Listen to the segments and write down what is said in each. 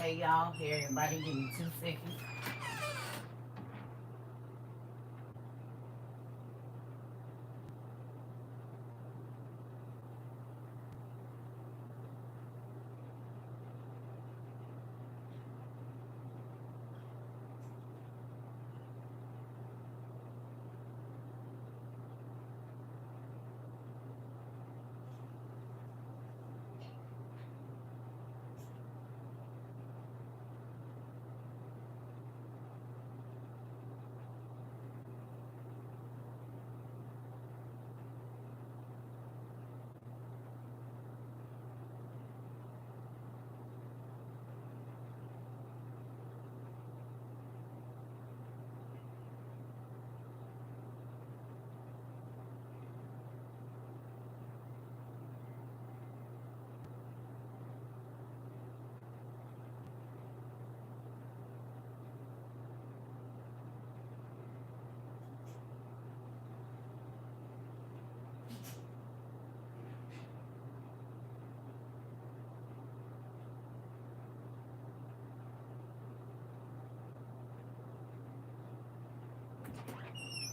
Hey y'all, here everybody, give me 2 seconds.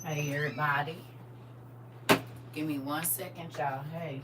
Hey everybody, give me 1 second, y'all. Hey.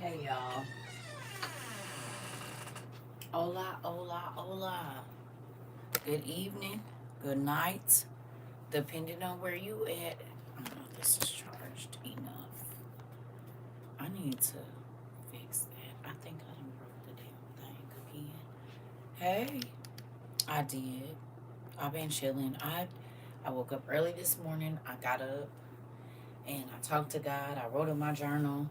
Hey y'all. Hola, hola, hola. Good evening, good night, depending on where you at. I don't know if this is charged enough. I need to fix that. I think I done broke the damn thing again. Hey, I did. I've been chilling. I woke up early this morning. I got up and I talked to God. I wrote in my journal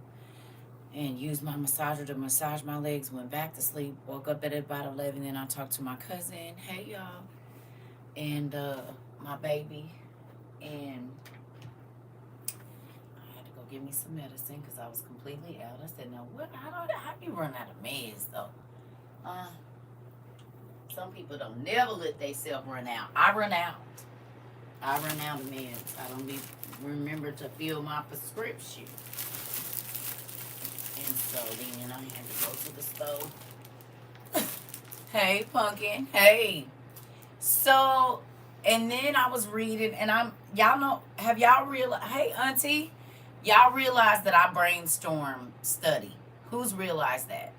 and used my massager to massage my legs. Went back to sleep. Woke up at about 11. Then I talked to my cousin. Hey y'all, and my baby, and I had to go get me some medicine because I was completely out. I said, "No, what? How do you run out of meds though?" Uh, some people don't never let themselves run out. I run out. I run out of meds. I don't be remember to fill my prescription. And so then I had to go to the stove. Hey, pumpkin. Hey. So, and then I was reading, and y'all know, have y'all realized, hey, auntie, y'all realize that I brainstorm study. Who's realized that?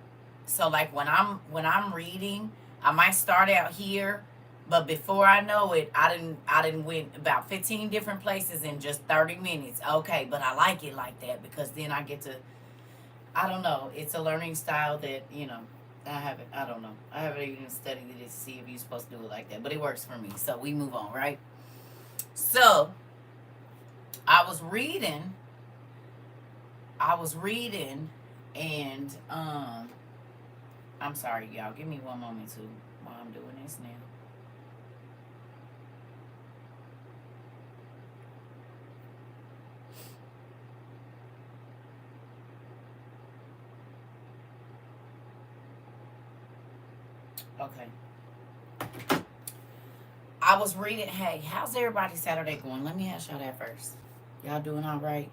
So, like, when I'm reading, I might start out here, but before I know it, I didn't went about 15 different places in just 30 minutes. Okay, but I like it like that because then I get to, I don't know, it's a learning style that, I don't know. I haven't even studied it to see if you're supposed to do it like that, but it works for me. So we move on, right? So I was reading, and I'm sorry, y'all. Give me one moment too while I'm doing this now. Okay. I was reading. Hey, how's everybody Saturday going? Let me ask y'all that first. Y'all doing all right?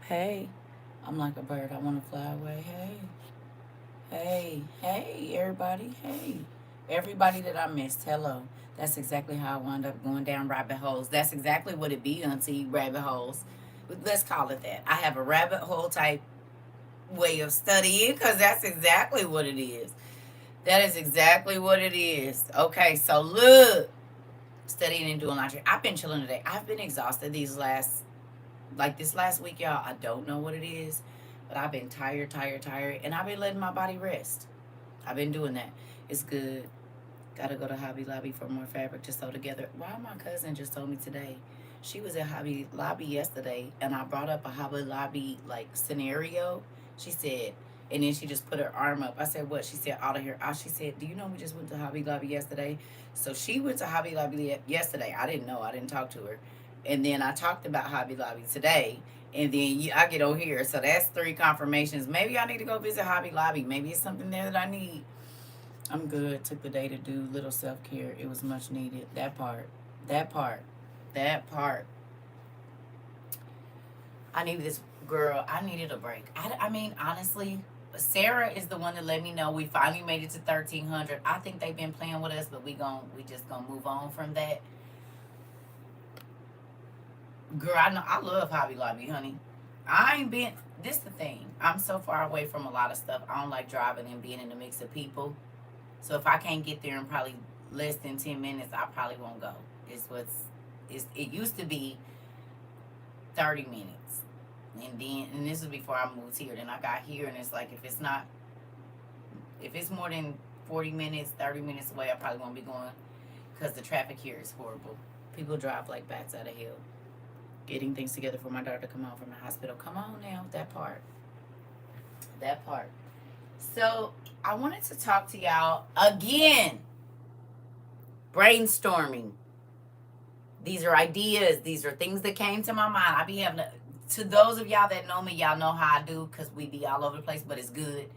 Hey, I'm like a bird. I want to fly away. Hey, everybody. Hey, everybody that I missed. Hello. That's exactly how I wound up going down rabbit holes. That's exactly what it be, Auntie, rabbit holes. Let's call it that. I have a rabbit hole type way of studying because that's exactly what it is. That is exactly what it is. Okay, so look, studying and doing laundry. I've been chilling today. I've been exhausted this last week, y'all. I don't know what it is, but I've been tired, and I've been letting my body rest. I've been doing that. It's good. Gotta go to Hobby Lobby for more fabric to sew together. Why my cousin just told me today. She was at Hobby Lobby yesterday, and I brought up a Hobby Lobby like scenario. She said, and then she just put her arm up. I said, "What?" She said, "Out of here." She said, "Do you know we just went to Hobby Lobby yesterday?" So she went to Hobby Lobby yesterday. I didn't know. I didn't talk to her, and then I talked about Hobby Lobby today. And then I get on here. So that's three confirmations. Maybe I need to go visit Hobby Lobby. Maybe it's something there that I need. I'm good. Took the day to do little self care. It was much needed. That part. That part. That part. I needed this girl. I needed a break. I mean, honestly, Sarah is the one that let me know we finally made it to 1,300. I think they've been playing with us, but we just gonna move on from that. Girl, I know I love Hobby Lobby, honey. I ain't been. This the thing. I'm so far away from a lot of stuff. I don't like driving and being in the mix of people. So if I can't get there in probably less than 10 minutes, I probably won't go. It used to be 30 minutes, and this was before I moved here. Then I got here, and it's like if it's more than 40 minutes, 30 minutes away, I probably won't be going because the traffic here is horrible. People drive like bats out of hell. Getting things together for my daughter to come home from the hospital. Come on now, that part. That part. So I wanted to talk to y'all again. Brainstorming. These are ideas. These are things that came to my mind. I be having to those of y'all that know me, y'all know how I do because we be all over the place, but it's good.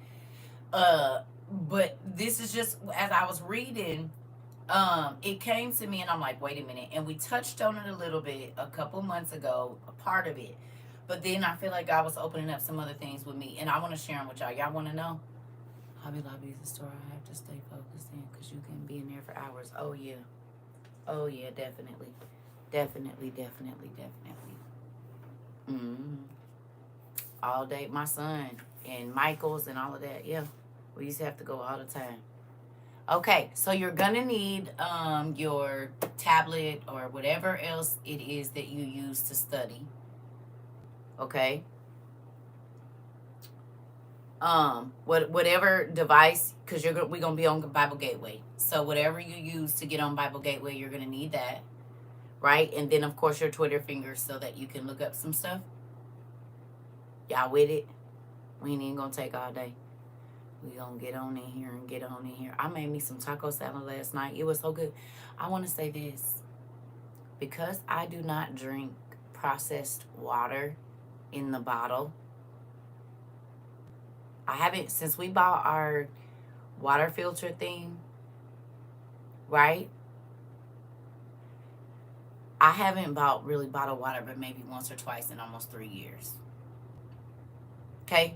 But this is just as I was reading, it came to me and I'm like, wait a minute. And we touched on it a little bit a couple months ago, a part of it. But then I feel like God was opening up some other things with me, and I want to share them with y'all. Y'all want to know? Hobby Lobby is a store I have to stay focused in because you can be in there for hours. Oh, yeah. Oh, yeah, definitely. Definitely. Mm-hmm. All day. My son and Michael's and all of that. Yeah. We used to have to go all the time. Okay, so you're gonna need your tablet or whatever else it is that you use to study. Okay. Whatever device, because we're gonna be on Bible Gateway. So whatever you use to get on Bible Gateway, you're gonna need that, right? And then of course your Twitter fingers so that you can look up some stuff. Y'all with it? We ain't even gonna take all day. We gonna get on in here and get on in here. I made me some taco salad last night. It was so good. I want to say this because I do not drink processed water in the bottle. I haven't since we bought our water filter thing, right? I haven't bought really bottled water, but maybe once or twice in almost 3 years. Okay,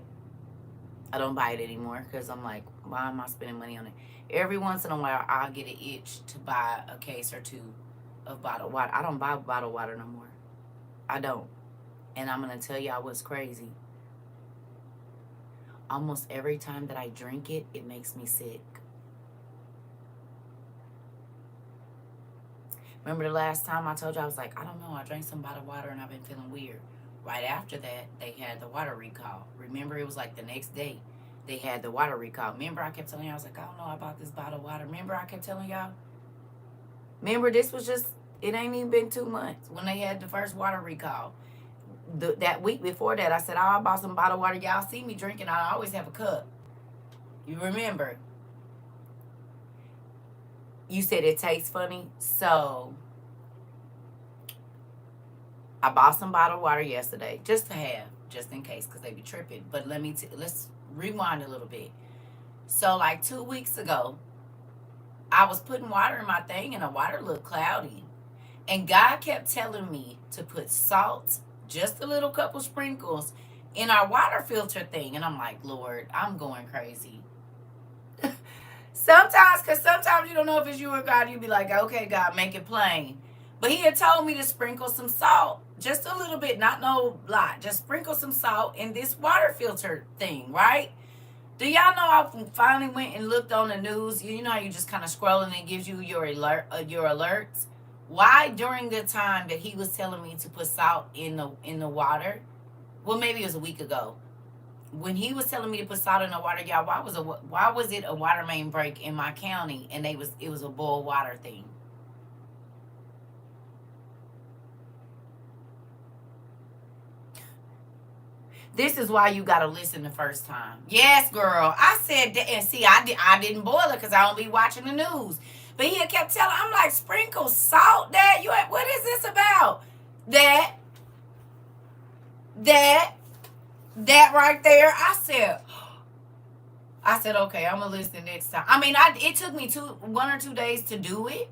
I don't buy it anymore because I'm like, why am I spending money on it? Every once in a while, I'll get an itch to buy a case or two of bottled water. I don't buy bottled water no more. I don't. And I'm going to tell y'all what's crazy. Almost every time that I drink it, it makes me sick. Remember the last time I told you I was like, I don't know, I drank some bottled water and I've been feeling weird. Right after that, they had the water recall. Remember, it was like the next day they had the water recall. Remember, I kept telling y'all, I was like, I don't know about this bottled water. Remember, I kept telling y'all? Remember, this was just, it ain't even been 2 months when they had the first water recall. That week before that, I said, oh, I bought some bottled water. Y'all see me drinking. I always have a cup. You remember? You said it tastes funny. So I bought some bottled water yesterday just to have, just in case, because they be tripping. But let's rewind a little bit. So like 2 weeks ago, I was putting water in my thing and the water looked cloudy. And God kept telling me to put salt, just a little couple sprinkles in our water filter thing. And I'm like, Lord, I'm going crazy. Sometimes, because sometimes you don't know if it's you or God, you be like, okay, God, make it plain. But he had told me to sprinkle some salt, just a little bit, not no lot, just sprinkle some salt in this water filter thing, right? Do y'all know I finally went and looked on the news? You know how you just kind of scroll and it gives you your alerts. Why during the time that he was telling me to put salt in the water? Well, maybe it was a week ago. When he was telling me to put salt in the water, y'all, why was it a water main break in my county and it was a boil water thing? This is why you gotta listen the first time. Yes, girl. I said that, and see, I didn't boil it because I don't be watching the news. But he kept telling, I'm like, sprinkle salt, Dad. What is this about? That that that right there. I said, okay, I'm gonna listen next time. I mean, it took me 1 or 2 days to do it,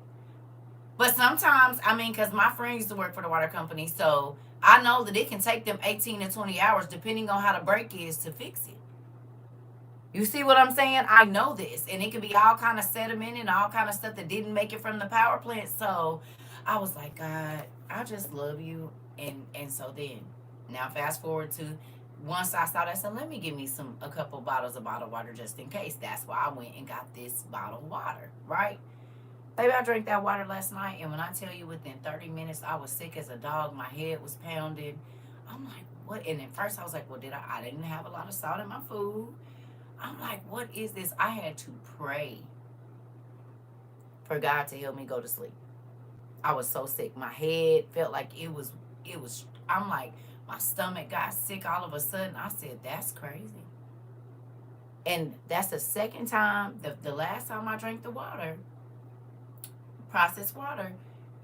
but sometimes, I mean, because my friend used to work for the water company, so I know that it can take them 18 to 20 hours, depending on how the break is, to fix it. You see what I'm saying? I know this, and it could be all kind of sediment and all kind of stuff that didn't make it from the power plant. So I was like, God, I just love you, and so then now fast forward to once I saw that, I said, let me give me a couple bottles of bottled water just in case. That's why I went and got this bottled water, right? Baby, I drank that water last night, and when I tell you within 30 minutes, I was sick as a dog. My head was pounding. I'm like, what? And at first I was like, well, I didn't have a lot of salt in my food. I'm like, what is this? I had to pray for God to help me go to sleep. I was so sick. My head felt like it was, I'm like, my stomach got sick all of a sudden. I said, that's crazy. And that's the second time, the last time I drank the water, processed water,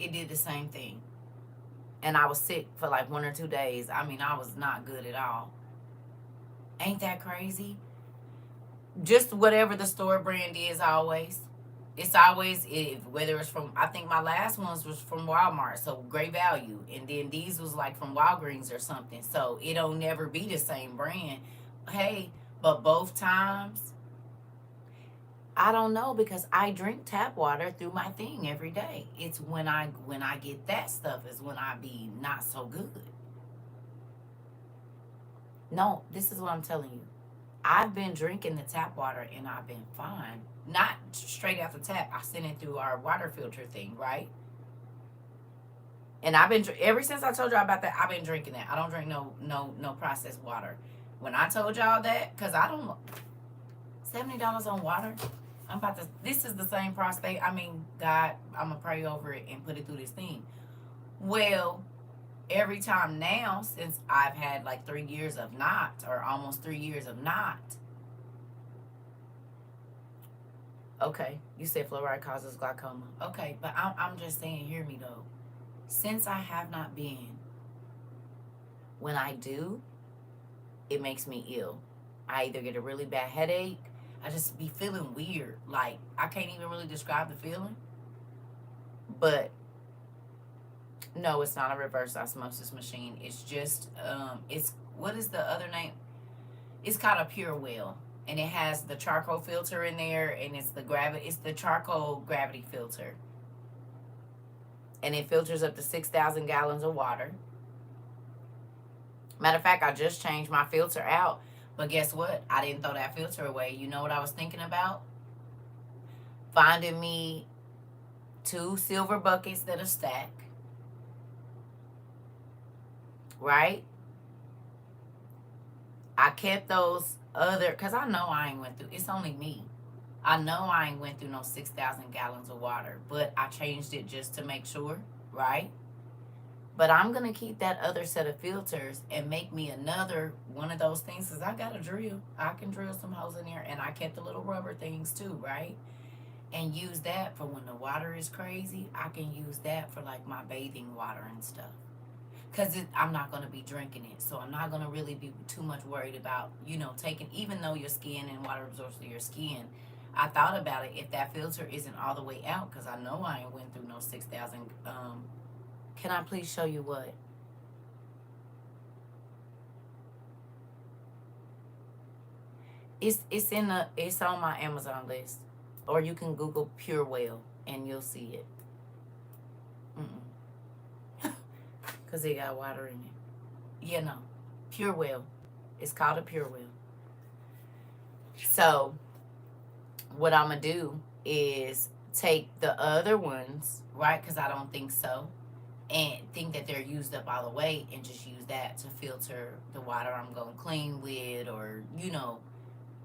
it did the same thing. And I was sick for like 1 or 2 days. I mean, I was not good at all. Ain't that crazy? Just whatever the store brand is, always. It's always, whether it's from, I think my last ones was from Walmart, so great value. And then these was like from Walgreens or something. So it don't never be the same brand. Hey, but both times, I don't know, because I drink tap water through my thing every day. It's when I get that stuff is when I be not so good. No, this is what I'm telling you. I've been drinking the tap water and I've been fine. Not straight out the tap. I send it through our water filter thing, right? And I've been ever since I told y'all about that. I've been drinking that. I don't drink no processed water. When I told y'all that, because I don't $70 on water. I'm about to. This is the same prostate. I mean, God, I'm gonna pray over it and put it through this thing. Well, every time now, since I've had like 3 years of not, or almost 3 years of not. Okay, you said fluoride causes glaucoma. Okay, but I'm just saying, hear me though. Since I have not been, when I do, it makes me ill. I either get a really bad headache. I just be feeling weird. Like, I can't even really describe the feeling. But no, it's not a reverse osmosis machine. It's just, what is the other name? It's called a Pure Well. And it has the charcoal filter in there, and it's the charcoal gravity filter. And it filters up to 6,000 gallons of water. Matter of fact, I just changed my filter out. But guess what? I didn't throw that filter away. You know what I was thinking about? Finding me 2 silver buckets that are stacked. Right? I kept those other, because I know I ain't went through, it's only me. I know I ain't went through no 6,000 gallons of water. But I changed it just to make sure. Right? But I'm going to keep that other set of filters and make me another one of those things, because I got a drill. I can drill some holes in there. And I kept the little rubber things too, right? And use that for when the water is crazy. I can use that for like my bathing water and stuff. Because I'm not going to be drinking it. So I'm not going to really be too much worried about, taking, even though your skin and water absorbs through your skin. I thought about it, if that filter isn't all the way out, because I know I ain't went through no 6,000. Can I please show you what? It's on my Amazon list, or you can Google Pure Well and you'll see it. Cause it got water in it. You know, Pure Well. It's called a Pure Well. So what I'm gonna do is take the other ones, right? Because I don't think so, and think that they're used up all the way, and just use that to filter the water I'm gonna clean with, or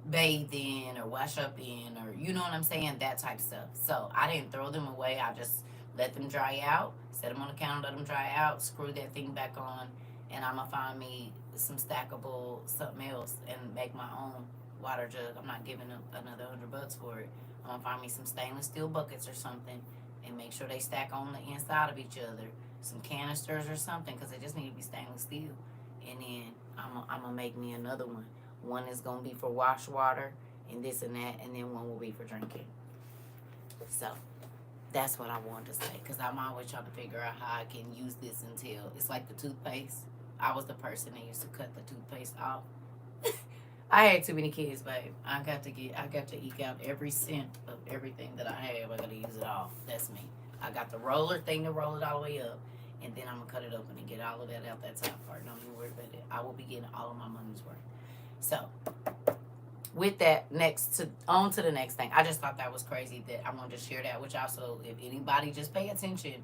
bathe in, or wash up in, or you know what I'm saying, that type of stuff. So I didn't throw them away. I just let them dry out, set them on the counter, let them dry out, screw that thing back on, and I'm gonna find me some stackable something else and make my own water jug. I'm not giving them another $100 for it. I'm gonna find me some stainless steel buckets or something, and make sure they stack on the inside of each other. Some canisters or something, because they just need to be stainless steel. And then I'm gonna make me another one. One is gonna be for wash water and this and that, and then one will be for drinking. So that's what I wanted to say, because I'm always trying to figure out how I can use this until it's like the toothpaste. I was the person that used to cut the toothpaste off. I had too many kids, babe. I got to eke out every cent of everything that I have. I gotta use it all. That's me. I got the roller thing to roll it all the way up, and then I'm gonna cut it open and get all of that out that top part. Don't even worry about it. I will be getting all of my money's worth. So with that, on to the next thing. I just thought that was crazy that I wanted to share that with y'all. So if anybody, just pay attention,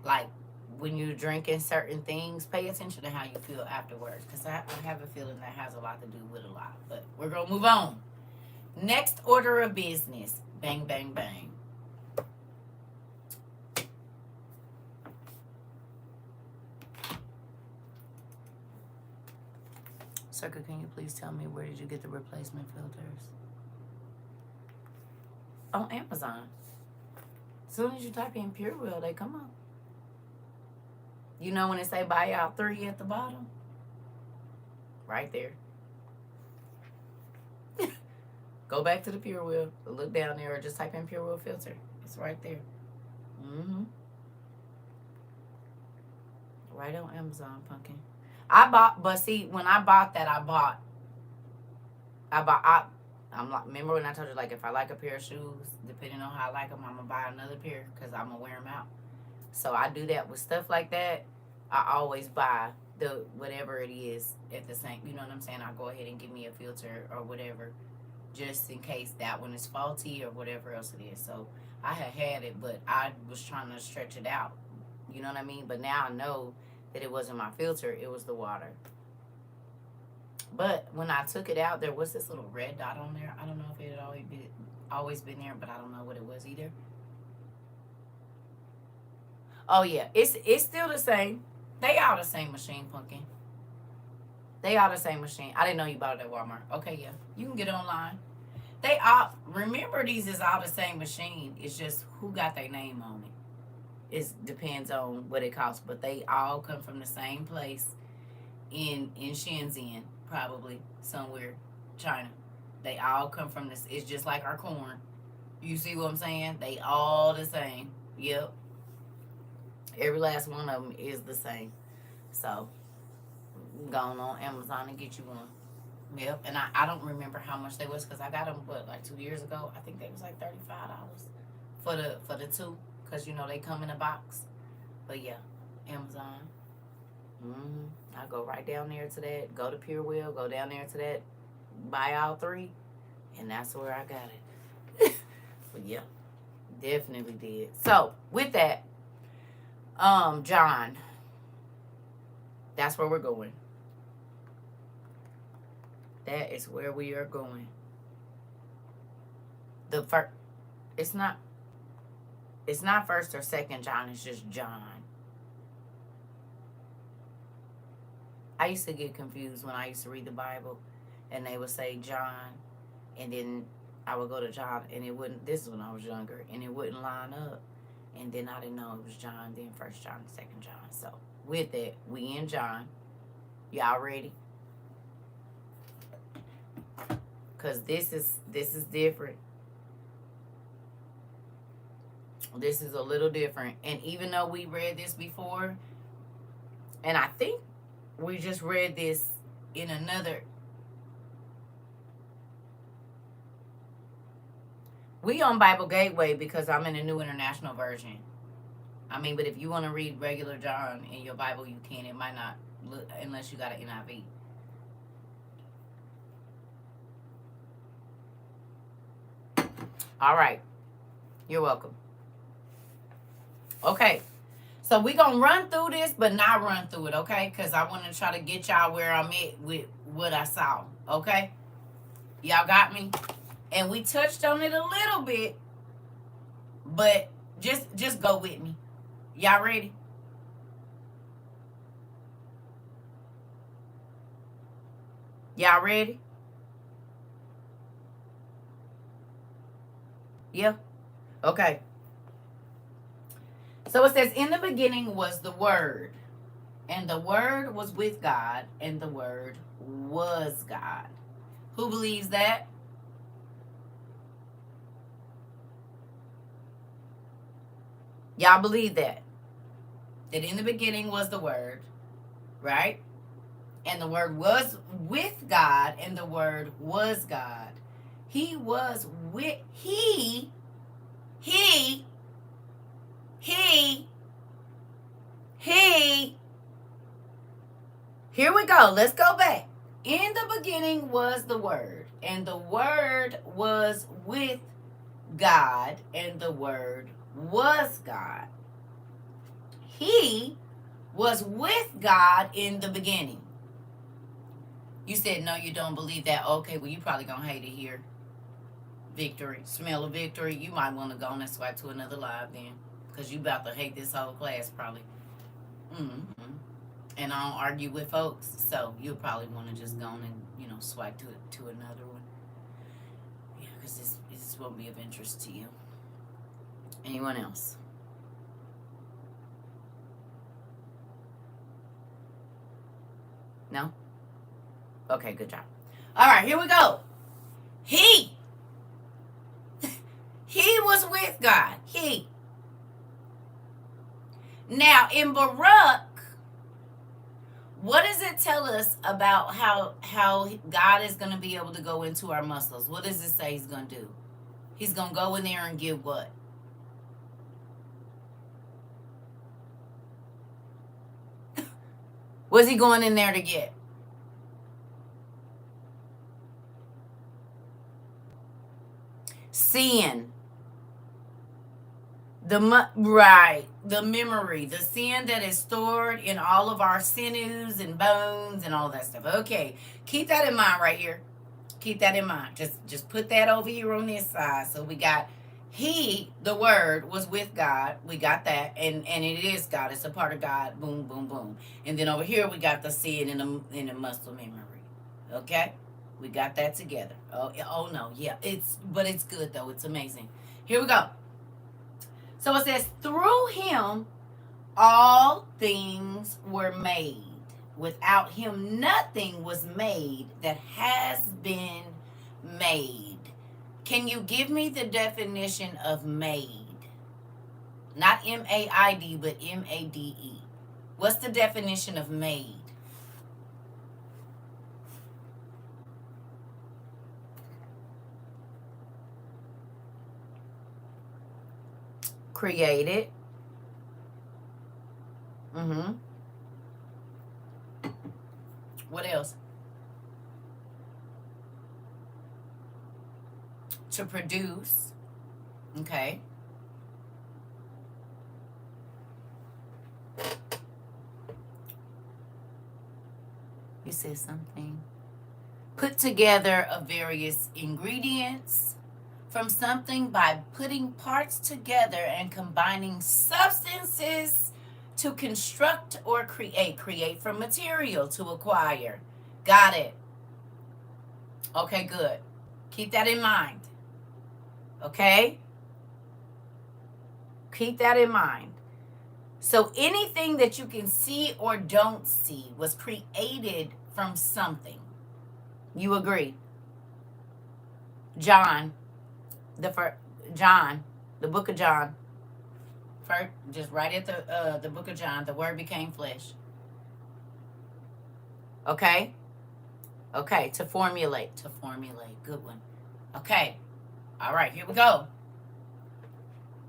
like when you're drinking certain things, pay attention to how you feel afterwards, because I have a feeling that has a lot to do with a lot. But we're gonna move on. Next order of business. Bang, bang, bang. Circa, can you please tell me, where did you get the replacement filters? On Amazon. As soon as you type in Pure Well, they come up. You know when they say buy out 3 at the bottom? Right there. Go back to the Pure Well. Look down there, or just type in Pure Well filter. It's right there. Right on Amazon, pumpkin. But see, when I bought that, I'm like, remember when I told you, like, if I like a pair of shoes, depending on how I like them, I'm gonna buy another pair, because I'm gonna wear them out. So I do that with stuff like that. I always buy the whatever it is at the same, you know what I'm saying? I go ahead and give me a filter or whatever, just in case that one is faulty or whatever else it is. So I had it, but I was trying to stretch it out. You know what I mean? But now I know that it wasn't my filter, it was the water. But when I took it out, there was this little red dot on there. I don't know if it had always been there, but I don't know what it was either. Oh yeah, it's still the same. They all the same machine, pumpkin. They all the same machine. I didn't know you bought it at Walmart. Okay, yeah, you can get it online. They all, remember, these is all the same machine. It's just who got their name on it. It depends on what it costs, but they all come from the same place in Shenzhen, probably somewhere, China. They all come from this. It's just like our corn. You see what I'm saying? They all the same. Yep. Every last one of them is the same. So, go on Amazon and get you one. Yep. And I don't remember how much they was, because I got them, like 2 years ago. I think they was like $35 for the two, because they come in a box. But yeah, Amazon. I go right down there to that. Go to Pure Well. Go down there to that. Buy all 3, and that's where I got it. But yeah, definitely did. So with that, John, that's where we're going. That is where we are going. The first, it's not first or second John. It's just John. I used to get confused when I used to read the Bible, and they would say John, and then I would go to John, and it wouldn't. This is when I was younger, and it wouldn't line up, and then I didn't know it was John. Then First John, Second John. So with it, we in John. Y'all ready? Cause this is different. This is a little different, and even though we read this before, and I think we just read this in another. We on Bible Gateway because I'm in the New International Version. I mean, but if you want to read regular John in your Bible, you can. It might not look unless you got an NIV. All right. You're welcome. Okay. So we're going to run through this, but not run through it, okay? Because I want to try to get y'all where I'm at with what I saw, okay? Y'all got me? And we touched on it a little bit, but just go with me. Y'all ready? Y'all ready? Yeah? Okay. So it says, in the beginning was the Word, and the Word was with God, and the Word was God. Who believes that? Y'all believe that? That in the beginning was the Word, right? And the Word was with God, and the Word was God. He was with, he, here we go. Let's go back. In the beginning was the Word, and the Word was with God, and the Word was God. He was with God in the beginning. You said, no, you don't believe that. Okay, well, you probably going to hate it here. Victory. Smell of victory. You might want to go and swipe to another live then, because you about to hate this whole class probably. And I don't argue with folks, so you'll probably want to just go and, swipe to another one. Yeah, because this won't be of interest to you. Anyone else? No? Okay, good job. All right, here we go. He was with God. He. Now, in Baruch, what does it tell us about how God is going to be able to go into our muscles? What does it say he's going to do? He's going to go in there and give what? What's he going in there to get? Sin. The memory, the sin that is stored in all of our sinews and bones and all that stuff. Okay, keep that in mind right here. Keep that in mind. Just put that over here on this side. So we got he, the Word, was with God. We got that, and it is God. It's a part of God. Boom, boom, boom. And then over here we got the sin in the muscle memory. Okay, we got that together. Oh no, yeah. It's good though. It's amazing. Here we go. So it says, through him all things were made. Without him nothing was made that has been made. Can you give me the definition of made? Not M-A-I-D, but M-A-D-E. What's the definition of made? Created. What else? To produce. Okay. You said something. Put together of various ingredients from something by putting parts together and combining substances to construct or create. Create from material, to acquire. Got it. Okay, good. Keep that in mind. Okay? Keep that in mind. So anything that you can see or don't see was created from something. You agree? John, the book of John. First, just right at the book of John, the Word became flesh. Okay? Okay, to formulate. Good one. Okay. All right, here we go.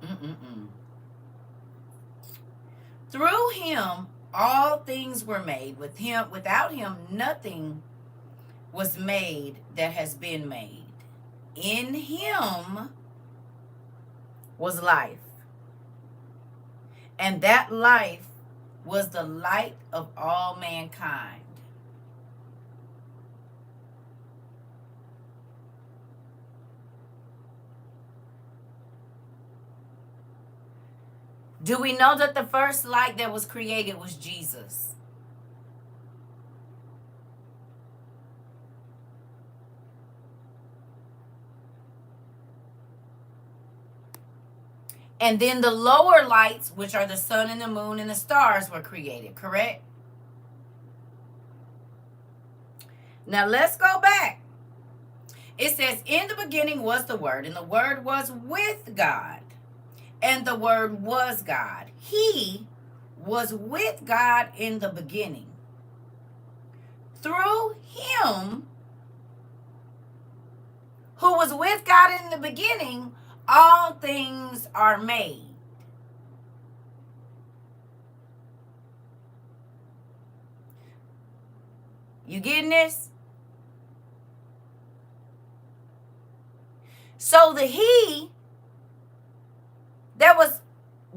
Mm-mm-mm. Through him, all things were made. With him, without him, nothing was made that has been made. In him was life, and that life was the light of all mankind. Do we know that the first light that was created was Jesus? And then the lower lights, which are the sun and the moon and the stars, were created, correct? Now let's go back. It says, in the beginning was the Word, and the Word was with God, and the Word was God. He was with God in the beginning. Through him, who was with God in the beginning, all things are made. You getting this? So the he that was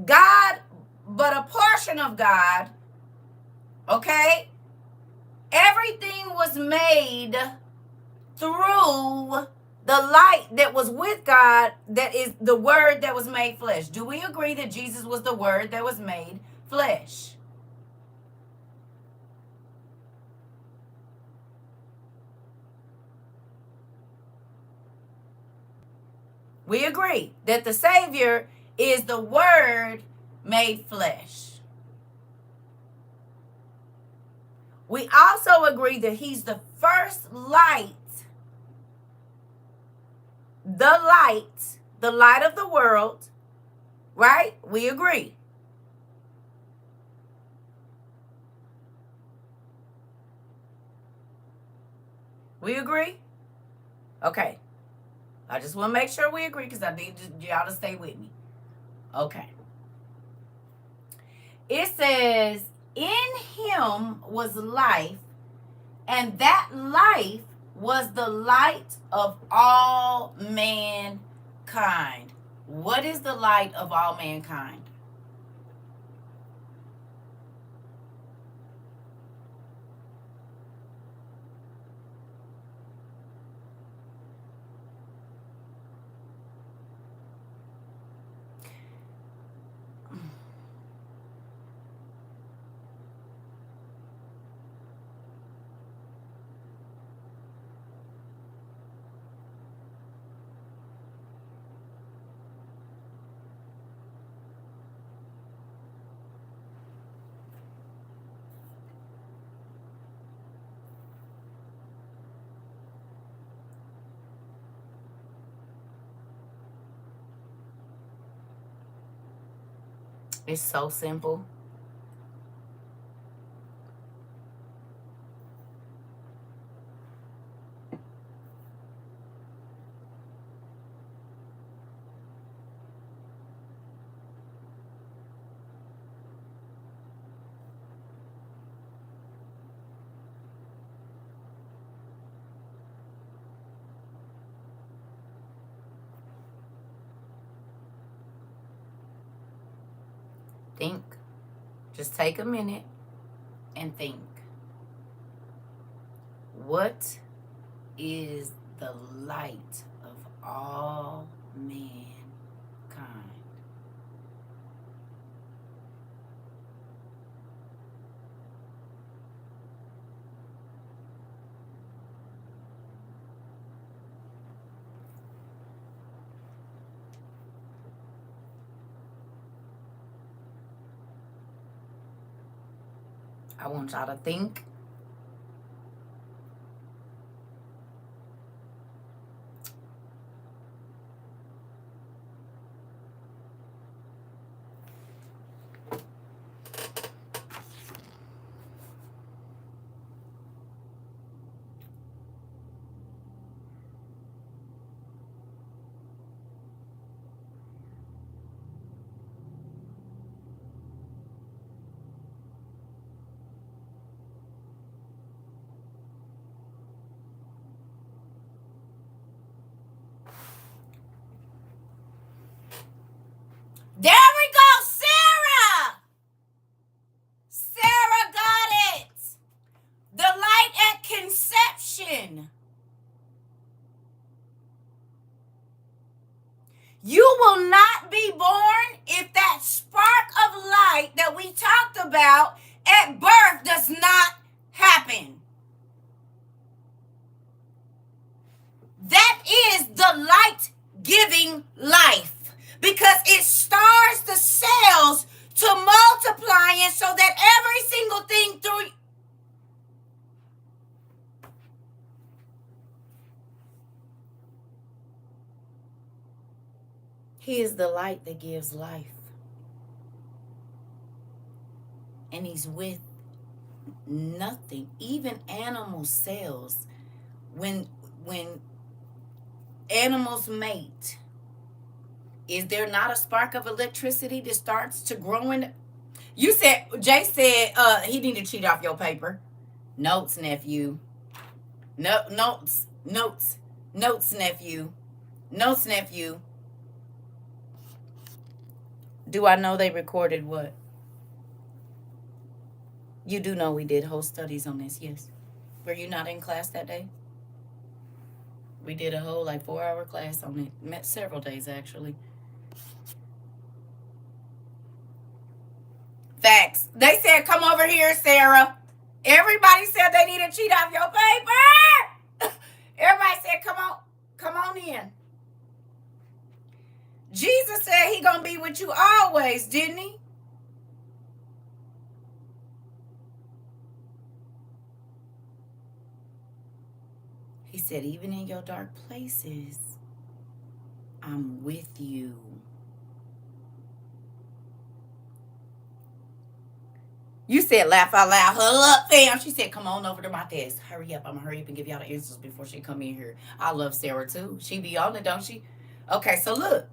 God, but a portion of God, okay? Everything was made through the light that was with God, that is the Word that was made flesh. Do we agree that Jesus was the Word that was made flesh? We agree that the Savior is the Word made flesh. We also agree that he's the first light, the light of the world, right? We agree. We agree? Okay. I just want to make sure we agree because I need y'all to stay with me. Okay. It says, in him was life, and that life was the light of all mankind. What is the light of all mankind? It's so simple. Think. Just take a minute and think. What is the light of all mankind? I want y'all to think. about at birth does not happen. That is the light-giving life, because it starts the cells to multiplying so that every single thing through. He is the light that gives life. And he's with nothing. Even animal cells, when animals mate, is there not a spark of electricity that starts to grow in? You said, Jay said he need to cheat off your paper. Notes, nephew. No, notes, nephew. Notes, nephew. Do I know they recorded what? You do know we did whole studies on this, yes. Were you not in class that day? We did a whole 4-hour class on it. Met several days actually. Facts. They said, come over here, Sarah. Everybody said they need to cheat off your paper. Everybody said, come on in. Jesus said he gonna be with you always, didn't he? He said, even in your dark places, I'm with you. You said laugh out loud. Huddle up, fam. She said, come on over to my desk. Hurry up. I'm going to hurry up and give y'all the answers before she come in here. I love Sarah, too. She be on it, don't she? Okay, so look.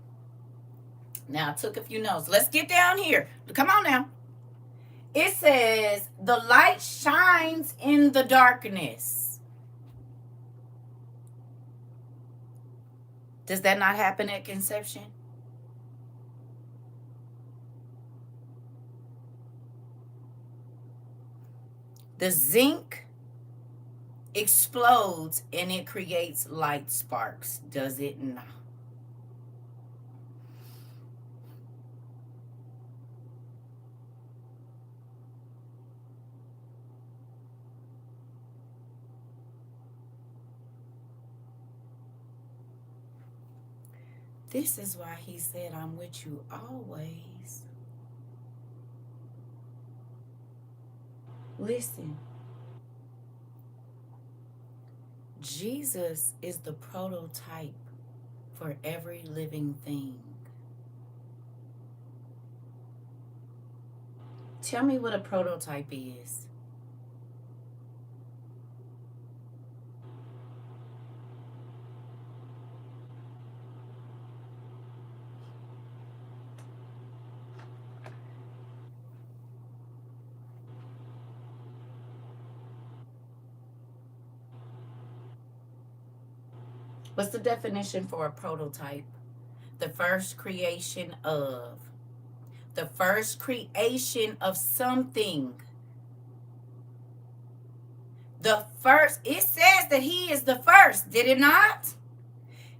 Now, I took a few notes. Let's get down here. Come on now. It says, the light shines in the darkness. Does that not happen at conception? The zinc explodes and it creates light sparks, does it not? This is why he said, I'm with you always. Listen. Jesus is the prototype for every living thing. Tell me what a prototype is. What's the definition for a prototype? The first creation of. The first creation of something. The first. It says that he is the first, did it not?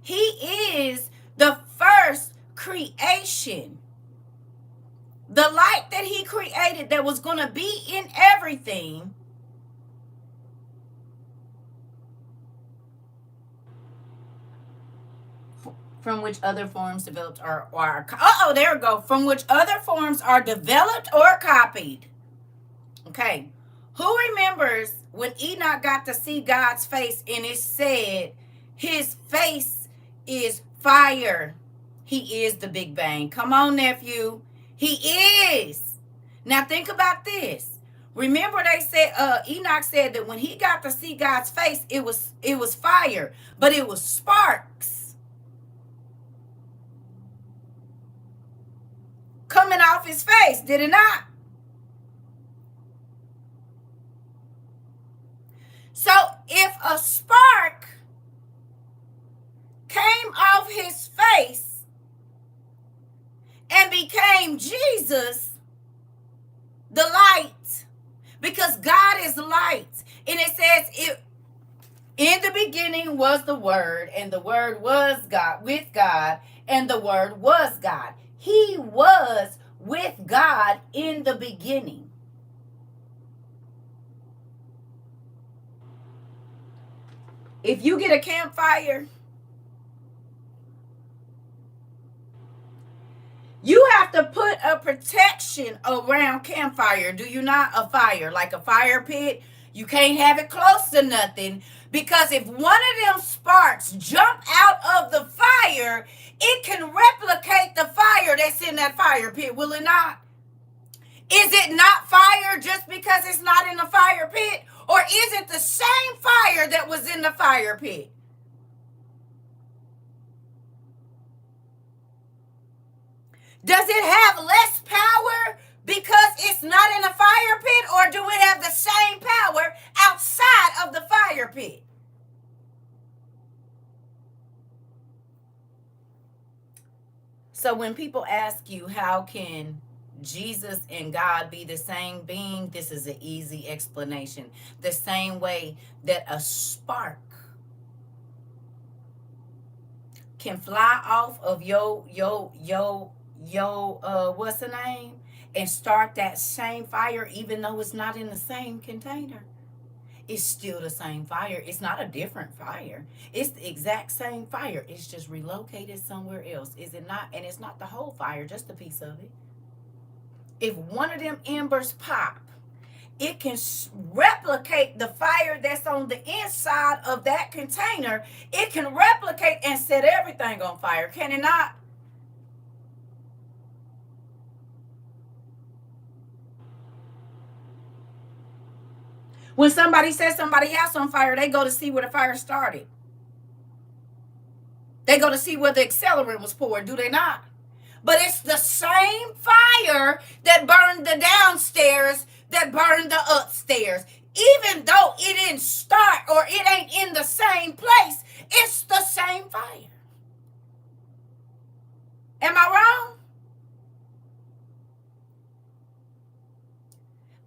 He is the first creation. The light that he created that was going to be in everything. From which other forms developed are there we go. From which other forms are developed or copied. Okay. Who remembers when Enoch got to see God's face and it said his face is fire? He is the Big Bang. Come on, nephew. He is. Now think about this. Remember they said Enoch said that when he got to see God's face, it was fire, but it was sparks coming off his face, did it not? So if a spark came off his face and became Jesus, the light, because God is light, and it says in the beginning was the Word, and the Word was God, with God, and the Word was God. He was with God in the beginning. If you get a campfire, you have to put a protection around campfire. Do you not? A fire, like a fire pit. You can't have it close to nothing, because if one of them sparks jump out of the fire, it can replicate the fire that's in that fire pit, will it not? Is it not fire just because it's not in the fire pit? Or is it the same fire that was in the fire pit? Does it have less power because it's not in a fire pit, or do it have the same power outside of the fire pit? So when people ask you, how can Jesus and God be the same being? This is an easy explanation. The same way that a spark can fly off of what's the name, and start that same fire, even though it's not in the same container. It's still the same fire. It's not a different fire. It's the exact same fire. It's just relocated somewhere else. Is it not? And it's not the whole fire, just a piece of it. If one of them embers pop, it can replicate the fire that's on the inside of that container. It can replicate and set everything on fire. Can it not? When somebody sets somebody else on fire, they go to see where the fire started. They go to see where the accelerant was poured, do they not? But it's the same fire that burned the downstairs that burned the upstairs. Even though it didn't start, or it ain't in the same place, it's the same fire. Am I wrong?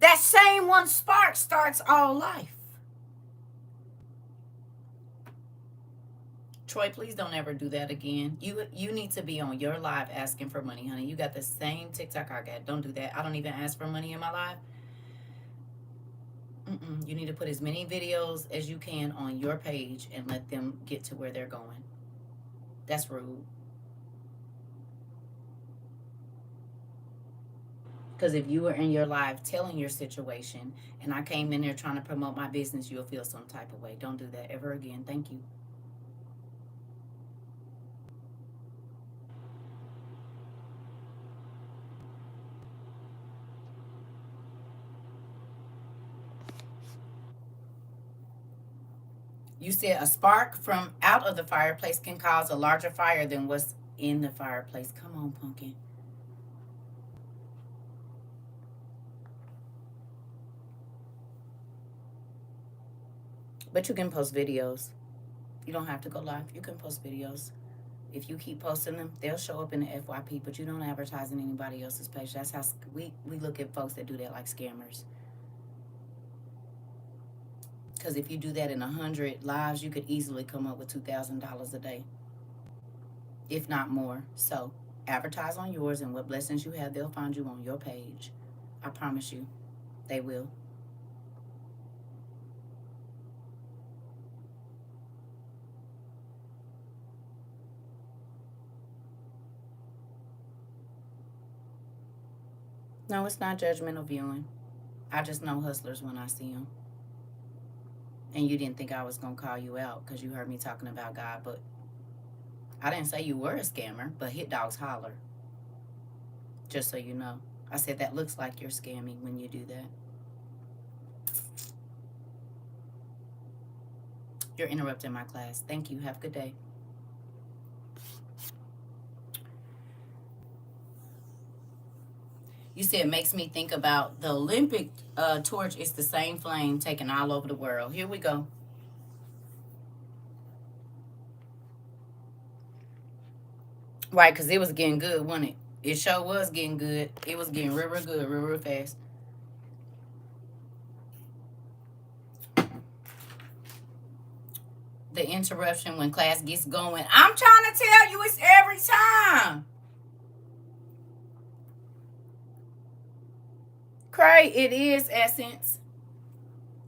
That same one spark starts all life. Troy, please don't ever do that again. You need to be on your live asking for money, honey. You got the same TikTok I got. Don't do that. I don't even ask for money in my live. You need to put as many videos as you can on your page and let them get to where they're going. That's rude. Because if you were in your live telling your situation and I came in there trying to promote my business, you'll feel some type of way. Don't do that ever again. Thank you. You said a spark from out of the fireplace can cause a larger fire than what's in the fireplace. Come on, pumpkin. But you can post videos. You don't have to go live. You can post videos. If you keep posting them, they'll show up in the FYP, but you don't advertise in anybody else's page. That's how we look at folks that do that like scammers. Because if you do that in 100 lives, you could easily come up with $2,000 a day, if not more. So advertise on yours, and what blessings you have, they'll find you on your page. I promise you, they will. No, it's not judgmental viewing. I just know hustlers when I see them. And you didn't think I was going to call you out because you heard me talking about God, but I didn't say you were a scammer, but hit dogs holler. Just so you know. I said that looks like you're scamming when you do that. You're interrupting my class. Thank you. Have a good day. You said it makes me think about the Olympic torch. It's the same flame taken all over the world. Here we go. Right, because it was getting good, wasn't it? It sure was getting good. It was getting real, real good, real, real fast. The interruption when class gets going. I'm trying to tell you, it's every time. Cray, it is Essence.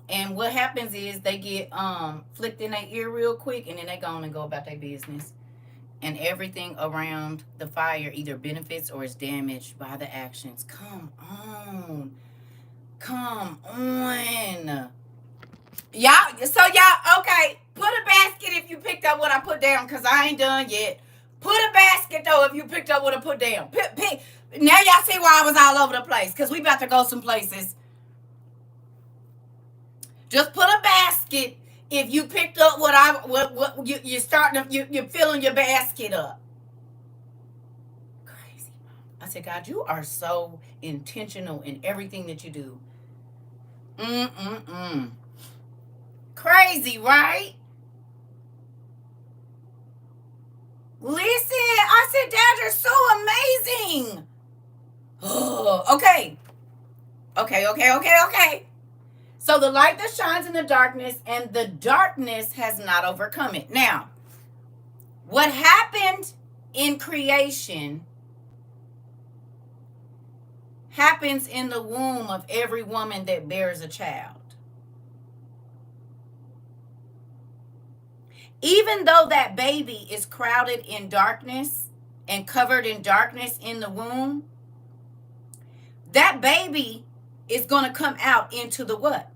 And what happens is they get flicked in their ear real quick, and then they go on and go about their business. And everything around the fire either benefits or is damaged by the actions. Come on. Come on. Y'all, okay. Put a basket if you picked up what I put down, because I ain't done yet. Put a basket, though, if you picked up what I put down. Now y'all see why I was all over the place, because we about to go some places. Just put a basket if you picked up what you're starting to, you're filling your basket up. Crazy. I said, God, you are so intentional in everything that you do. Crazy, right? Listen, I said, Dad, you're so amazing. Okay. Okay. So the light that shines in the darkness, and the darkness has not overcome it. Now, what happened in creation happens in the womb of every woman that bears a child. Even though that baby is crowded in darkness and covered in darkness in the womb, that baby is going to come out into the what?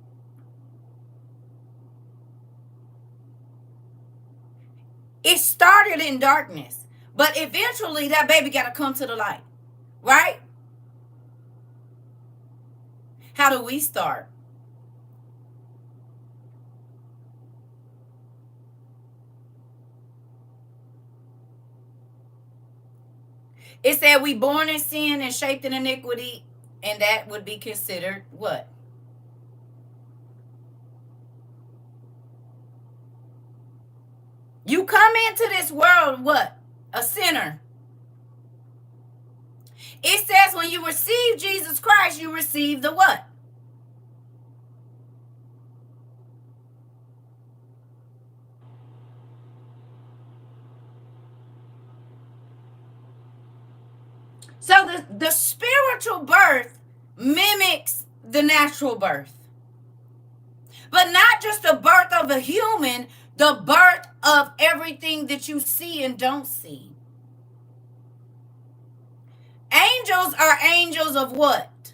It started in darkness, but eventually that baby got to come to the light, right? How do we start? It said we born in sin and shaped in iniquity, and that would be considered what? You come into this world what? A sinner. It says when you receive Jesus Christ, you receive the what? So the spiritual birth mimics the natural birth. But not just the birth of a human, the birth of everything that you see and don't see. Angels are angels of what?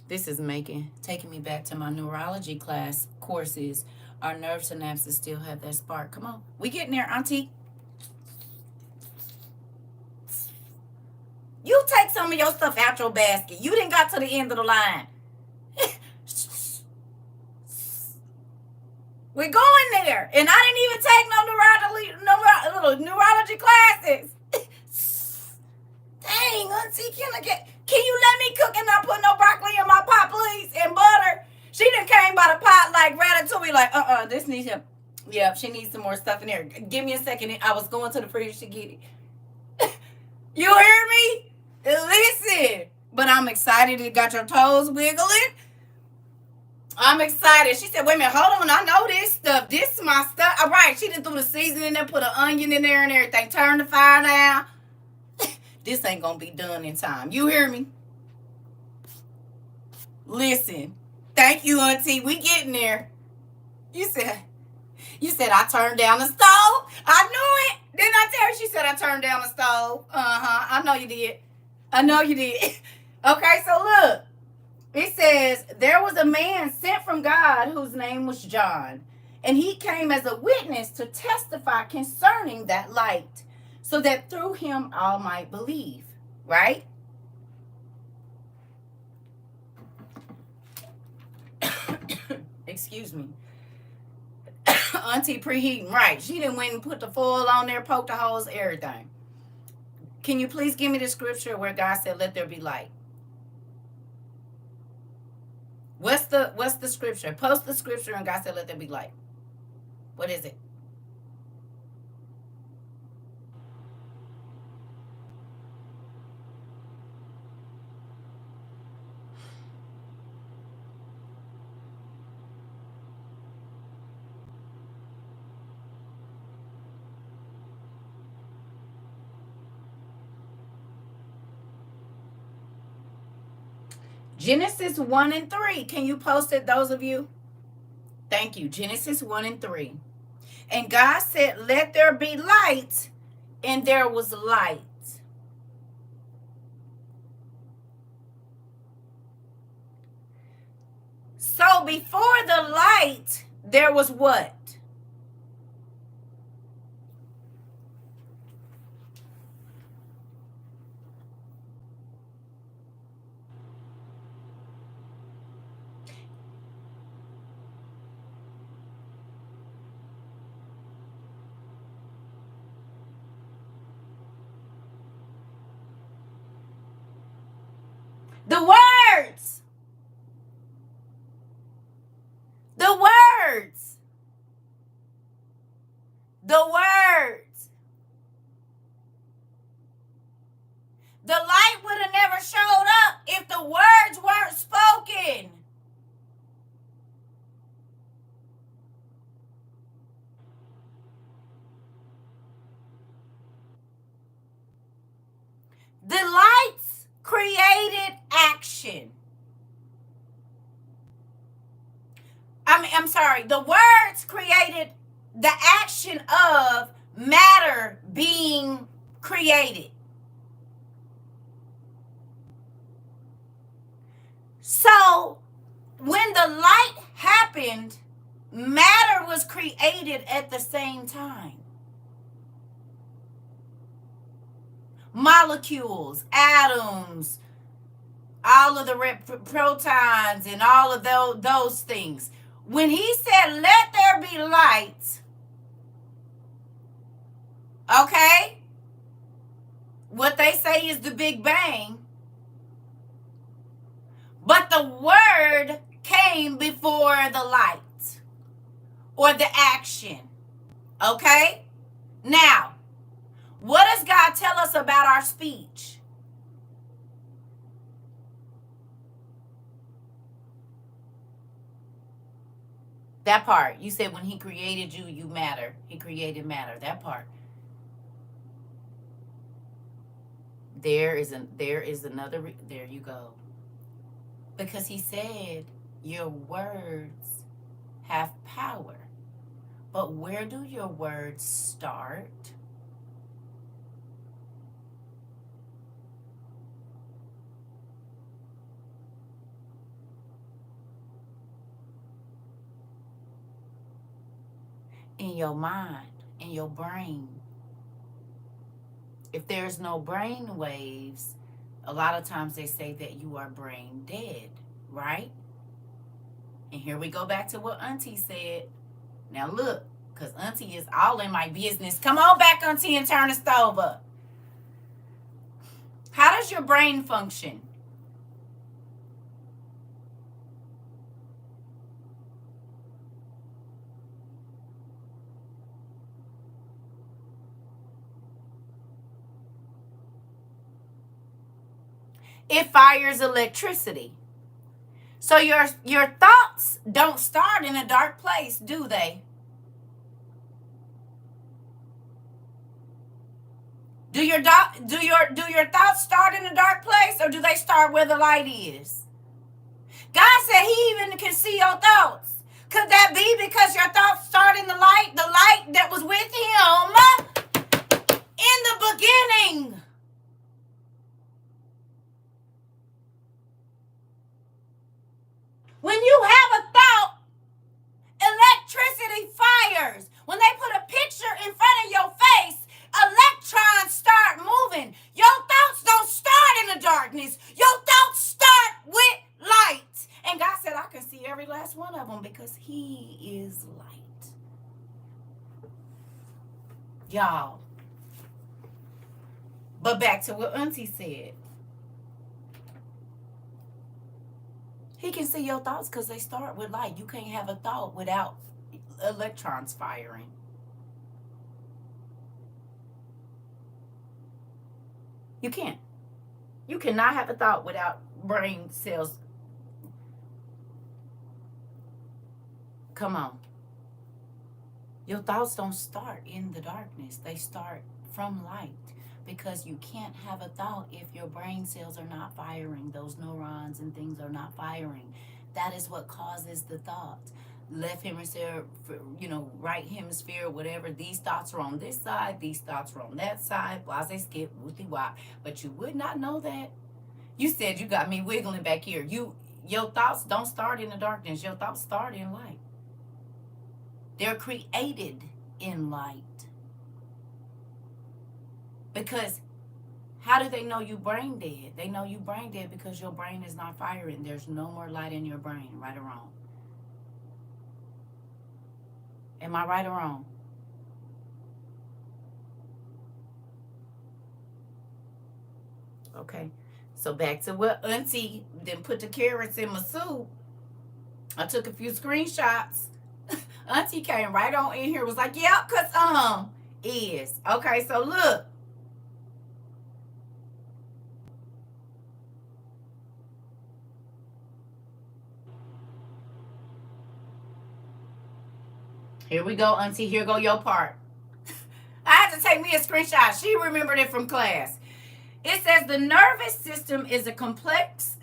This is taking me back to my neurology class courses. Our nerve synapses still have that spark. Come on. We getting there, Auntie. You take some of your stuff out your basket. You didn't got to the end of the line. We're going there. And I didn't even take no neurology classes. Dang, Auntie, can you let me cook and not put no broccoli in my pot, please? And butter. She done came by the pot like Ratatouille, like, this needs him. Yeah, she needs some more stuff in there. Give me a second. I was going to the fridge to get it. You hear me? Listen. But I'm excited. You got your toes wiggling. I'm excited. She said, wait a minute, hold on. I know this stuff. This is my stuff. All right, she done threw the seasoning in there, put an onion in there and everything. Turn the fire down. This ain't going to be done in time. You hear me? Listen. Thank you, Auntie. We getting there. You said I turned down the stove. I knew it. Didn't I tell you? She said I turned down the stove. I know you did. Okay, so look. It says, there was a man sent from God whose name was John, and he came as a witness to testify concerning that light, so that through him all might believe. Right? Excuse me. Auntie preheating. Right. She didn't went and put the foil on there, poked the holes, everything. Can you please give me the scripture where God said, let there be light? What's the scripture? Post the scripture and God said, let there be light. What is it? Genesis 1 and 3. Can you post it, those of you? Thank you. Genesis 1 and 3. And God said, let there be light, and there was light. So before the light, there was what? The words. The words. The words. The light would have never showed up if the words weren't spoken. The lights created action. I'm sorry. The words created the action of matter being created. So when the light happened, matter was created at the same time. Molecules, atoms, all of the protons and all of those things. When he said, let there be light, okay, what they say is the Big Bang, but the word came before the light or the action, okay? Now, what does God tell us about our speech? That part. You said when he created you, you matter. He created matter. That part. There is another. There you go. Because he said your words have power. But where do your words start? In your mind, in your brain. If there's no brain waves, a lot of times they say that you are brain dead, right? And here we go back to what Auntie said. Now look, because Auntie is all in my business. Come on back, Auntie, and turn the stove up. How does your brain function? It fires electricity. So your thoughts don't start in a dark place, do they? Do your thoughts start in a dark place, or do they start where the light is? God said he even can see your thoughts. Could that be because your thoughts start in the light that was with him in the beginning? When you have a thought, electricity fires. When they put a picture in front of your face, electrons start moving. Your thoughts don't start in the darkness. Your thoughts start with light. And God said, I can see every last one of them because he is light. Y'all. But back to what Auntie said. He can see your thoughts because they start with light. You can't have a thought without electrons firing. You can't. You cannot have a thought without brain cells. Come on. Your thoughts don't start in the darkness. They start from light. Because you can't have a thought if your brain cells are not firing, those neurons and things are not firing. That is what causes the thought. Left hemisphere, right hemisphere, whatever. These thoughts are on this side, these thoughts are on that side. Blase skip, wooty wop. But you would not know that. You said you got me wiggling back here. Your thoughts don't start in the darkness. Your thoughts start in light. They're created in light. Because how do they know you brain dead? They know you brain dead because your brain is not firing. There's no more light in your brain, right or wrong. Am I right or wrong? Okay. So back to what Auntie then put the carrots in my soup. I took a few screenshots. Auntie came right on in here, was like, yep, cause is. Okay, so look. Here we go, Auntie. Here go your part. I had to take me a screenshot. She remembered it from class. It says the nervous system is a complex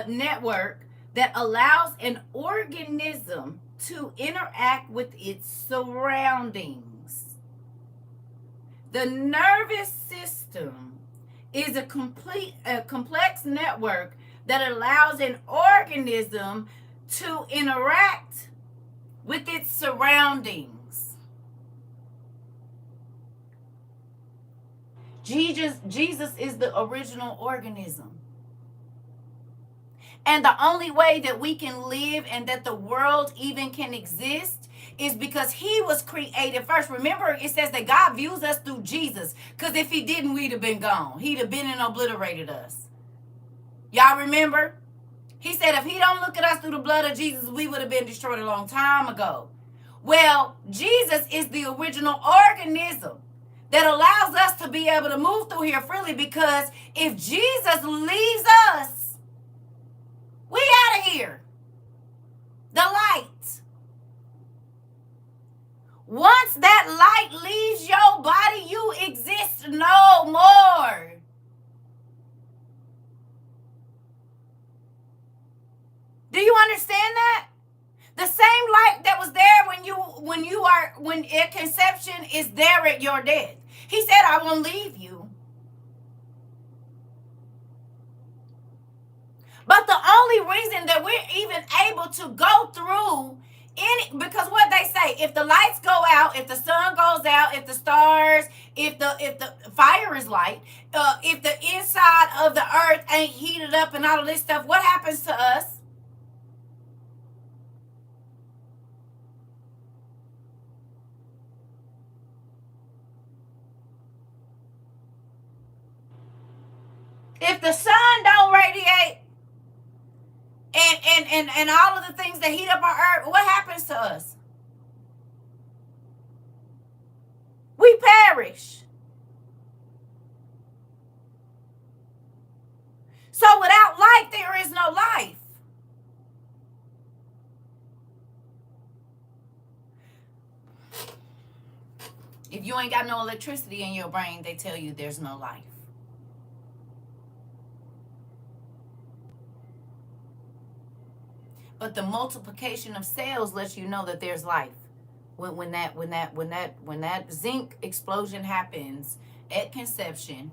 network that allows an organism to interact with its surroundings. The nervous system is a complex network that allows an organism to interact with its surroundings. Jesus is the original organism. And the only way that we can live and that the world even can exist is because he was created first. Remember, it says that God views us through Jesus. Because if he didn't, we'd have been gone. He'd have been and obliterated us. Y'all remember? He said if he don't look at us through the blood of Jesus, we would have been destroyed a long time ago. Well, Jesus is the original organism that allows us to be able to move through here freely, because if Jesus leaves us, we out of here. The light. Once that light leaves your body, you exist no more. Do you understand that? The same light that was there when at conception is there at your death. He said, I won't leave you. But the only reason that we're even able to go through because what they say, if the lights go out, if the sun goes out, if the stars, if the fire is light, if the inside of the earth ain't heated up and all of this stuff, what happens to us? If the sun don't radiate and all of the things that heat up our earth, what happens to us? We perish. So without light, there is no life. If you ain't got no electricity in your brain, they tell you there's no life. But the multiplication of cells lets you know that there's life. When that zinc explosion happens at conception,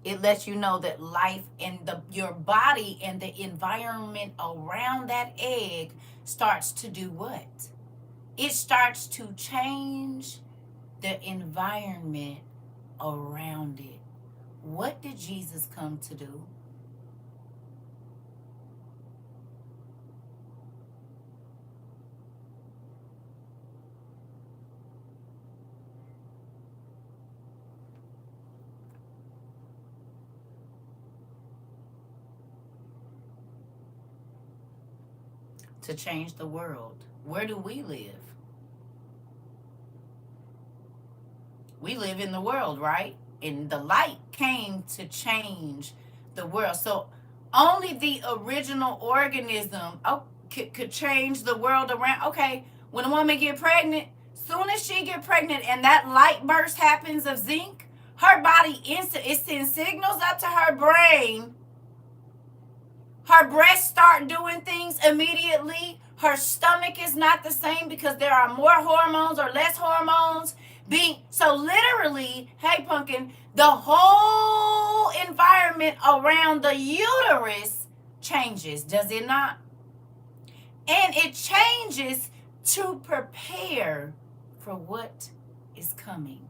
it lets you know that life in your body and the environment around that egg starts to do what? It starts to change the environment around it. What did Jesus come to do? To change the world. Where do we live? We live in the world, right? And the light came to change the world. So only the original organism could change the world around. Okay, when a woman get pregnant, soon as she get pregnant and that light burst happens of zinc, Her body it sends signals up to her brain. Her breasts start doing things immediately. Her stomach is not the same because there are more hormones or less hormones being. So literally, hey Pumpkin, the whole environment around the uterus changes, does it not? And it changes to prepare for what is coming.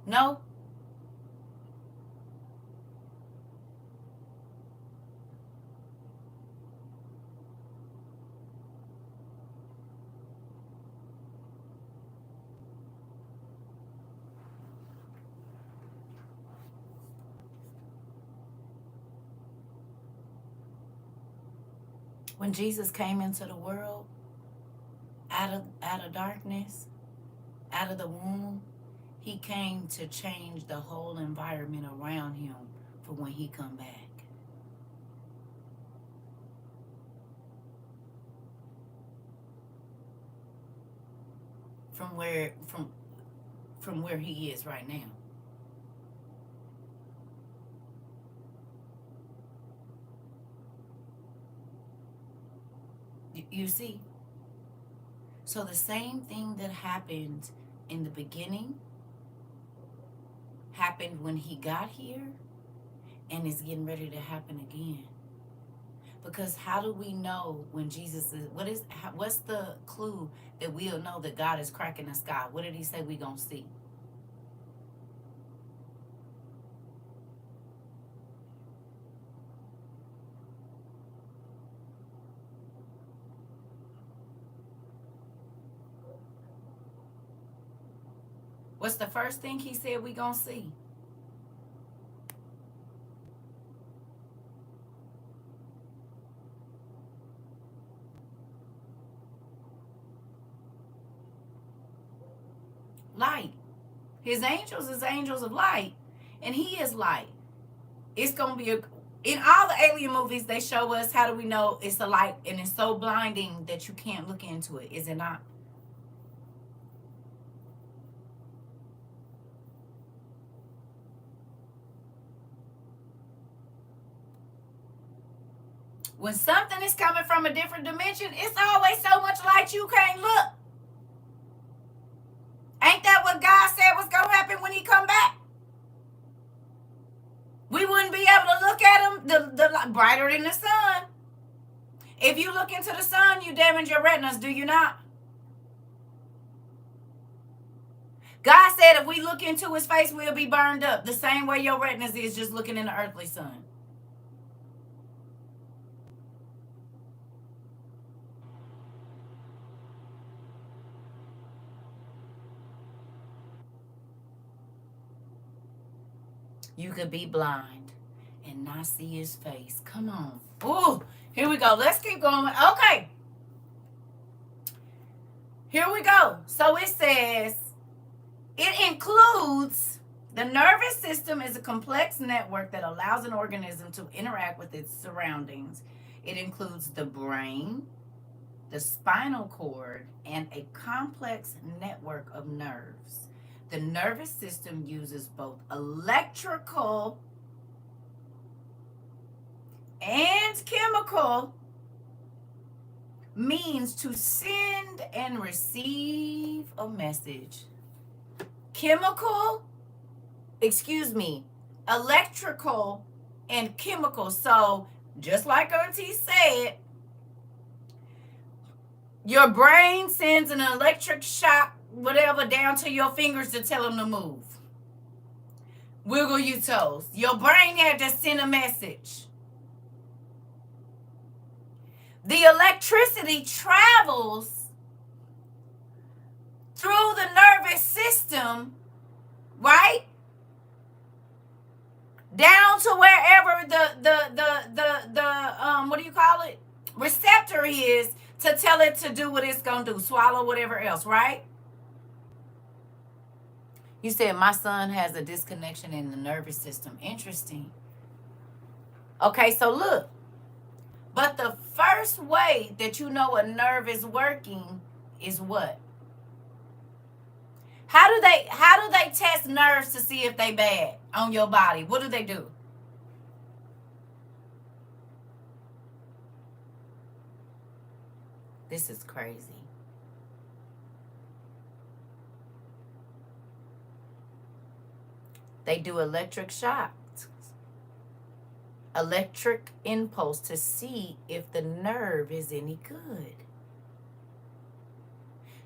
No? When Jesus came into the world, out of darkness, out of the womb, he came to change the whole environment around him for when he come back. From where he is right now. You see? So the same thing that happened in the beginning happened when he got here and is getting ready to happen again. Because how do we know when Jesus is, what's the clue that we'll know that God is cracking the sky? What did he say we gonna see? What's the first thing he said we gonna see? Light. His angels is angels of light, and he is light. It's gonna be in all the alien movies they show us. How do we know it's a light and it's so blinding that you can't look into it? Is it not? When something is coming from a different dimension, it's always so much light you can't look. Ain't that what God said was gonna happen when he come back? We wouldn't be able to look at him the brighter than the sun. If you look into the sun, you damage your retinas, do you not? God said if we look into his face, we'll be burned up. The same way your retinas is just looking in the earthly sun. You could be blind and not see his face. Come on. Ooh, here we go. Let's keep going. Okay. Here we go. So it says, it includes the nervous system is a complex network that allows an organism to interact with its surroundings. It includes the brain, the spinal cord, and a complex network of nerves. The nervous system uses both electrical and chemical means to send and receive a message. Electrical and chemical. So, just like Auntie said, your brain sends an electric shock, whatever, down to your fingers to tell them to move. Wiggle your toes. Your brain had to send a message. The electricity travels through the nervous system, right? Down to wherever the what do you call it? Receptor is, to tell it to do what it's gonna do, swallow whatever else, right? You said my son has a disconnection in the nervous system. Interesting. Okay, so look. But the first way that you know a nerve is working is what? How do they test nerves to see if they bad on your body? What do they do? This is crazy. They do electric shocks, electric impulse to see if the nerve is any good.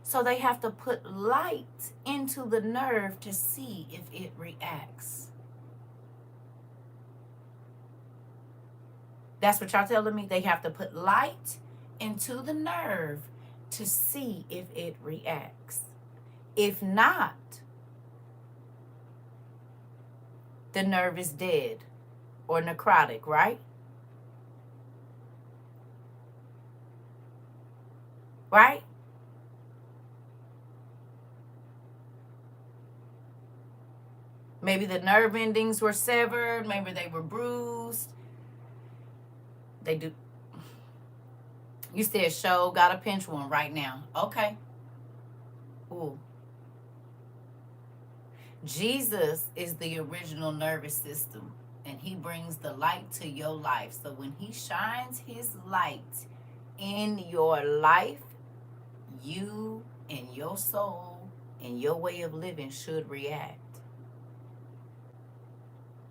So they have to put light into the nerve to see if it reacts. That's what y'all telling me? They have to put light into the nerve to see if it reacts. If not, the nerve is dead or necrotic, right? Right? Maybe the nerve endings were severed. Maybe they were bruised. They do. You said show, got a pinch one right now. Okay. Ooh. Jesus is the original nervous system, and he brings the light to your life. So when he shines his light in your life, you and your soul and your way of living should react.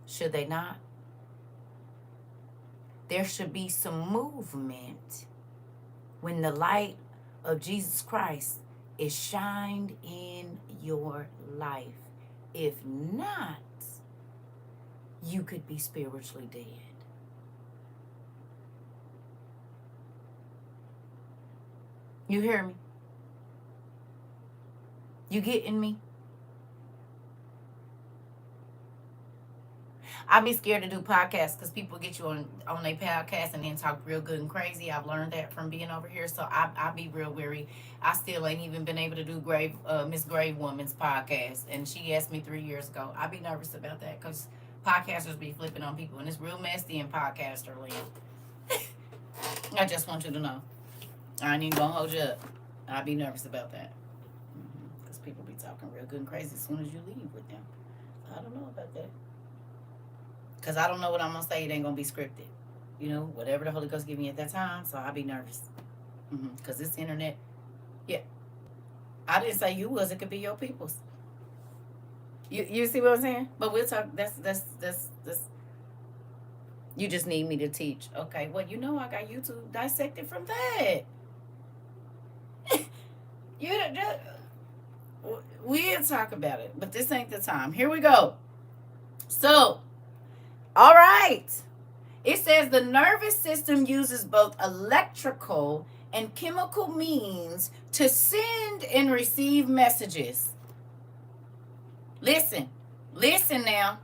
Should they not? There should be some movement when the light of Jesus Christ is shined in your life. If not, you could be spiritually dead. You hear me? You getting me? I be scared to do podcasts because people get you on their podcast and then talk real good and crazy. I've learned that from being over here, so I be real weary. I still ain't even been able to do Miss Grave Woman's podcast, and she asked me 3 years ago. I be nervous about that because podcasters be flipping on people, and it's real messy in podcaster land. I just want you to know. I ain't even gonna hold you up. I be nervous about that because people be talking real good and crazy as soon as you leave with them. I don't know about that. Because I don't know what I'm going to say. It ain't going to be scripted. You know, whatever the Holy Ghost give me at that time. So I'll be nervous. Because this internet, yeah. I didn't say you was. It could be your people's. You see what I'm saying? But we'll talk. That's. You just need me to teach. Okay. Well, you know I got YouTube dissected from that. We'll talk about it. But this ain't the time. Here we go. So. All right. It says the nervous system uses both electrical and chemical means to send and receive messages. Listen now.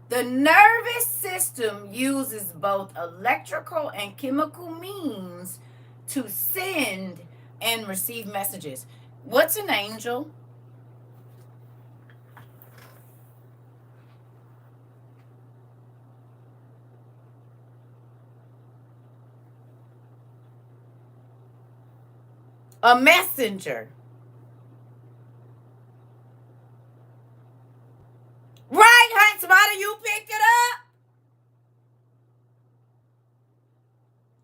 The nervous system uses both electrical and chemical means to send and receive messages. What's an angel? A messenger. Right, Hunt Spider, you picked it up.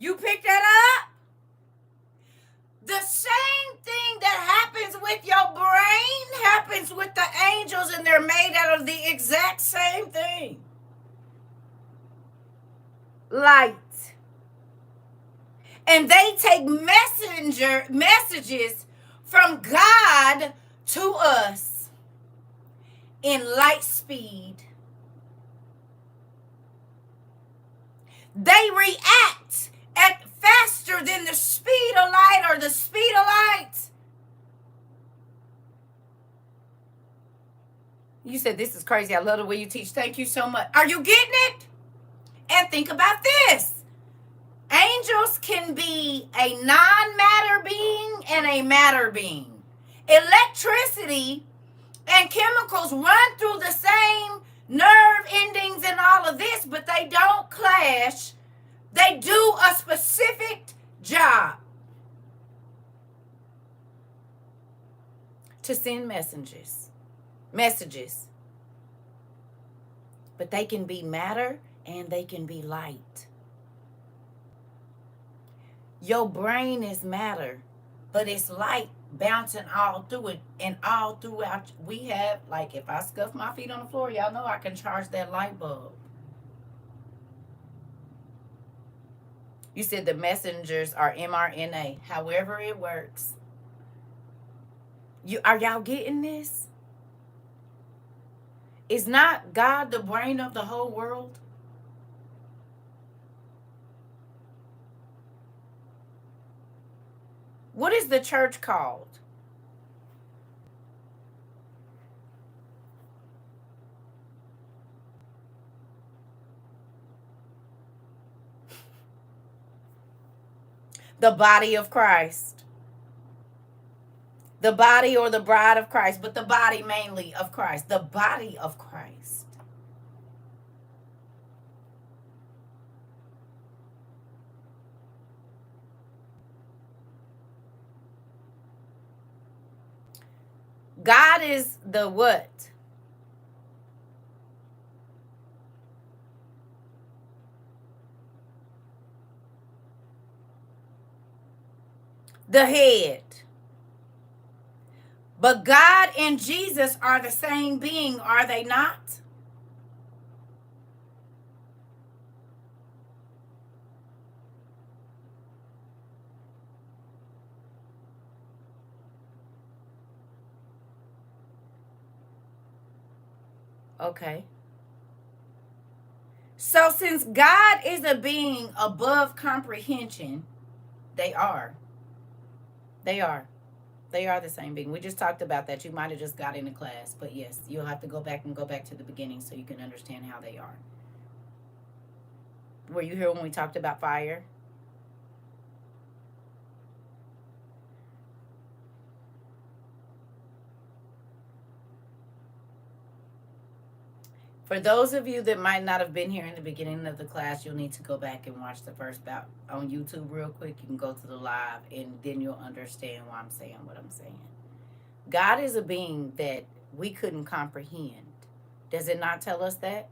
You picked that up. The same thing that happens with your brain happens with the angels, and they're made out of the exact same thing. Light. And they take messages from God to us in light speed. They react at faster than the speed of light or the speed of light. You said this is crazy. I love the way you teach. Thank you so much. Are you getting it? And think about this. Angels can be a non-matter being and a matter being. Electricity and chemicals run through the same nerve endings and all of this, but they don't clash. They do a specific job. to send messages. But they can be matter and they can be light. Your brain is matter, but it's light bouncing all through it and all throughout. We have, like, if I scuff my feet on the floor, y'all know I can charge that light bulb. You said the messengers are mRNA. However it works. Are y'all getting this? Is not God the brain of the whole world? What is the church called? The body of Christ. The body or the bride of Christ, but the body mainly of Christ. The body of Christ. God is the what? The head. But God and Jesus are the same being, are they not? Okay. So since God is a being above comprehension, they are. They are. They are the same being. We just talked about that. You might have just got into class. But yes, you'll have to go back to the beginning so you can understand how they are. Were you here when we talked about fire? For those of you that might not have been here in the beginning of the class, you'll need to go back and watch the first bout on YouTube real quick. You can go to the live and then you'll understand why I'm saying what I'm saying. God is a being that we couldn't comprehend. Does it not tell us that?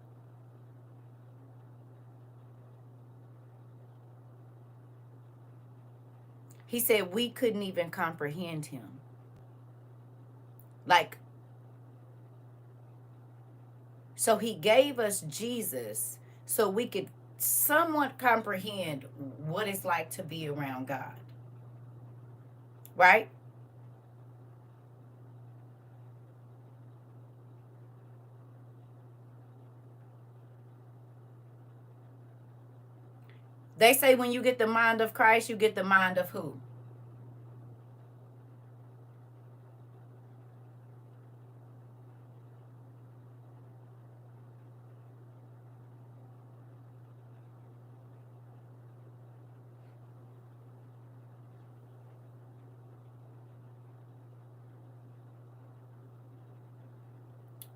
He said we couldn't even comprehend him. Like, so he gave us Jesus so we could somewhat comprehend what it's like to be around God. Right? They say when you get the mind of Christ, you get the mind of who?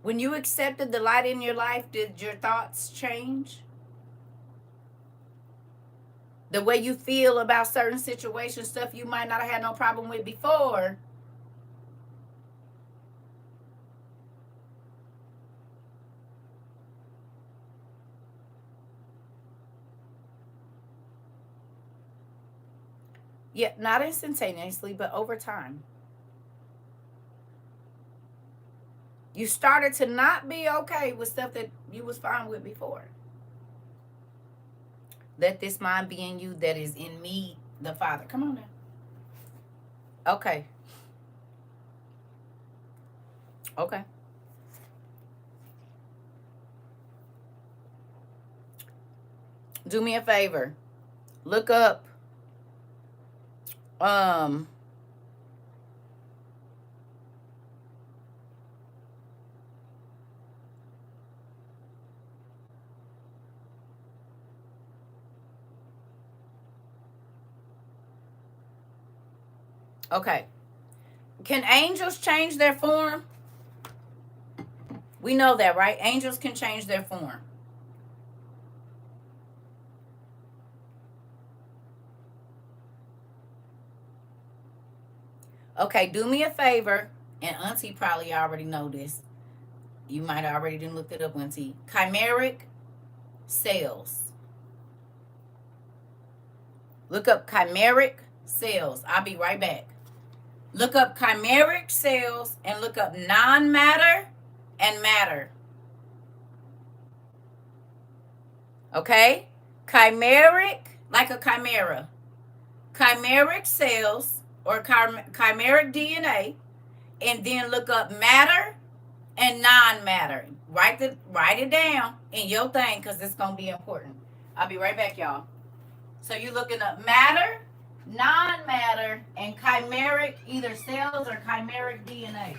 When you accepted the light in your life, did your thoughts change? The way you feel about certain situations, stuff you might not have had no problem with before. Yeah, not instantaneously, but over time. You started to not be okay with stuff that you was fine with before. Let this mind be in you that is in me, the Father. Come on now. Okay. Okay. Do me a favor. Look up okay. Can angels change their form? We know that, right? Angels can change their form. Okay, do me a favor And Auntie probably already know this. You might have already done looked it up, Auntie. Chimeric cells. Look up chimeric cells. I'll be right back. Look up chimeric cells and look up non-matter and matter. Okay? Chimeric, like a chimera. Chimeric cells or chimeric DNA, and then look up matter and non-matter. Write it down in your thing because it's going to be important. I'll be right back, y'all. So you're looking up matter, non-matter, and chimeric, either cells or chimeric DNA.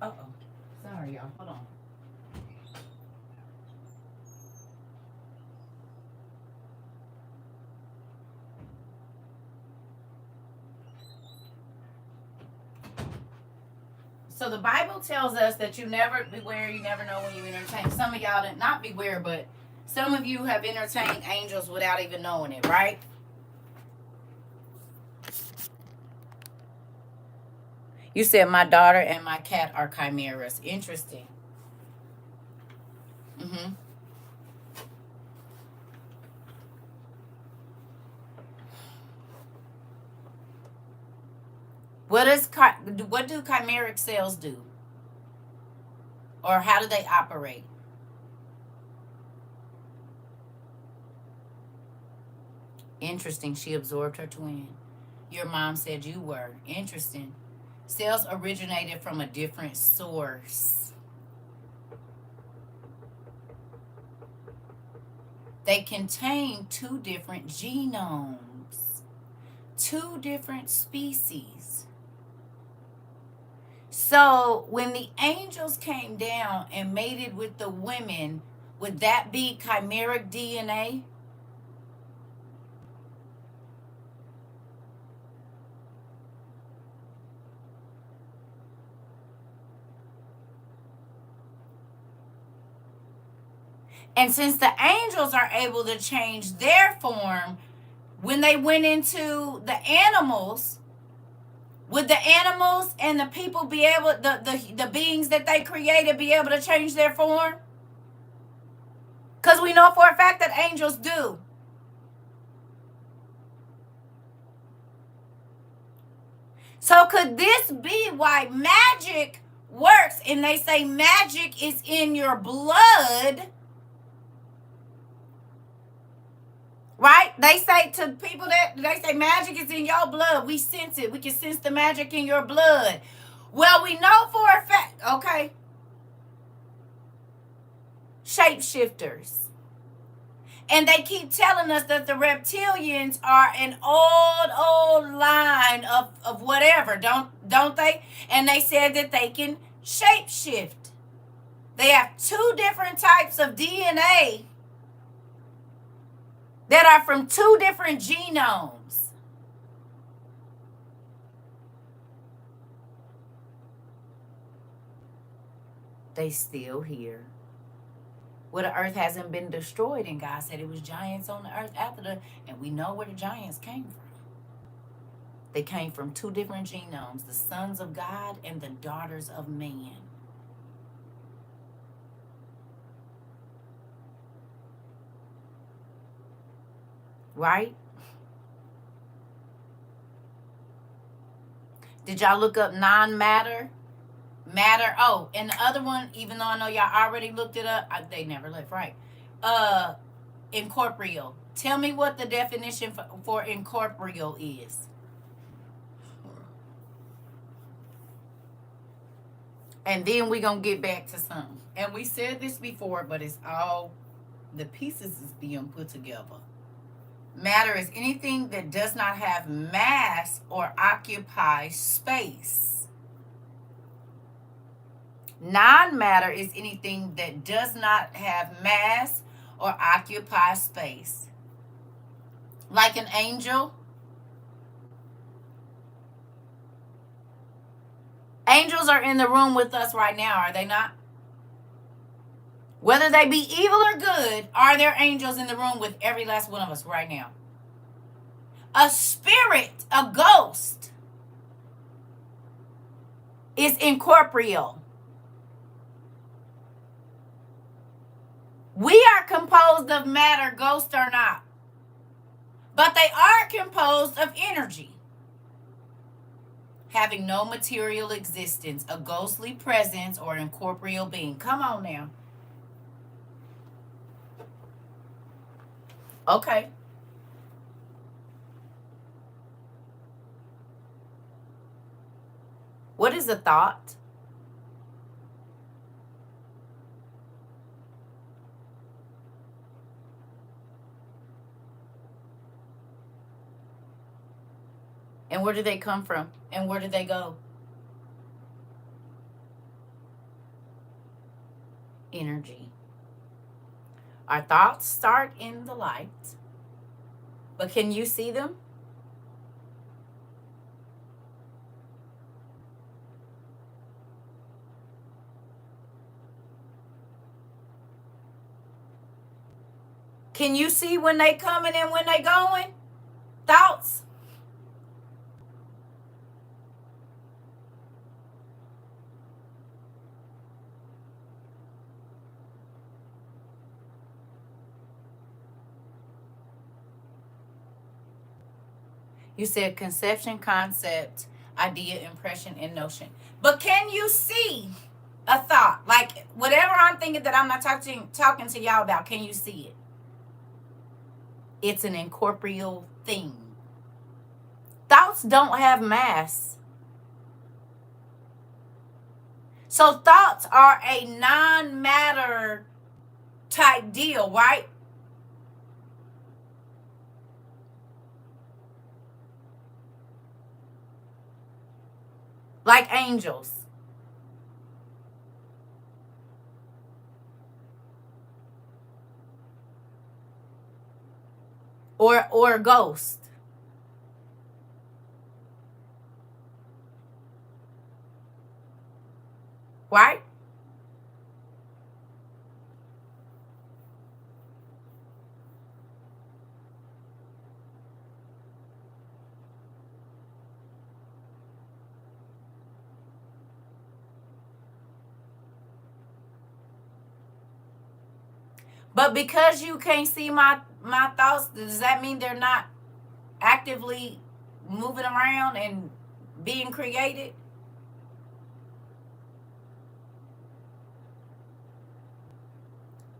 Uh-oh. Sorry, y'all. Hold on. So the Bible tells us that you never beware, you never know when you entertain. Some of y'all did not beware, but some of you have entertained angels without even knowing it, right? You said my daughter and my cat are chimeras. Interesting. Mm-hmm. What do chimeric cells do? Or how do they operate? Interesting. She absorbed her twin. Your mom said you were. Interesting. Cells originated from a different source. They contain two different genomes, two different species. So when the angels came down and mated with the women, would that be chimeric DNA? And since the angels are able to change their form, when they went into the animals, would the animals and the people be able, the beings that they created, be able to change their form? Because we know for a fact that angels do. So could this be why magic works? And they say magic is in your blood. Right? They say to people that they say magic is in your blood. We sense it. We can sense the magic in your blood. Well, we know for a fact, okay? Shapeshifters. And they keep telling us that the reptilians are an old line of whatever, don't they? And they said that they can shapeshift. They have two different types of DNA that are from two different genomes. They still here. Well, the earth hasn't been destroyed, and God said it was giants on the earth after the, and we know where the giants came from. They came from two different genomes, the sons of God and the daughters of man. Right? Did y'all look up non-matter? Matter. Oh, and the other one, even though I know y'all already looked it up, they never left, right? Incorporeal. Tell me what the definition for incorporeal is. And then we're going to get back to some. And we said this before, but it's all, the pieces is being put together. Matter is anything that does not have mass or occupy space. Non-matter is anything that does not have mass or occupy space. Like an angel. Angels are in the room with us right now, are they not? Whether they be evil or good, are there angels in the room with every last one of us right now? A spirit, a ghost, is incorporeal. We are composed of matter, ghost or not. But they are composed of energy. Having no material existence, a ghostly presence or incorporeal being. Come on now. Okay. What is a thought? And where do they come from? And where do they go? Energy. Our thoughts start in the light. But can you see them? Can you see when they coming and when they going? Thoughts? You said conception, concept, idea, impression, and notion. But can you see a thought? Like whatever I'm thinking that I'm not talking to y'all about, can you see it? It's an incorporeal thing. Thoughts don't have mass. So thoughts are a non-matter type deal, right? Like angels. Or a ghost. Right? But because you can't see my thoughts, does that mean they're not actively moving around and being created?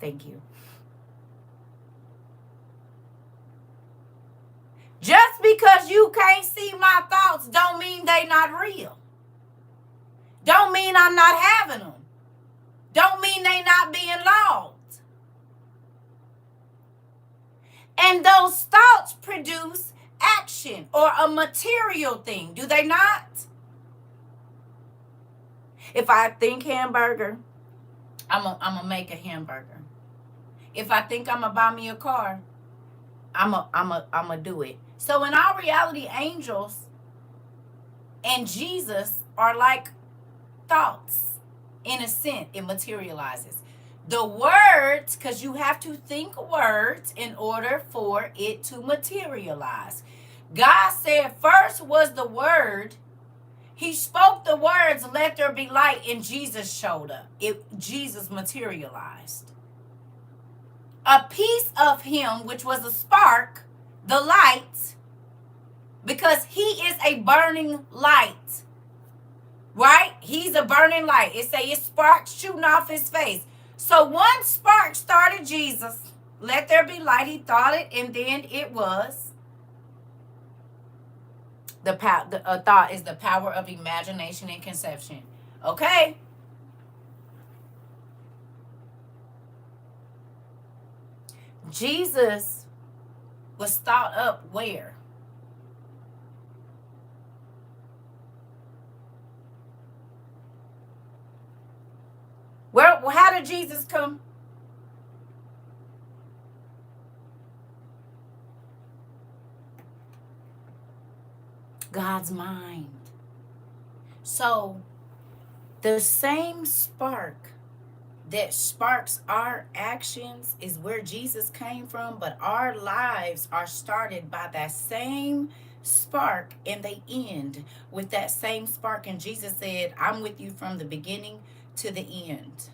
Thank you. Just because you can't see my thoughts don't mean they not real. Don't mean I'm not having them. Don't mean they not being logged. And those thoughts produce action or a material thing, do they not? If I think hamburger, I'm gonna make a hamburger. If I think I'm gonna buy me a car, I'm gonna do it. So in our reality, angels and Jesus are like thoughts In a sense, it materializes. The words, because you have to think words in order for it to materialize. God said first was the word. He spoke the words, let there be light, and Jesus showed up. Jesus materialized. A piece of him, which was a spark, the light, because he is a burning light. Right? He's a burning light. It say it sparks shooting off his face. So one spark started Jesus. Let there be light. He thought it, and then it was. The power. Thought is the power of imagination and conception. Okay. Jesus was thought up where? Where? How did Jesus come? God's mind. So the same spark that sparks our actions is where Jesus came from, but our lives are started by that same spark and they end with that same spark. And Jesus said, I'm with you from the beginning to the end.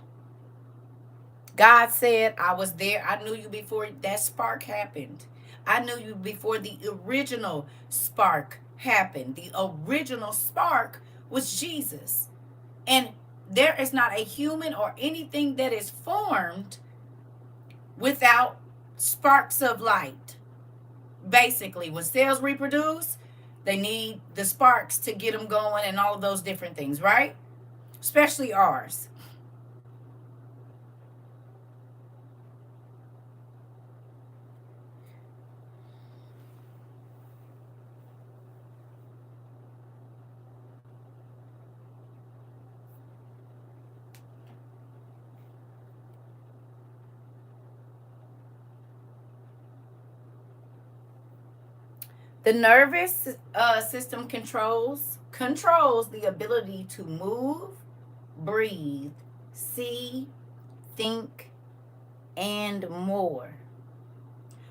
God said, I was there. I knew you before that spark happened. I knew you before the original spark happened. The original spark was Jesus. And there is not a human or anything that is formed without sparks of light. Basically, when cells reproduce, they need the sparks to get them going and all of those different things, right? Especially ours. The nervous system controls the ability to move, breathe, see, think, and more.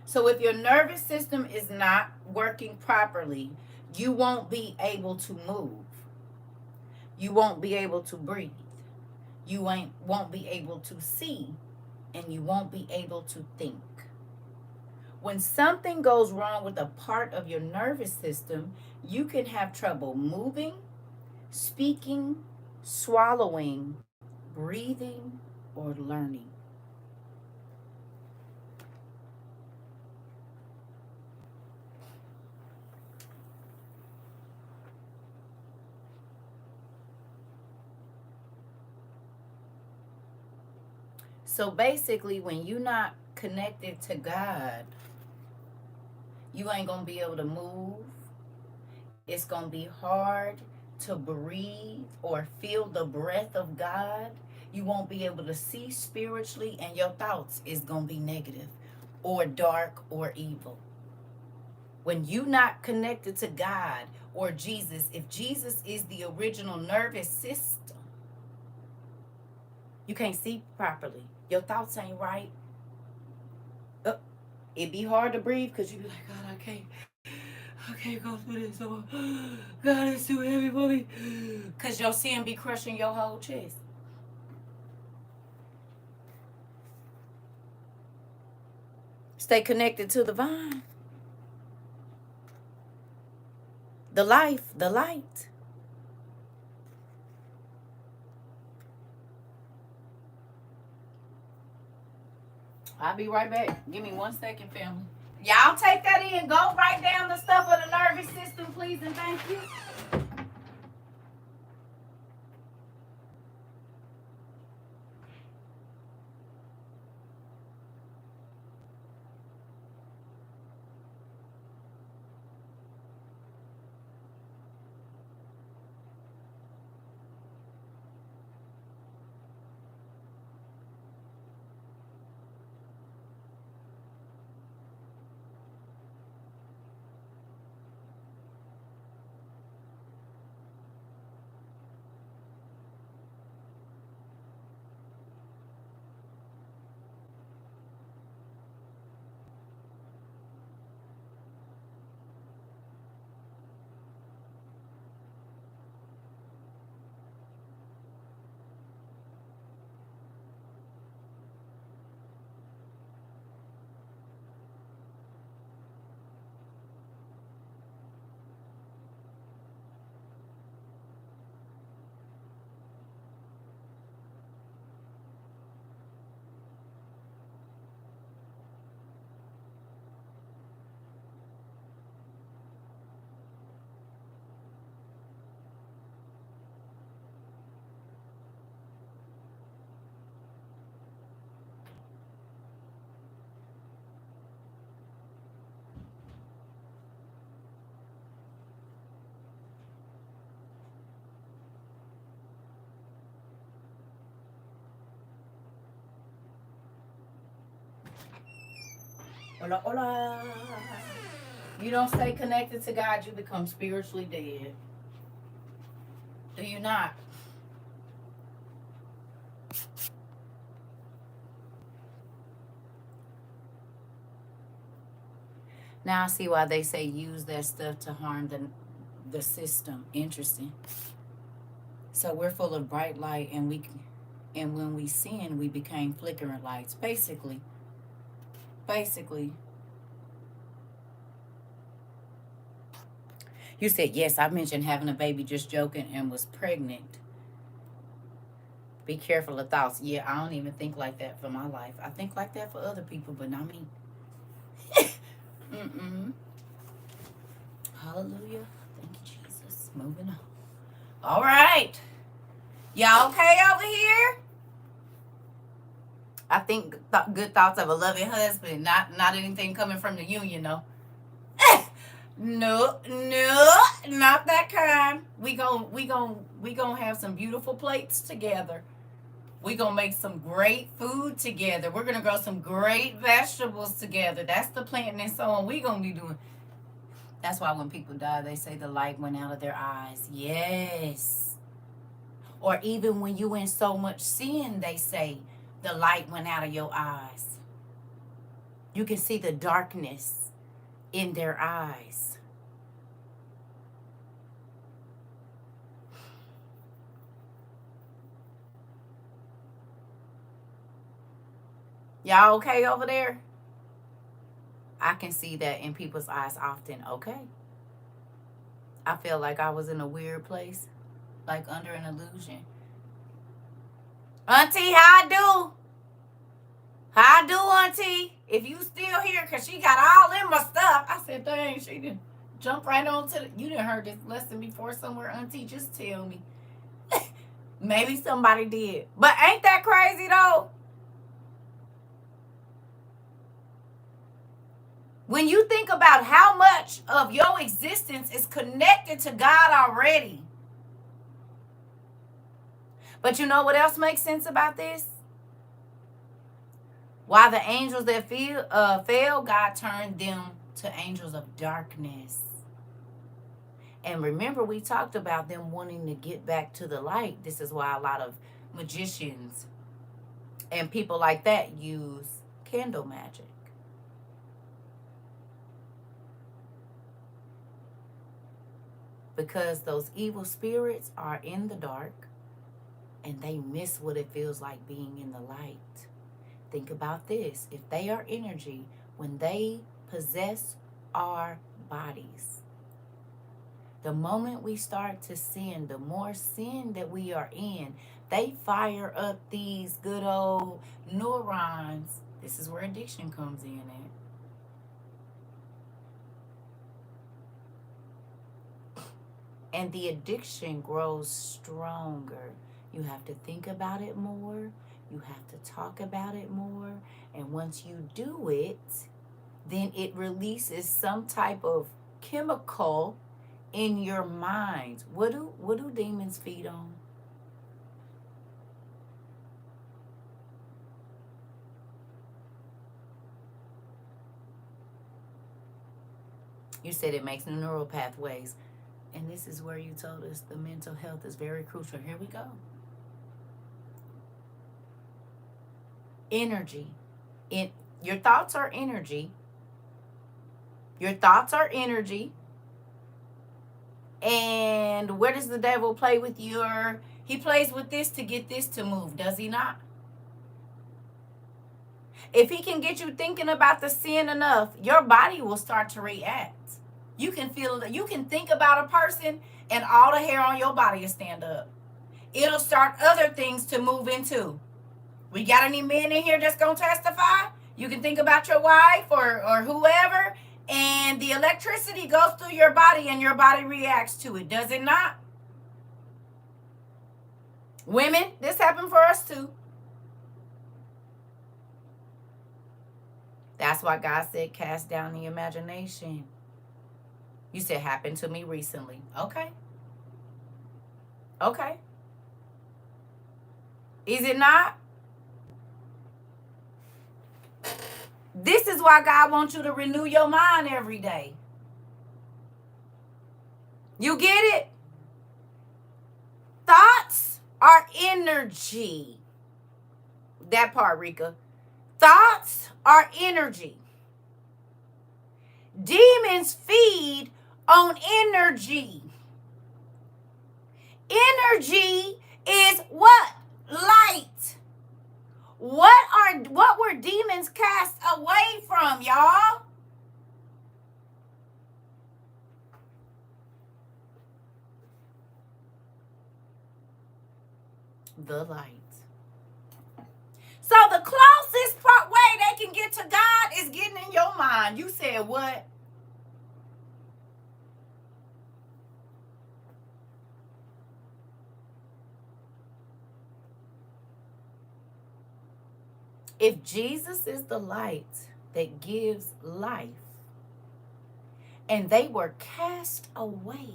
So if your nervous system is not working properly, you won't be able to move. You won't be able to breathe. You won't be able to see, and you won't be able to think. When something goes wrong with a part of your nervous system, you can have trouble moving, speaking, swallowing, breathing, or learning. So basically, when you're not connected to God, you ain't going to be able to move. It's going to be hard to breathe or feel the breath of God. You won't be able to see spiritually, and your thoughts is going to be negative or dark or evil. When you're not connected to God or Jesus, if Jesus is the original nervous system, you can't see properly. Your thoughts ain't right. It'd be hard to breathe because you be like, God, I can't go through this. Oh, God, it's too heavy for me. Because your sin be crushing your whole chest. Stay connected to the vine. The life, the light. I'll be right back. Give me 1 second, family. Y'all take that in. Go write down the stuff of the nervous system, please, and thank you. Hola, hola. You don't stay connected to God, you become spiritually dead. Do you not? Now I see why they say use that stuff to harm the system. Interesting. So we're full of bright light, and when we sin, we became flickering lights. Basically, you said yes. I mentioned having a baby, just joking, and was pregnant. Be careful of thoughts. Yeah, I don't even think like that for my life. I think like that for other people, but not me. Mm-mm. Hallelujah. Thank you, Jesus. Moving on. All right. Y'all okay over here? I think good thoughts of a loving husband, not anything coming from the union, though. No, not that kind. We gon' have some beautiful plates together. We gonna make some great food together. We're gonna grow some great vegetables together. That's the planting and sowing we gonna be doing. That's why when people die, they say the light went out of their eyes. Yes. Or even when you in so much sin, they say the light went out of your eyes. You can see the darkness in their eyes. Y'all okay over there? I can see that in people's eyes often. Okay. I feel like I was in a weird place, like under an illusion. Auntie, how I do? How I do, Auntie? If you still here, because she got all in my stuff. I said, dang, she didn't jump right on to the... You didn't heard this lesson before somewhere, Auntie. Just tell me. Maybe somebody did. But ain't that crazy, though? When you think about how much of your existence is connected to God already. But you know what else makes sense about this? Why the angels that fell, God turned them to angels of darkness. And remember, we talked about them wanting to get back to the light. This is why a lot of magicians and people like that use candle magic. Because those evil spirits are in the dark and they miss what it feels like being in the light. Think about this. If they are energy, when they possess our bodies, the moment we start to sin, the more sin that we are in, they fire up these good old neurons. This is where addiction comes in at. And the addiction grows stronger. You have to think about it more. You have to talk about it more. And once you do it, then it releases some type of chemical in your mind. What do demons feed on? You said it makes new neural pathways. And this is where you told us the mental health is very crucial. Here we go. Energy. Your thoughts are energy. Your thoughts are energy. And where does the devil play with your... He plays with this to get this to move, does he not? If he can get you thinking about the sin enough, your body will start to react. You can feel, you can think about a person and all the hair on your body will stand up. It'll start other things to move into. We got any men in here that's going to testify? You can think about your wife or whoever, and the electricity goes through your body and your body reacts to it. Does it not? Women, this happened for us too. That's why God said cast down the imagination. You said happened to me recently. Okay. Okay. Is it not? This is why God wants you to renew your mind every day. You get it? Thoughts are energy. That part, Rika. Thoughts are energy. Demons feed on energy. Energy is what? Light. What were demons cast away from, y'all? The light. So the closest way they can get to God is getting in your mind. You said what? If Jesus is the light that gives life, and they were cast away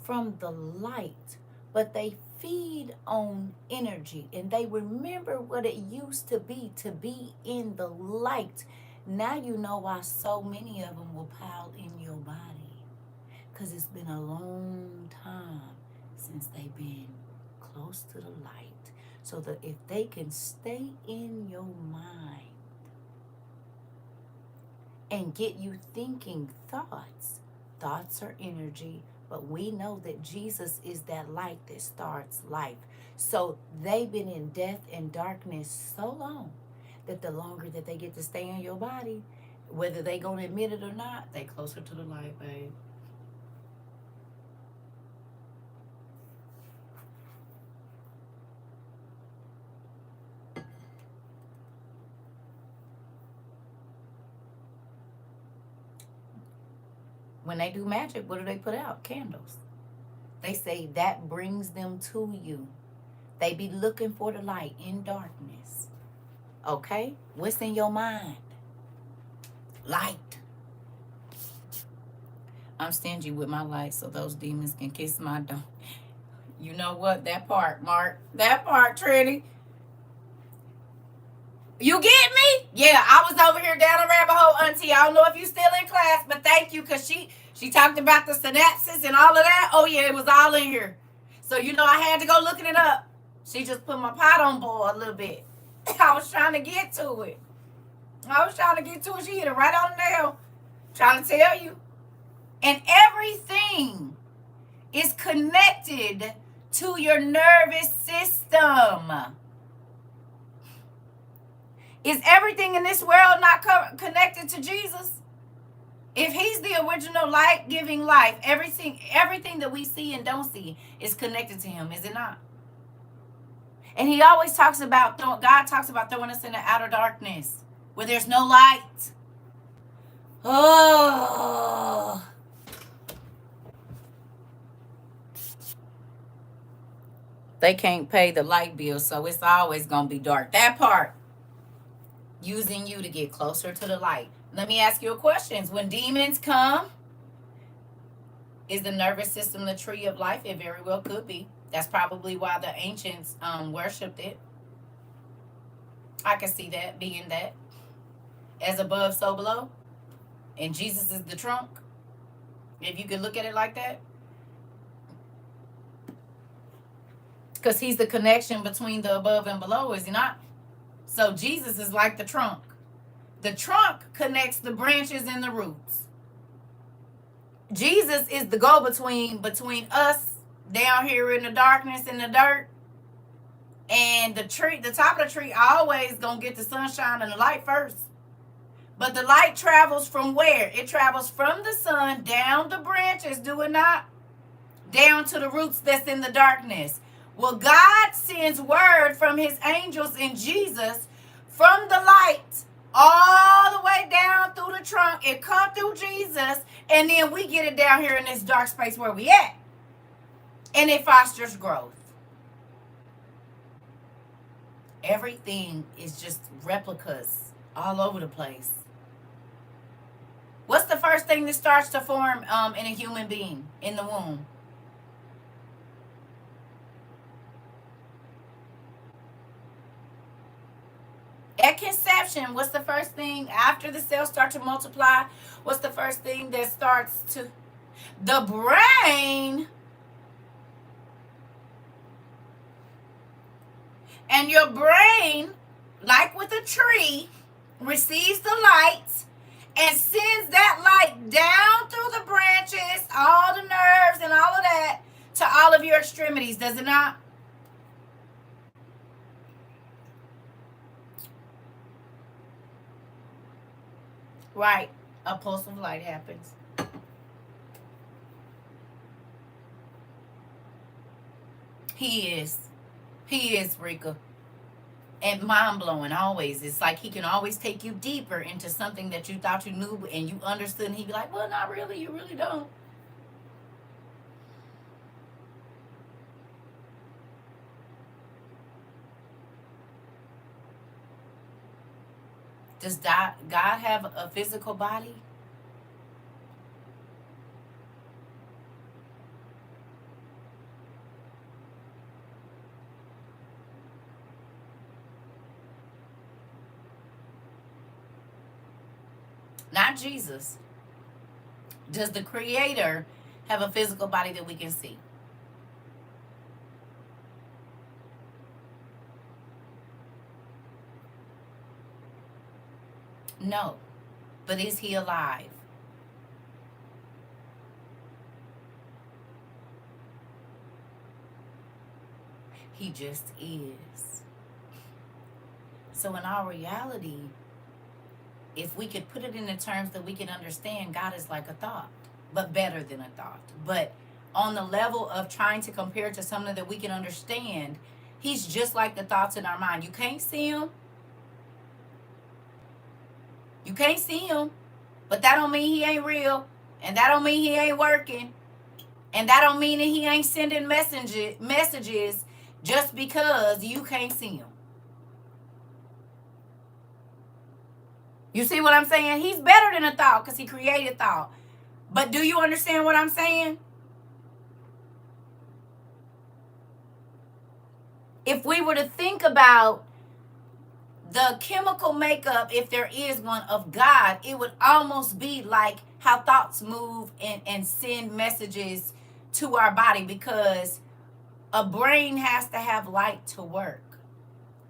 from the light, but they feed on energy, and they remember what it used to be in the light. Now you know why so many of them will pile in your body, because it's been a long time since they've been close to the light. So that if they can stay in your mind and get you thinking thoughts are energy, but we know that Jesus is that light that starts life. So they've been in death and darkness so long that the longer that they get to stay in your body, whether they gonna admit it or not, they closer to the light, babe. When they do magic, what do they put out? Candles. They say that brings them to you. They be looking for the light in darkness. Okay? What's in your mind? Light. I'm stingy with my light so those demons can kiss my dome. You know what? That part, Mark. That part, Trinity. You get me? Yeah, I was over here down a rabbit hole, Auntie. I don't know if you still in class, but thank you, because she talked about the synapses and all of that. Oh, yeah, it was all in here. So, you know, I had to go looking it up. She just put my pot on boil a little bit. I was trying to get to it. She hit it right on the nail. Trying to tell you. And everything is connected to your nervous system. Is everything in this world not connected to Jesus? If he's the original light giving life, everything that we see and don't see is connected to him, is it not? And he always talks about, God talks about throwing us in the outer darkness where there's no light. Oh. They can't pay the light bill, so it's always going to be dark. That part. Using you to get closer to the light. Let me ask you a question. When demons come, is the nervous system the tree of life? It very well could be. That's probably why the ancients worshipped it. I can see that being that. As above, so below. And Jesus is the trunk. If you could look at it like that. Because he's the connection between the above and below, is he not? So Jesus is like the trunk. The trunk connects the branches and the roots. Jesus is the go-between between us down here in the darkness and the dirt, and the tree. The top of the tree always gonna get the sunshine and the light first. But the light travels from where? It travels from the sun down the branches, do it not? Down to the roots that's in the darkness. Well, God sends word from his angels in Jesus from the light all the way down through the trunk. It come through Jesus, and then we get it down here in this dark space where we at. And it fosters growth. Everything is just replicas all over the place. What's the first thing that starts to form in a human being in the womb? At conception, division, what's the first thing after the cells start to multiply? What's the first thing that starts to? The brain. And your brain, like with a tree, receives the light and sends that light down through the branches, all the nerves and all of that, to all of your extremities, does it not? Right. A pulse of light happens. He is. He is, Rika. And mind blowing always. It's like he can always take you deeper into something that you thought you knew and you understood. And he'd be like, well, not really. You really don't. Does God have a physical body? Not Jesus. Does the Creator have a physical body that we can see? No. But is he alive? He just is. So in our reality, if we could put it in the terms that we can understand, God is like a thought, but better than a thought. But on the level of trying to compare it to something that we can understand, he's just like the thoughts in our mind. You can't see him. You can't see him. But that don't mean he ain't real. And that don't mean he ain't working. And that don't mean that he ain't sending messages just because you can't see him. You see what I'm saying? He's better than a thought because he created thought. But do you understand what I'm saying? If we were to think about the chemical makeup, if there is one, of God, it would almost be like how thoughts move and send messages to our body, because a brain has to have light to work.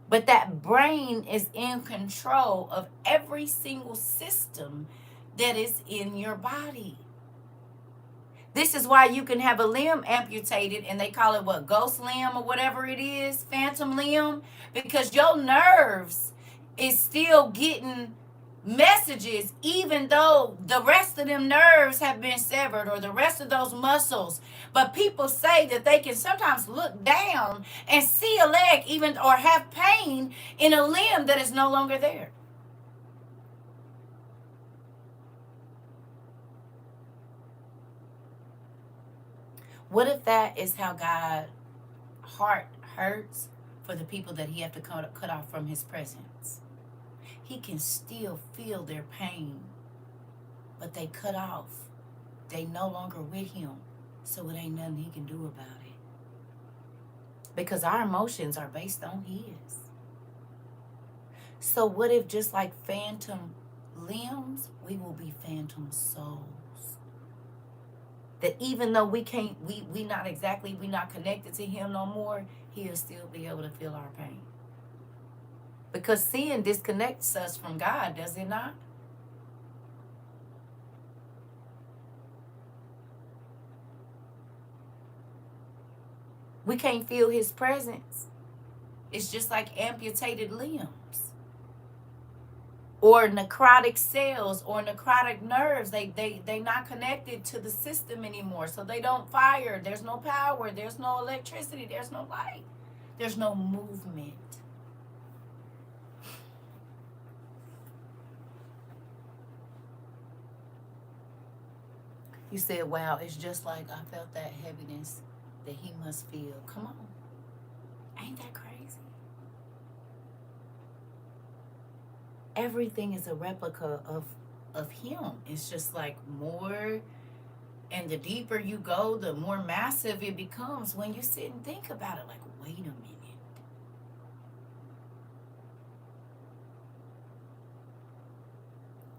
But that brain is in control of every single system that is in your body. This is why you can have a limb amputated, and they call it what, ghost limb or whatever it is, phantom limb, because your nerves is still getting messages even though the rest of them nerves have been severed, or the rest of those muscles. But people say that they can sometimes look down and see a leg even, or have pain in a limb that is no longer there. What if that is how God heart hurts for the people that he have to cut off from his presence? He can still feel their pain, but they cut off. They no longer with him, so it ain't nothing he can do about it. Because our emotions are based on his. So what if, just like phantom limbs, we will be phantom souls? That even though we can't, we not connected to him no more, he'll still be able to feel our pain. Because sin disconnects us from God, does it not? We can't feel his presence. It's just like amputated limbs, or necrotic cells, or necrotic nerves. They not connected to the system anymore, so they don't fire. There's no power. There's no electricity. There's no light. There's no movement. You said, wow, it's just like I felt that heaviness that he must feel. Come on. Ain't that crazy? Everything is a replica of him. It's just like more, and the deeper you go, the more massive it becomes when you sit and think about it. Like, wait a minute.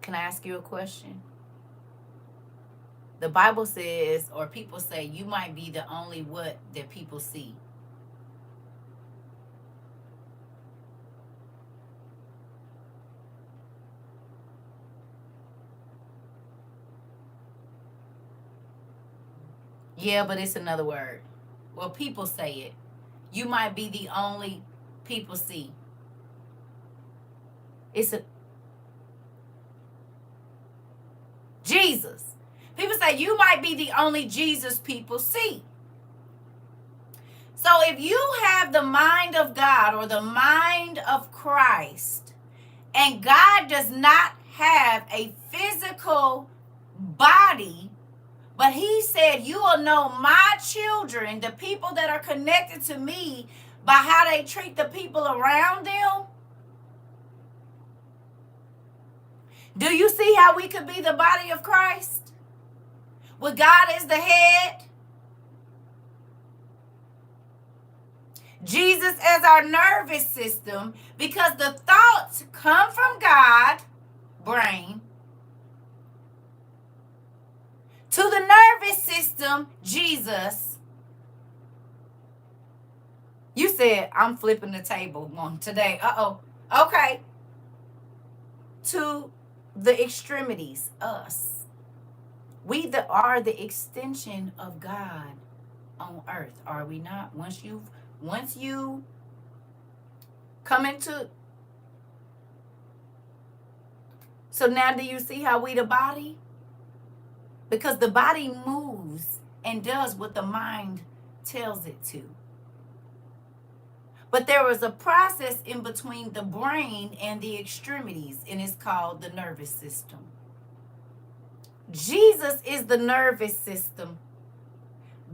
Can I ask you a question? The Bible says, or people say, you might be the only what that people see. Yeah, but it's another word. Well, people say it. You might be the only people see. It's a Jesus. People say you might be the only Jesus people see. So if you have the mind of God or the mind of Christ, and God does not have a physical body, but he said, you will know my children, the people that are connected to me, by how they treat the people around them. Do you see how we could be the body of Christ? With God as the head, Jesus as our nervous system, because the thoughts come from God, brain, to the nervous system, Jesus. You said, I'm flipping the table on today. Okay. To the extremities, us. We are the extension of God on earth, are we not? Once you come into. So now do you see how we the body? Because the body moves and does what the mind tells it to. But there is a process in between the brain and the extremities, and it's called the nervous system. Jesus is the nervous system.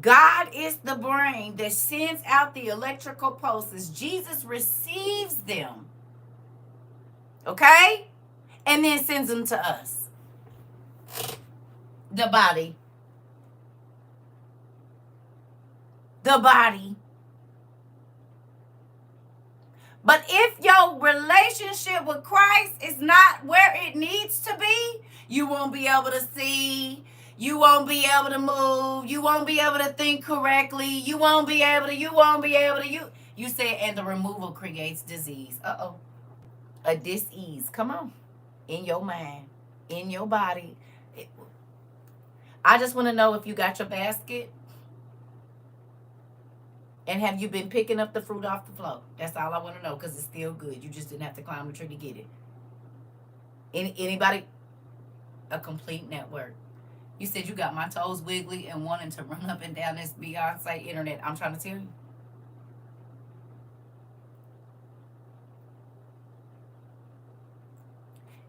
God is the brain that sends out the electrical pulses. Jesus receives them. Okay? And then sends them to us. The body. The body. But if your relationship with Christ is not where it needs to be, you won't be able to see. You won't be able to move. You won't be able to think correctly. You won't be able to. You say, and the removal creates disease. A dis-ease. Come on. In your mind. In your body. I just want to know if you got your basket. And have you been picking up the fruit off the floor? That's all I want to know, because it's still good. You just didn't have to climb the tree to get it. Anybody? A complete network. You said you got my toes wiggly and wanting to run up and down this Beyonce internet. I'm trying to tell you.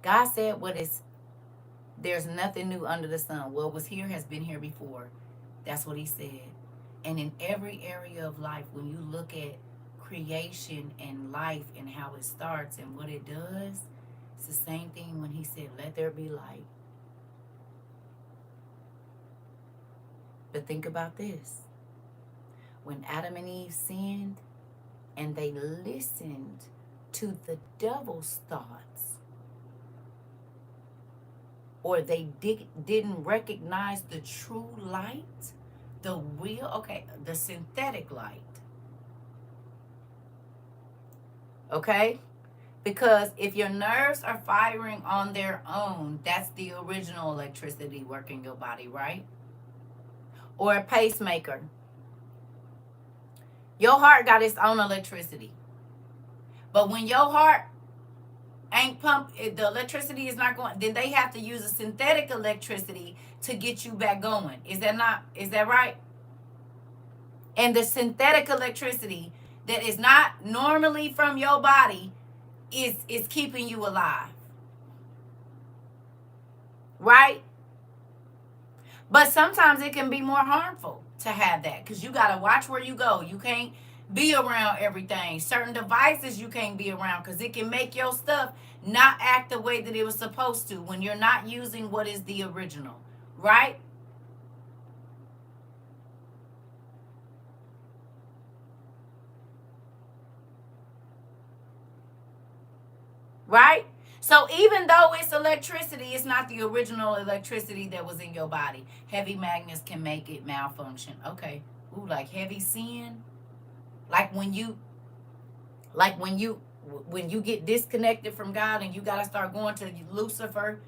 God said there's nothing new under the sun. What was here has been here before. That's what he said. And in every area of life, when you look at creation and life and how it starts and what it does, it's the same thing when he said, let there be light. But think about this. When Adam and Eve sinned and they listened to the devil's thoughts, or they didn't recognize the true light, the synthetic light. Okay? Because if your nerves are firing on their own, that's the original electricity working your body, right? Or a pacemaker. Your heart got its own electricity. But when your heart ain't pumped, the electricity is not going, then they have to use a synthetic electricity to get you back going. Is that right? And the synthetic electricity that is not normally from your body is keeping you alive. Right? But sometimes it can be more harmful to have that, because you got to watch where you go. You can't be around everything. Certain devices you can't be around, because it can make your stuff not act the way that it was supposed to when you're not using what is the original. Right? Right? So even though it's electricity, it's not the original electricity that was in your body. Heavy magnets can make it malfunction. Okay. Ooh, like heavy sin. Like when you like when you get disconnected from God and you gotta start going to Lucifer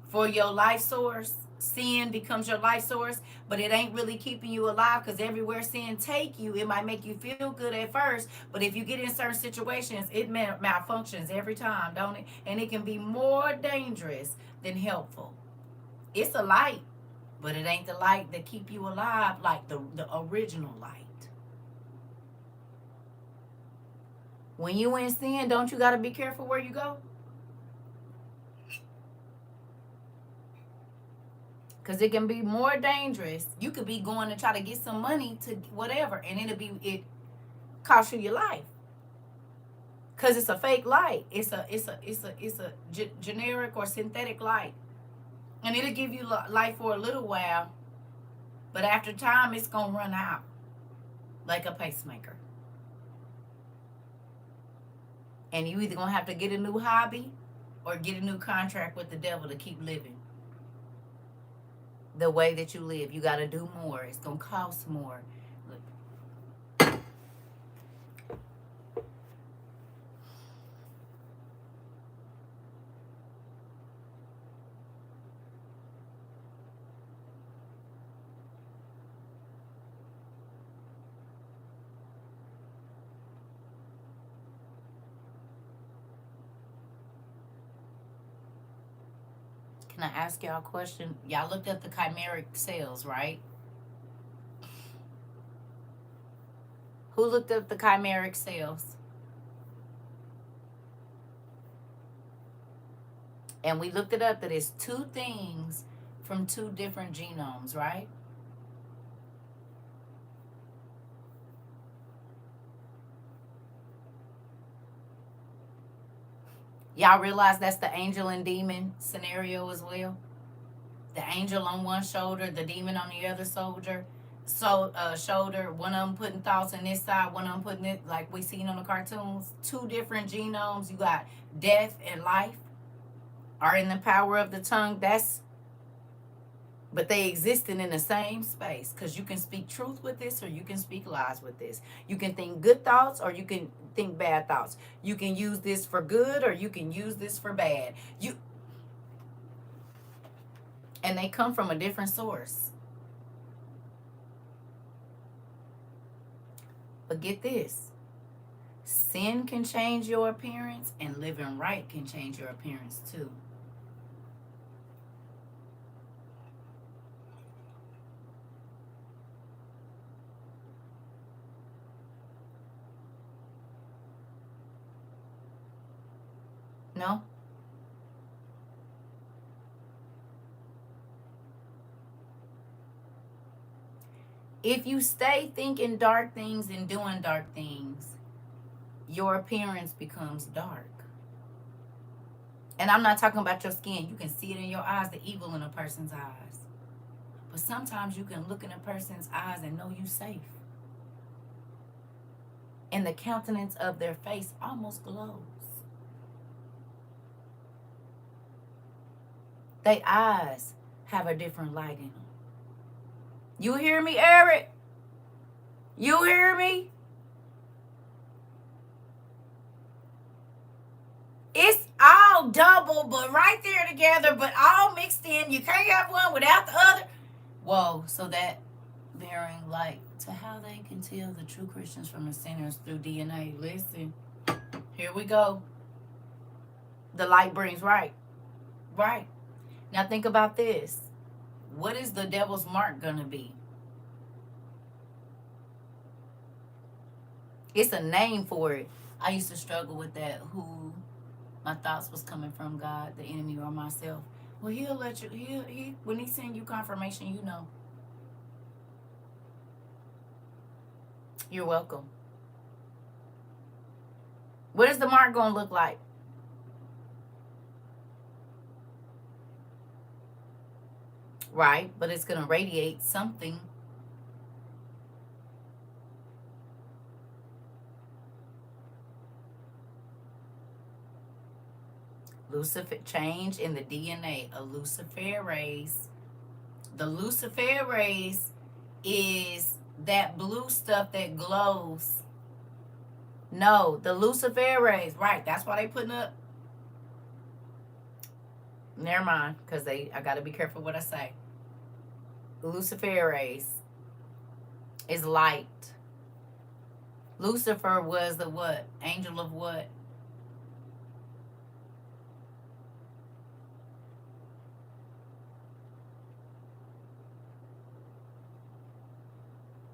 for your life source. Sin becomes your life source, but it ain't really keeping you alive because everywhere sin take you, it might make you feel good at first, but if you get in certain situations, it malfunctions every time, don't it? And it can be more dangerous than helpful. It's a light, but it ain't the light that keep you alive like the original light. When you in sin, don't you got to be careful where you go? Because it can be more dangerous. You could be going to try to get some money to whatever, and it cost you your life. Because it's a fake light. It's a generic or synthetic light, and it'll give you life for a little while, but after time, it's gonna run out, like a pacemaker. And you either gonna have to get a new hobby, or get a new contract with the devil to keep living the way that you live. You got to do more. It's going to cost more. Can I ask y'all a question? Y'all looked up the chimeric cells, right? Who looked up the chimeric cells? And we looked it up that it's two things from two different genomes, right? Y'all realize that's the angel and demon scenario as well? The angel on one shoulder, the demon on the other shoulder. One of them putting thoughts in this side, one of them putting it like we seen on the cartoons. Two different genomes. You got death and life are in the power of the tongue. But they existing in the same space, because you can speak truth with this or you can speak lies with this. You can think good thoughts or you can think bad thoughts. You can use this for good or you can use this for bad. And they come from a different source. But get this. Sin can change your appearance, and living right can change your appearance too. No? If you stay thinking dark things and doing dark things, your appearance becomes dark. And I'm not talking about your skin. You can see it in your eyes, the evil in a person's eyes. But sometimes you can look in a person's eyes and know you're safe. And the countenance of their face almost glows. Their eyes have a different light in them. You hear me, Eric? You hear me? It's all double, but right there together, but all mixed in. You can't have one without the other. Whoa, so that bearing light to how they can tell the true Christians from the sinners through DNA. Listen, here we go. The light brings right. Right. Now think about this. What is the devil's mark going to be? It's a name for it. I used to struggle with that. Who my thoughts was coming from, God, the enemy, or myself. Well, he'll let you, he when he send you confirmation, you know. You're welcome. What is the mark going to look like? Right, but it's going to radiate something. Lucifer, change in the DNA of luciferase. The luciferase is that blue stuff that glows. No, the luciferase, right? That's why they putting up. Never mind, because I gotta be careful what I say. Luciferase is light. Lucifer was the what? Angel of what?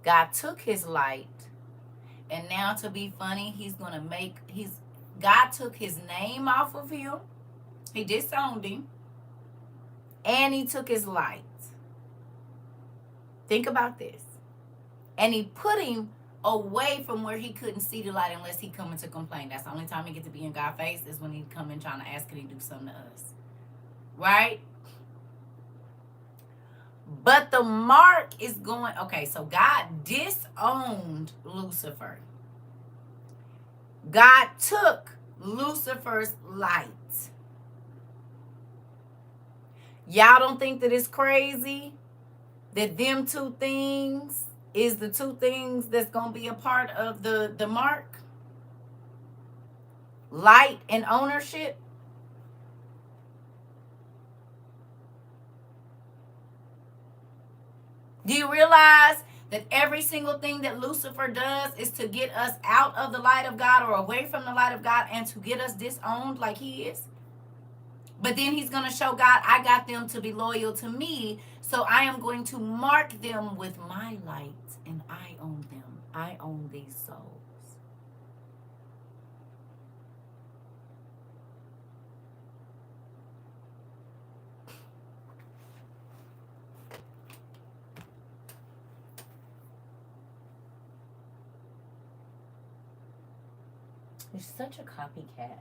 God took his light, and now to be funny, God took his name off of him. He disowned him, and he took his light. Think about this. And he put him away from where he couldn't see the light unless he come in to complain. That's the only time he get to be in God's face is when he come in trying to ask, can he do something to us? Right? But the mark is going, okay, so God disowned Lucifer. God took Lucifer's light. Y'all don't think that it's crazy that them two things is the two things that's going to be a part of the mark? Light and ownership. Do you realize that every single thing that Lucifer does is to get us out of the light of God or away from the light of God and to get us disowned like he is? But then he's going to show God, I got them to be loyal to me, so I am going to mark them with my light, and I own them. I own these souls. He's such a copycat.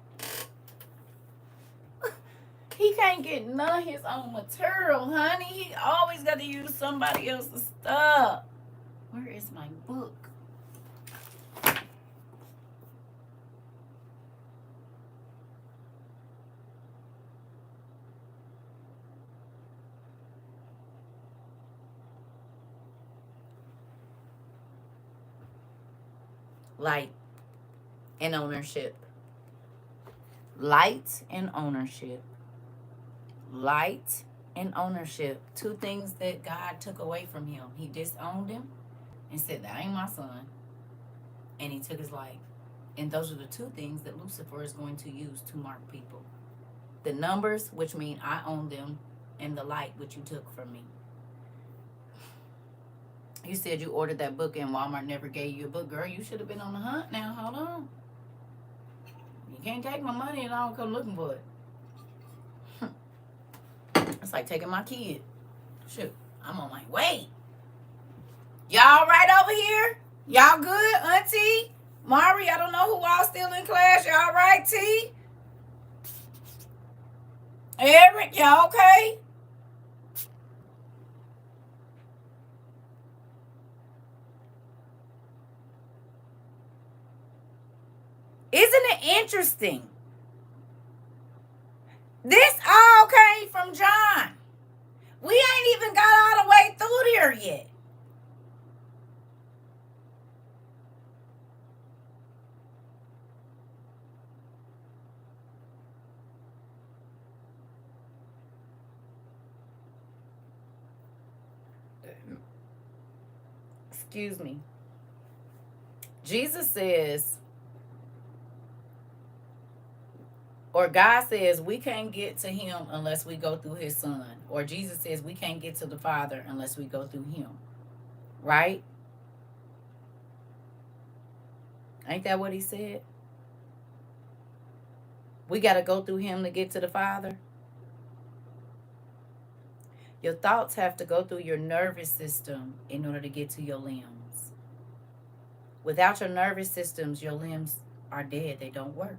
He can't get none of his own material, honey. He always got to use somebody else's stuff. Where is my book? Light and ownership. Light and ownership. Light and ownership. Two things that God took away from him. He disowned him and said, that ain't my son. And he took his light. And those are the two things that Lucifer is going to use to mark people. The numbers, which mean I own them, and the light, which you took from me. You said you ordered that book and Walmart never gave you a book. Girl, you should have been on the hunt now. Hold on. You can't take my money and I don't come looking for it. It's like taking my kid. Shoot, I'm on my way. Y'all right over here? Y'all good? Auntie? Mari, I don't know who all still in class. Y'all right, T? Eric, y'all okay? Isn't it interesting? This all came from John. We ain't even got all the way through there yet. Excuse me. Jesus says, or God says, we can't get to him unless we go through his son. Or Jesus says we can't get to the Father unless we go through him. Right? Ain't that what he said? We got to go through him to get to the Father. Your thoughts have to go through your nervous system in order to get to your limbs. Without your nervous systems, your limbs are dead. They don't work.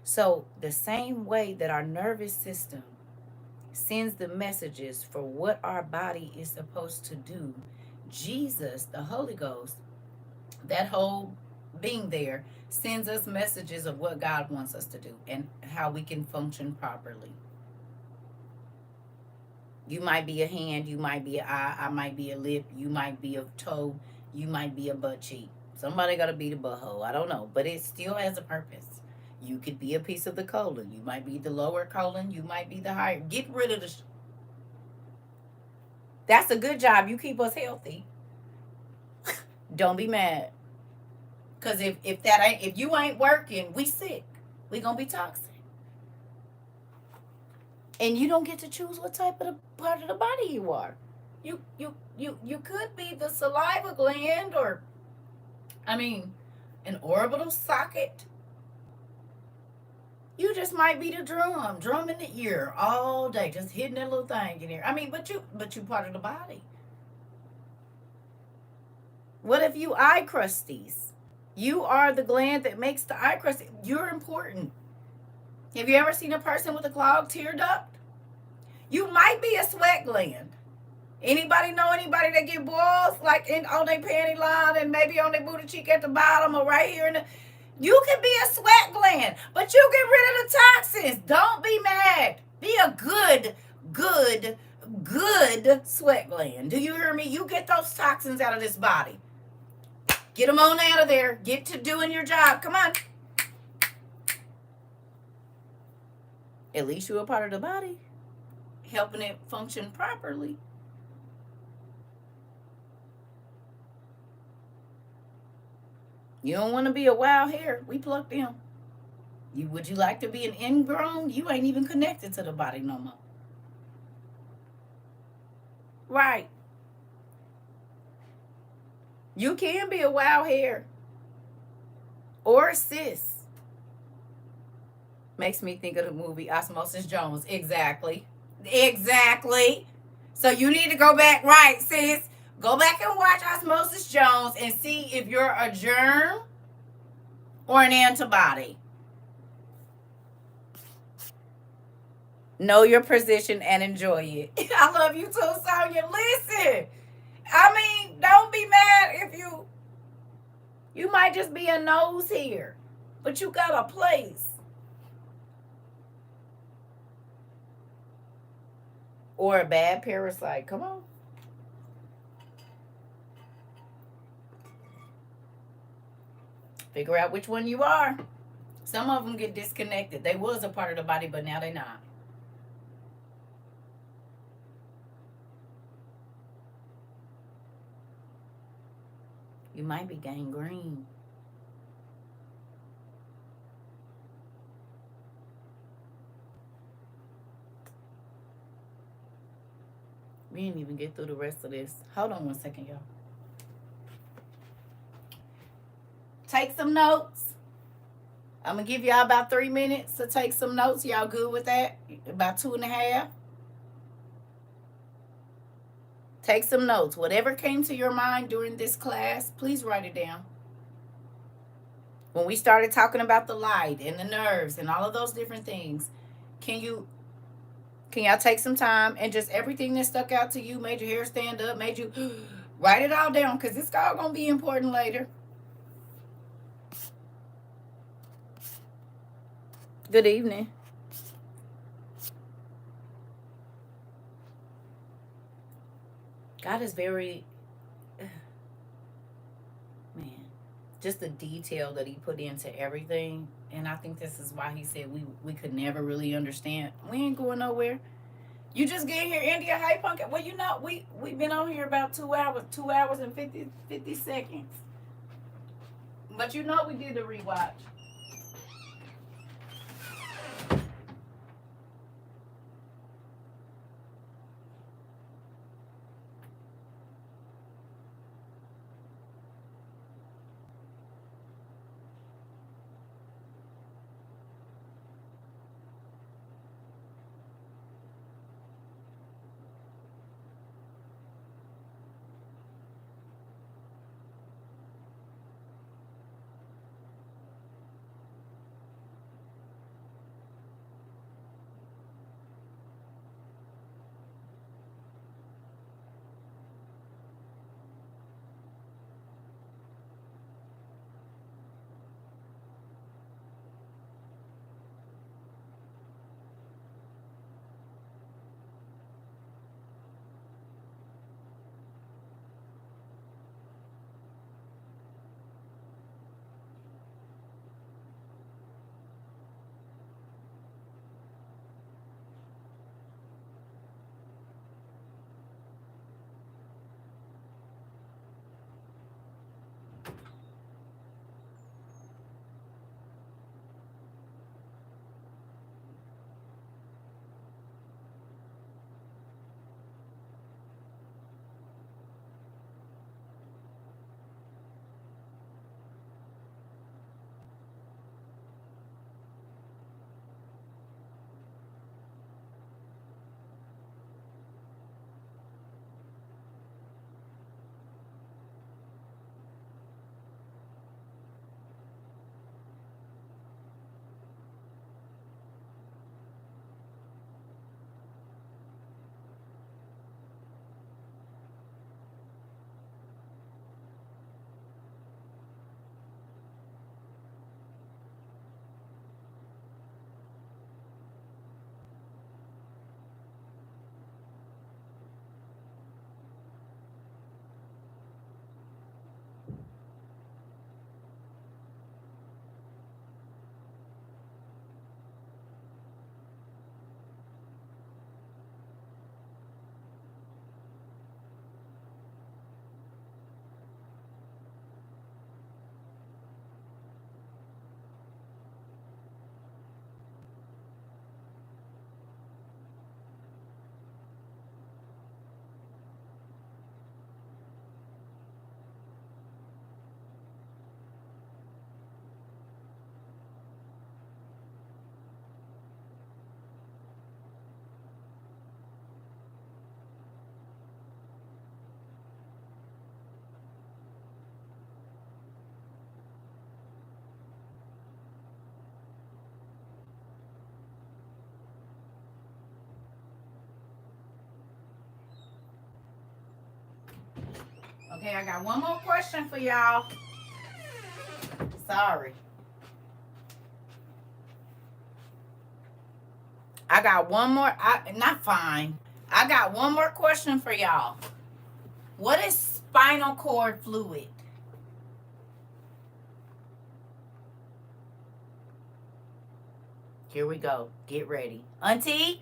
So the same way that our nervous system sends the messages for what our body is supposed to do, Jesus, the Holy Ghost, that whole being there sends us messages of what God wants us to do and how we can function properly. You might be a hand, you might be an eye, I might be a lip, you might be a toe, you might be a butt cheek. Somebody got to be the butthole. I don't know, but it still has a purpose. You could be a piece of the colon. You might be the lower colon. You might be the higher. Get rid of the. That's a good job. You keep us healthy. Don't be mad. Cause if you ain't working, we sick. We gonna be toxic. And you don't get to choose what type of part of the body you are. You could be the saliva gland, or I mean, an orbital socket. You just might be the drum in the ear all day, just hitting that little thing in here. I mean, but you part of the body. What if you eye crusties? You are the gland that makes the eye crust. You're important. Have you ever seen a person with a clogged tear duct? You might be a sweat gland. Anybody know anybody that get boils like on their panty line and maybe on their booty cheek at the bottom or right here in the. You can be a sweat gland, but you get rid of the toxins. Don't be mad. Be a good sweat gland. Do you hear me? You get those toxins out of this body. Get them on out of there. Get to doing your job. Come on. At least you're a part of the body, helping it function properly. You don't want to be a wild hair. We plucked them. Would you like to be an ingrown? You ain't even connected to the body no more. Right. You can be a wild hair or a cis. Makes me think of the movie Osmosis Jones. Exactly. So you need to go back, right, sis? Go back and watch Osmosis Jones and see if you're a germ or an antibody. Know your position and enjoy it. I love you too, Sonia. Listen, I mean, don't be mad if you might just be a nose here, but you got a place. Or a bad parasite. Come on. Figure out which one you are. Some of them get disconnected. They was a part of the body, but now they're not. You might be gangrene. We didn't even get through the rest of this. Hold on one second, y'all. Take some notes. I'm going to give y'all about 3 minutes to take some notes. Y'all good with that? About 2.5. Take some notes. Whatever came to your mind during this class, please write it down. When we started talking about the light and the nerves and all of those different things, can y'all take some time and just everything that stuck out to you, made your hair stand up, made you write it all down, because it's all going to be important later. Good evening. God is very, man, just the detail that he put into everything. And I think this is why he said we could never really understand. We ain't going nowhere. You just get here, India High Punk. Well, you know, we've been on here about 2 hours and 50 seconds. But you know we did the rewatch. Okay, I got one more question for y'all. Sorry. I got one more. Not fine. I got one more question for y'all. What is spinal cord fluid? Here we go. Get ready. Auntie?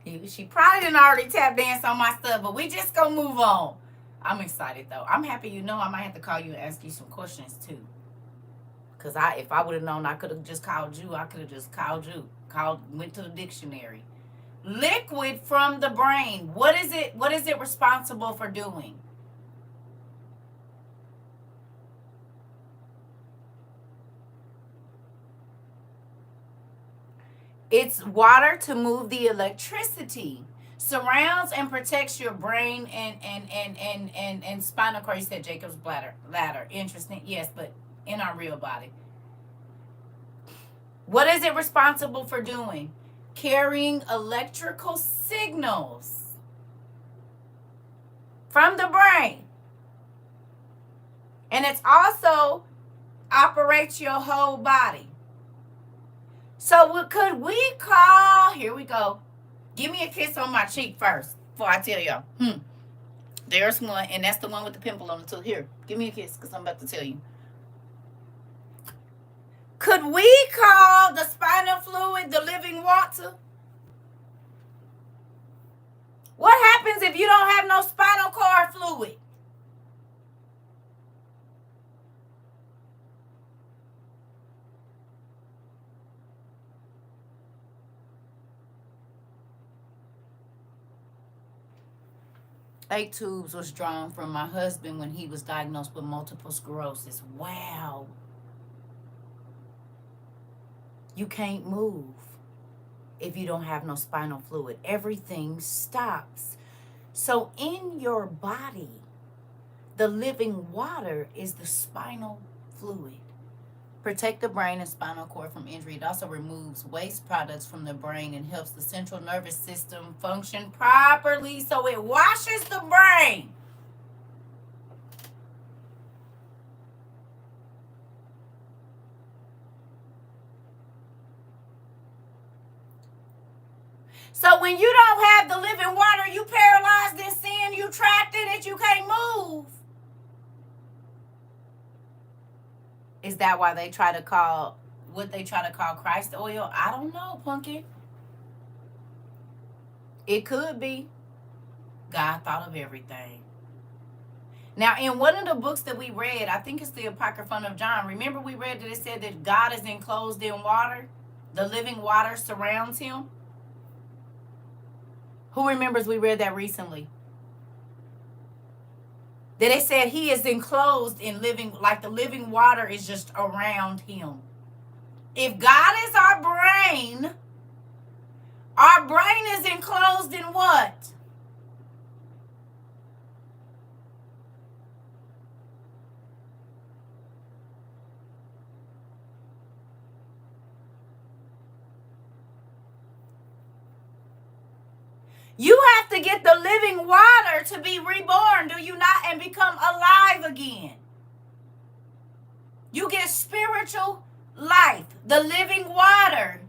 She probably didn't already tap dance on my stuff, but we just gonna move on. I'm excited though. I'm happy I might have to call you and ask you some questions too. Cause if I would have known I could have just called you, I could have just called you. Went to the dictionary. Liquid from the brain. What is it responsible for doing? It's water to move the electricity. Surrounds and protects your brain and spinal cord. You said Jacob's ladder. Interesting. Yes, but in our real body. What is it responsible for doing? Carrying electrical signals from the brain. And it's also operates your whole body. So could we call, here we go. Give me a kiss on my cheek first before I tell y'all. There's one, and that's the one with the pimple on it too. Here, give me a kiss because I'm about to tell you. Could we call the spinal fluid the living water? What happens if you don't have no spinal cord fluid? Eight tubes was drawn from my husband when he was diagnosed with multiple sclerosis. Wow. You can't move if you don't have no spinal fluid. Everything stops. So in your body, the living water is the spinal fluid. Protect the brain and spinal cord from injury. It also removes waste products from the brain and helps the central nervous system function properly. So it washes the brain. So when you don't have the living water, you paralyzed in sin, you trapped in it, you can't move. Is that why they try to call Christ oil? I don't know, Punky. It could be. God thought of everything. Now, in one of the books that we read, I think it's the Apocryphon of John, remember we read that it said that God is enclosed in water? The living water surrounds him? Who remembers we read that recently? That it said he is enclosed in living, like the living water is just around him. If God is our brain is enclosed in what? You have to get the living water to be reborn, do you not? And become alive again. You get spiritual life, the living water.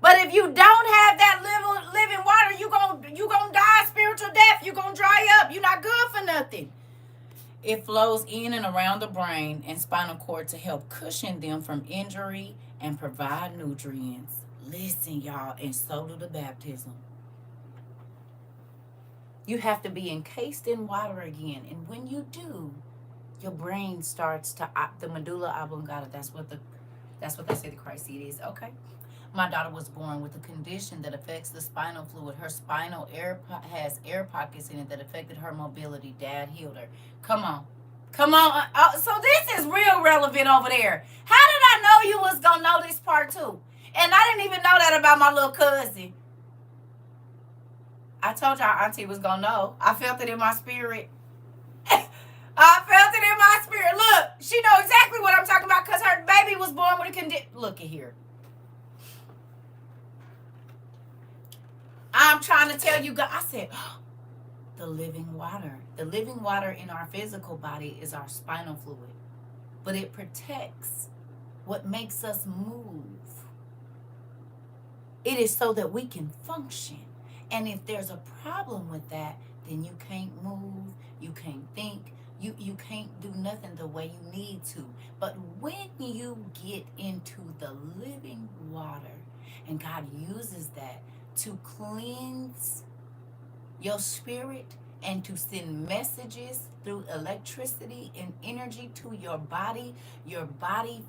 But if you don't have that living water, you gonna die spiritual death. You're gonna dry up. You're not good for nothing. It flows in and around the brain and spinal cord to help cushion them from injury and provide nutrients. Listen, y'all, and so do the baptism. You have to be encased in water again. And when you do, your brain starts to, the medulla oblongata, that's what they say the Christ seed is. Okay. My daughter was born with a condition that affects the spinal fluid. Her spinal has air pockets in it that affected her mobility. Dad healed her. Come on. So this is real relevant over there. How did I know you was going to know this part too? And I didn't even know that about my little cousin. I told y'all Auntie was going to know. I felt it in my spirit. I felt it in my spirit. Look, she know exactly what I'm talking about because her baby was born with a condition. Look at here. I'm trying to tell you guys. I said, the living water. The living water in our physical body is our spinal fluid. But it protects what makes us move. It is so that we can function. And if there's a problem with that, then you can't move, you can't think, you can't do nothing the way you need to. But when you get into the living water, and God uses that to cleanse your spirit and to send messages through electricity and energy to your body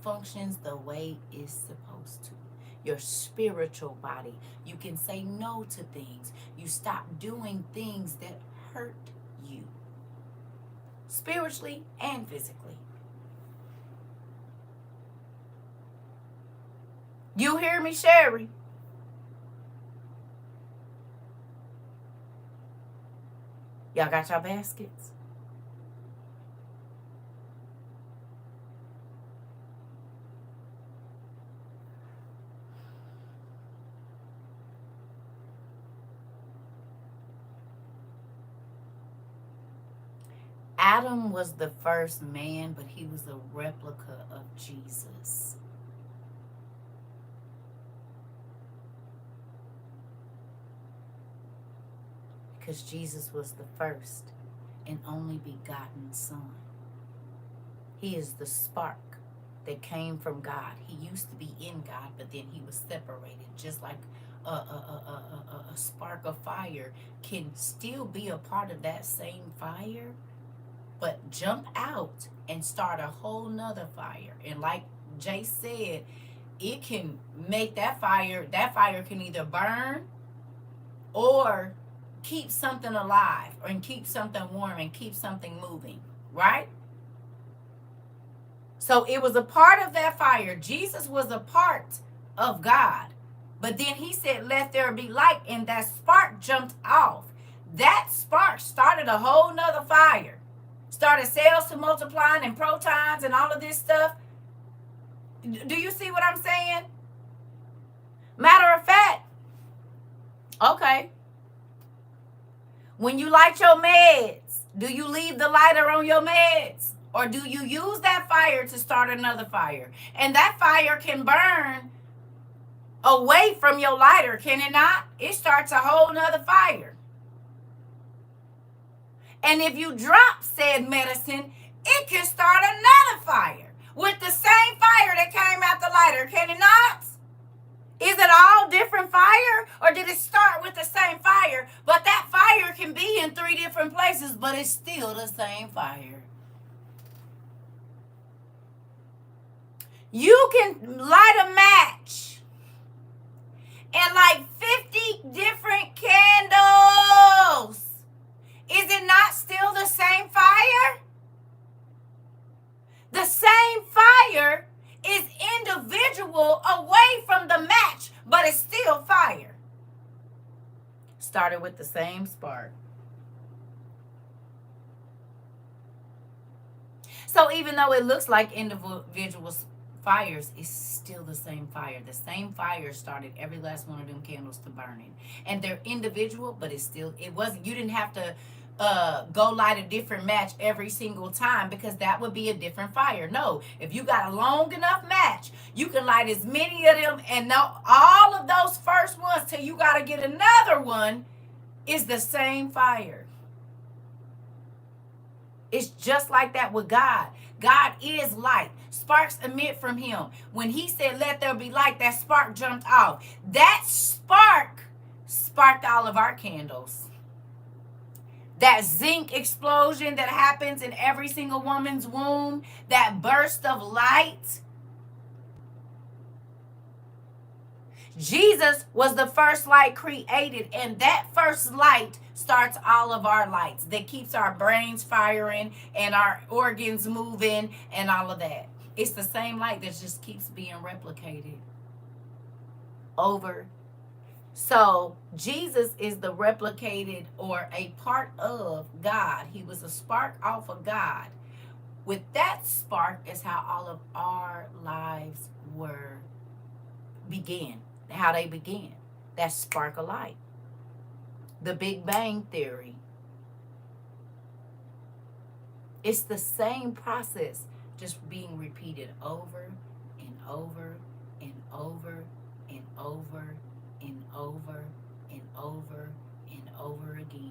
functions the way it's supposed to. Your spiritual body. You can say no to things. You stop doing things that hurt you, spiritually and physically. You hear me, Sherry? Y'all got your baskets? Adam was the first man, but he was a replica of Jesus. Because Jesus was the first and only begotten Son. He is the spark that came from God. He used to be in God, but then he was separated. Just like a spark of fire can still be a part of that same fire, but jump out and start a whole nother fire. And like Jay said, it can make that fire can either burn or keep something alive and keep something warm and keep something moving, right? So it was a part of that fire. Jesus was a part of God. But then he said, let there be light, and that spark jumped off. That spark started a whole nother fire. Started cells to multiplying and protons and all of this stuff. Do you see what I'm saying? Matter of fact, okay. When you light your meds, do you leave the lighter on your meds? Or do you use that fire to start another fire? And that fire can burn away from your lighter, can it not? It starts a whole nother fire. And if you drop said medicine, it can start another fire with the same fire that came out the lighter, can it not? Is it all different fire, or did it start with the same fire? But that fire can be in 3 different places, but it's still the same fire. You can light a match and like 50 different candles. Is it not still the same fire? The same fire is individual away from the match, but it's still fire. Started with the same spark. So even though it looks like individual fires, it's still the same fire. The same fire started every last one of them candles to burning. And they're individual, but it wasn't, you didn't have to go light a different match every single time, because that would be a different fire. No, if you got a long enough match, you can light as many of them, and now all of those first ones till you got to get another one is the same fire. It's just like that with God. God is light. Sparks emit from him. When he said, let there be light, that spark jumped off. That spark sparked all of our candles. That zinc explosion that happens in every single woman's womb, that burst of light. Jesus was the first light created, and that first light starts all of our lights, that keeps our brains firing and our organs moving and all of that. It's the same light that just keeps being replicated over. So Jesus is the replicated or a part of God. He was a spark off of God. With that spark is how all of our lives began. How they began. That spark of light. The Big Bang Theory. It's the same process, just being repeated over and over and over and over and over and over and over again.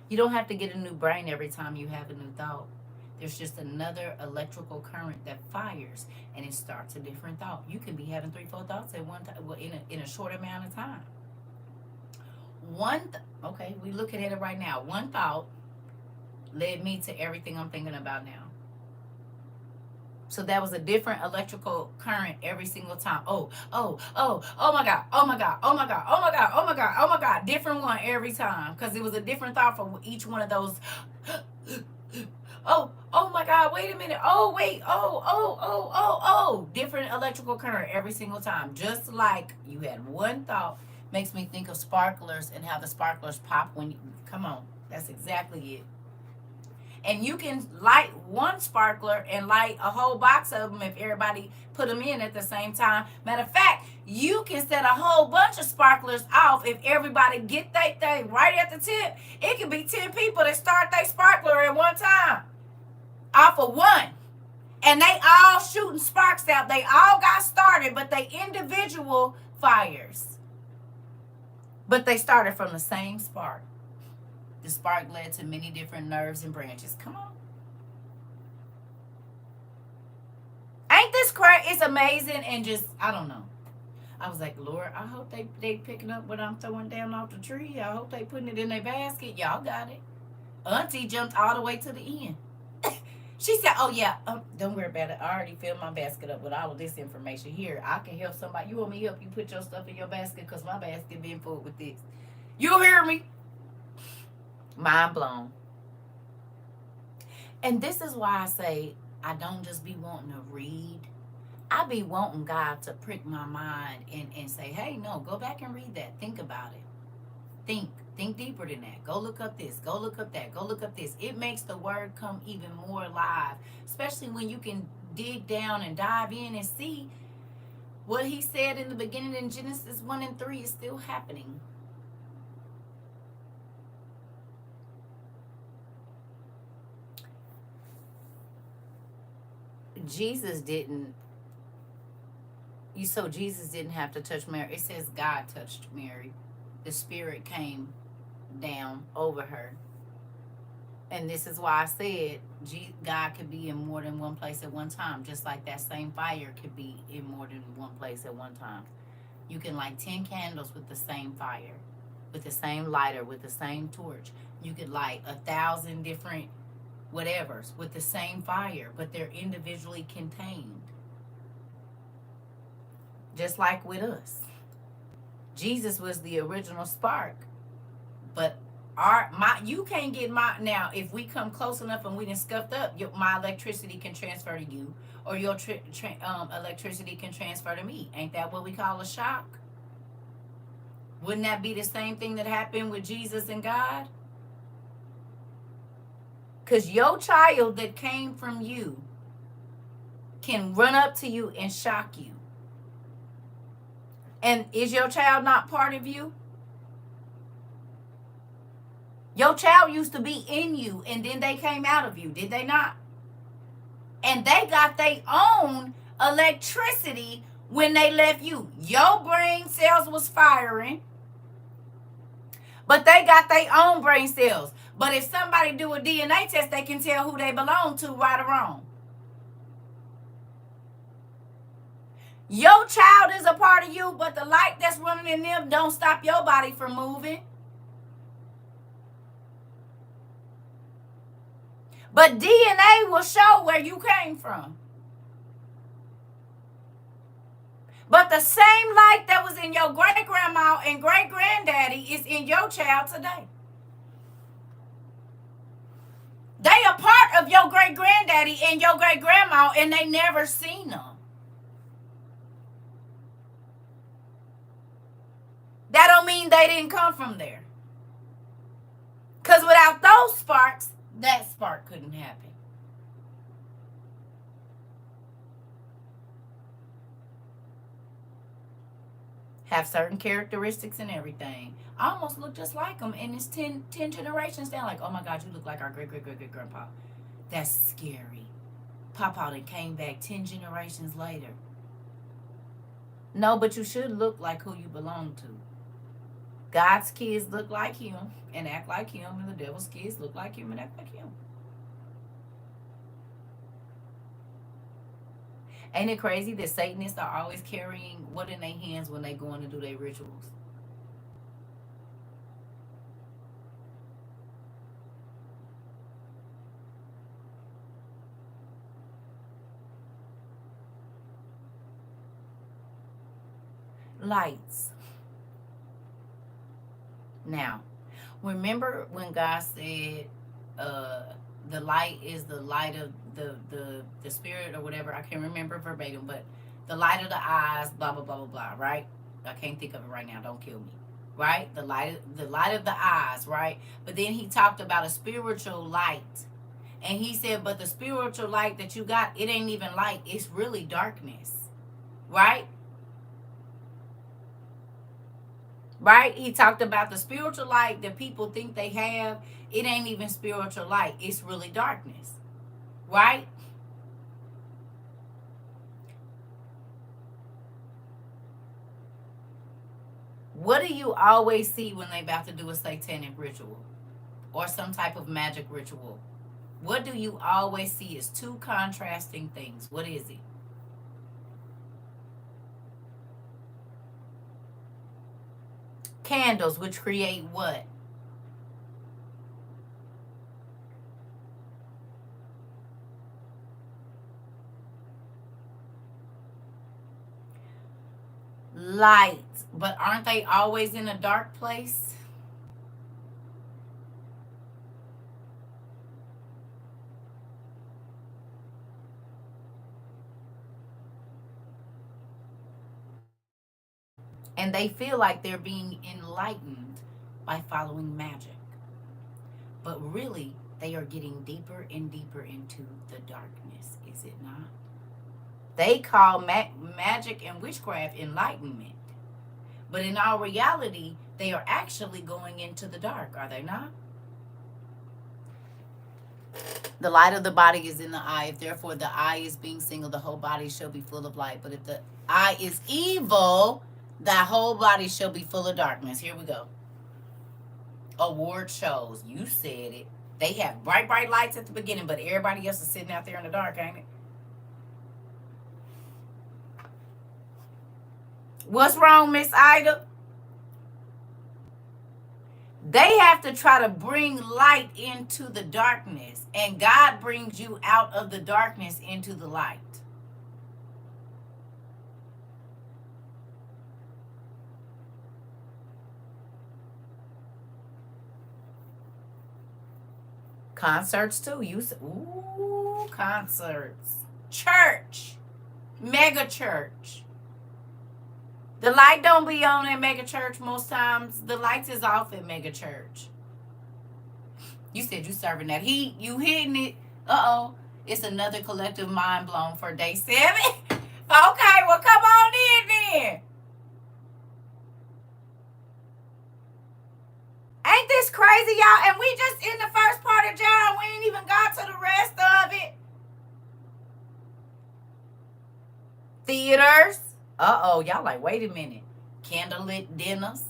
You don't have to get a new brain every time you have a new thought. There's just another electrical current that fires and it starts a different thought. You can be having 3, 4 thoughts at one time, well, in a short amount of time. Okay, we look at it right now. One thought led me to everything I'm thinking about now. So that was a different electrical current every single time. Oh my God, oh my God, oh my God, oh my God, oh my God, oh my God. Different one every time because it was a different thought for each one of those. Oh my God, wait a minute. Oh, wait, oh. Different electrical current every single time. Just like you had one thought. Makes me think of sparklers and how the sparklers pop when you, come on, that's exactly it. And you can light one sparkler and light a whole box of them if everybody put them in at the same time. Matter of fact, you can set a whole bunch of sparklers off if everybody get their thing right at the tip. It can be 10 people that start their sparkler at one time off of one. And they all shooting sparks out. They all got started, but they individual fires. But they started from the same spark. The spark led to many different nerves and branches. Come on. Ain't this crazy? It's amazing and just, I don't know. I was like, Lord, I hope they picking up what I'm throwing down off the tree. I hope they putting it in their basket. Y'all got it. Auntie jumped all the way to the end. She said, oh, yeah, don't worry about it. I already filled my basket up with all of this information. Here, I can help somebody. You want me to help you put your stuff in your basket? Because my basket been full with this. You hear me? Mind blown. And this is why I say I don't just be wanting to read. I be wanting God to prick my mind and say, hey, no, go back and read that. Think about it. Think deeper than that. Go look up this. Go look up that. Go look up this. It makes the word come even more alive, especially when you can dig down and dive in and see what he said in the beginning in Genesis 1 and 3 is still happening. Jesus didn't have to touch Mary. It says God touched Mary. The Spirit came down over her. And this is why I said God could be in more than one place at one time, just like that same fire could be in more than one place at one time. You can light 10 candles with the same fire, with the same lighter, with the same torch. You could light 1,000 different whatevers with the same fire, but they're individually contained. Just like with us. Jesus was the original spark, but you can't get my, now if we come close enough and we done scuffed up, my electricity can transfer to you, or your electricity can transfer to me. Ain't that what we call a shock? Wouldn't that be the same thing that happened with Jesus and God? Because your child that came from you can run up to you and shock you. And is your child not part of you? Your child used to be in you, and then they came out of you, did they not? And they got their own electricity when they left you. Your brain cells was firing, but they got their own brain cells. But if somebody do a DNA test, they can tell who they belong to, right or wrong. Your child is a part of you, but the light that's running in them don't stop your body from moving. But DNA will show where you came from. But the same light that was in your great-grandma and great-granddaddy is in your child today. They are part of your great-granddaddy and your great-grandma, and they never seen them. That don't mean they didn't come from there. Because without those sparks, that spark couldn't happen. have certain characteristics and everything. I almost look just like them, and it's 10 generations down. Like, oh my God, you look like our great great great great grandpa. That's scary. Papa then came back 10 generations later. No, but you should look like who you belong to. God's kids look like him and act like him, and the devil's kids look like him and act like him. Ain't it crazy that Satanists are always carrying what in their hands when they go in to do their rituals? Lights. Now, remember when God said, the light is the light of the spirit or whatever. I can't remember verbatim, but the light of the eyes, blah blah blah blah blah, right? I can't think of it right now, don't kill me. Right? The light of the eyes, right? But then he talked about a spiritual light. And he said, but the spiritual light that you got, it ain't even light, it's really darkness. Right? Right? He talked about the spiritual light that people think they have. It ain't even spiritual light. It's really darkness. Right? What do you always see when they about to do a satanic ritual or some type of magic ritual? What do you always see is two contrasting things? What is it? Candles, which create what? Light. But aren't they always in a dark place? And they feel like they're being enlightened by following magic. But really, they are getting deeper and deeper into the darkness, is it not? They call magic and witchcraft enlightenment. But in our reality, they are actually going into the dark, are they not? The light of the body is in the eye. If therefore the eye is being single, the whole body shall be full of light. But if the eye is evil, the whole body shall be full of darkness. Here we go. Award shows. You said it. They have bright, bright lights at the beginning, but everybody else is sitting out there in the dark, ain't it? What's wrong, Miss Ida? They have to try to bring light into the darkness, and God brings you out of the darkness into the light. Concerts too. You say, ooh, concerts. Church. Mega church. The light don't be on at mega church most times. The lights is off at mega church. You said you serving that heat. You hitting it. Uh-oh. It's another collective mind blown for day 7. Okay, well, come on in then. Ain't this crazy, y'all? And we just in the first part of John. We ain't even got to the rest of it. Theaters. Uh-oh, y'all like, wait a minute. Candlelit dinners.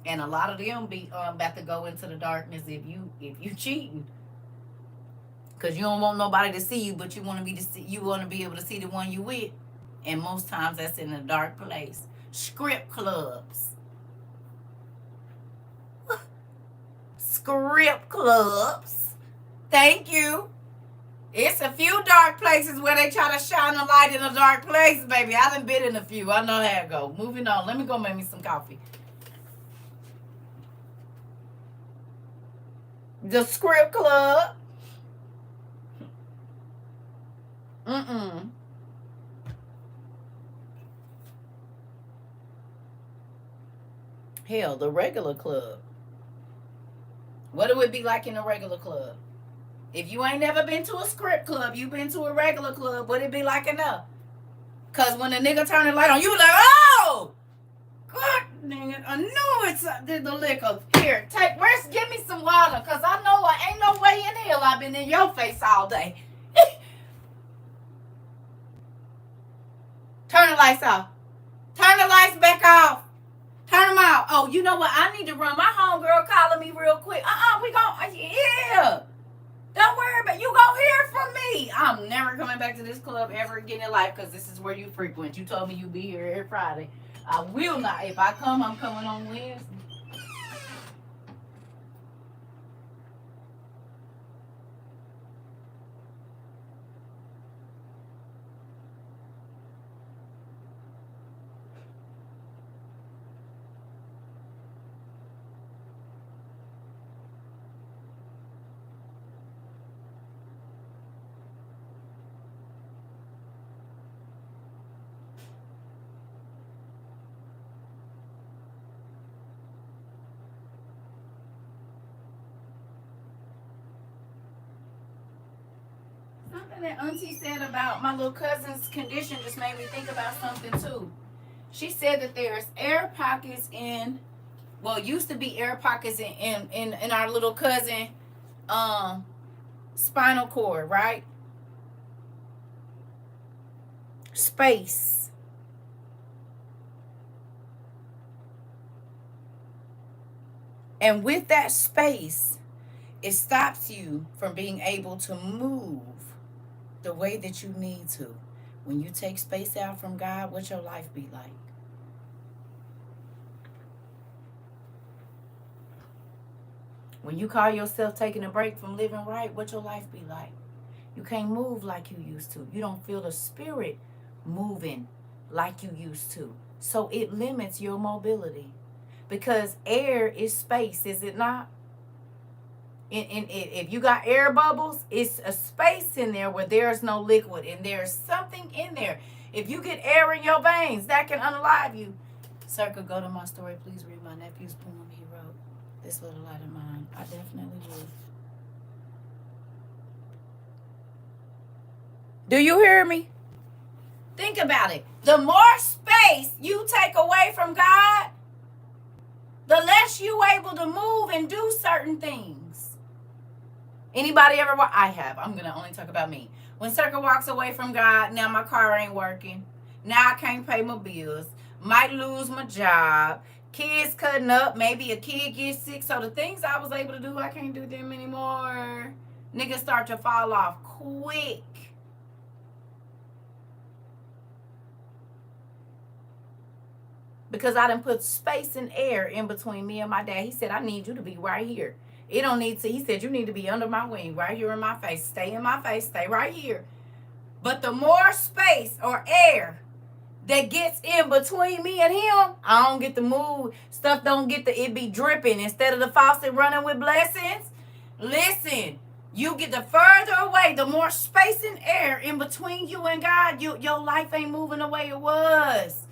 And a lot of them be about to go into the darkness if you cheating. Because you don't want nobody to see you, but you want to be able to see the one you with. And most times that's in a dark place. Script clubs. Script clubs. Thank you. It's a few dark places where they try to shine a light in a dark place, baby. I done been in a few. I know how it go. Moving on. Let me go make me some coffee. The script club. Hell, the regular club. What do it be like in a regular club? If you ain't never been to a script club, you been to a regular club, what it be like enough? Because when the nigga turn the light on, you be like, oh! God dang it. I knew it's the liquor. Here, give me some water, because I know I ain't no way in hell I've been in your face all day. Turn the lights off. Turn the lights back off. Turn them off. Oh, you know what? I need to run. My homegirl calling me real quick. We gon' yeah. Don't worry about it. You gonna hear from me. I'm never coming back to this club ever again in life, because this is where you frequent. You told me you'd be here every Friday. I will not. If I come, I'm coming on Wednesday. Something that Auntie said about my little cousin's condition just made me think about something too. She said that there's air pockets in, well, used to be air pockets in our little cousin spinal cord, right? Space. And with that space, it stops you from being able to move the way that you need to. When you take space out from God, what's your life be like? When you call yourself taking a break from living right, what's your life be like? You can't move like you used to. You don't feel the spirit moving like you used to. So it limits your mobility. Because air is space, is it not? If you got air bubbles, it's a space in there where there's no liquid, and there's something in there. If you get air in your veins, that can unalive you. CERCA, go to my story. Please read my nephew's poem he wrote. This little light of mine. I definitely would. Do you hear me? Think about it. The more space you take away from God, the less you able to move and do certain things. Anybody ever I have. I'm going to only talk about me. When CERCA walks away from God, now my car ain't working. Now I can't pay my bills. Might lose my job. Kids cutting up. Maybe a kid gets sick. So the things I was able to do, I can't do them anymore. Niggas start to fall off quick. Because I done put space and air in between me and my dad. He said, I need you to be right here. It don't need to. He said, you need to be under my wing, right here in my face. Stay in my face. Stay right here. But the more space or air that gets in between me and him, I don't get to move. Stuff don't get to, it be dripping. Instead of the faucet running with blessings, listen, you get the further away, the more space and air in between you and God, your life ain't moving the way it was.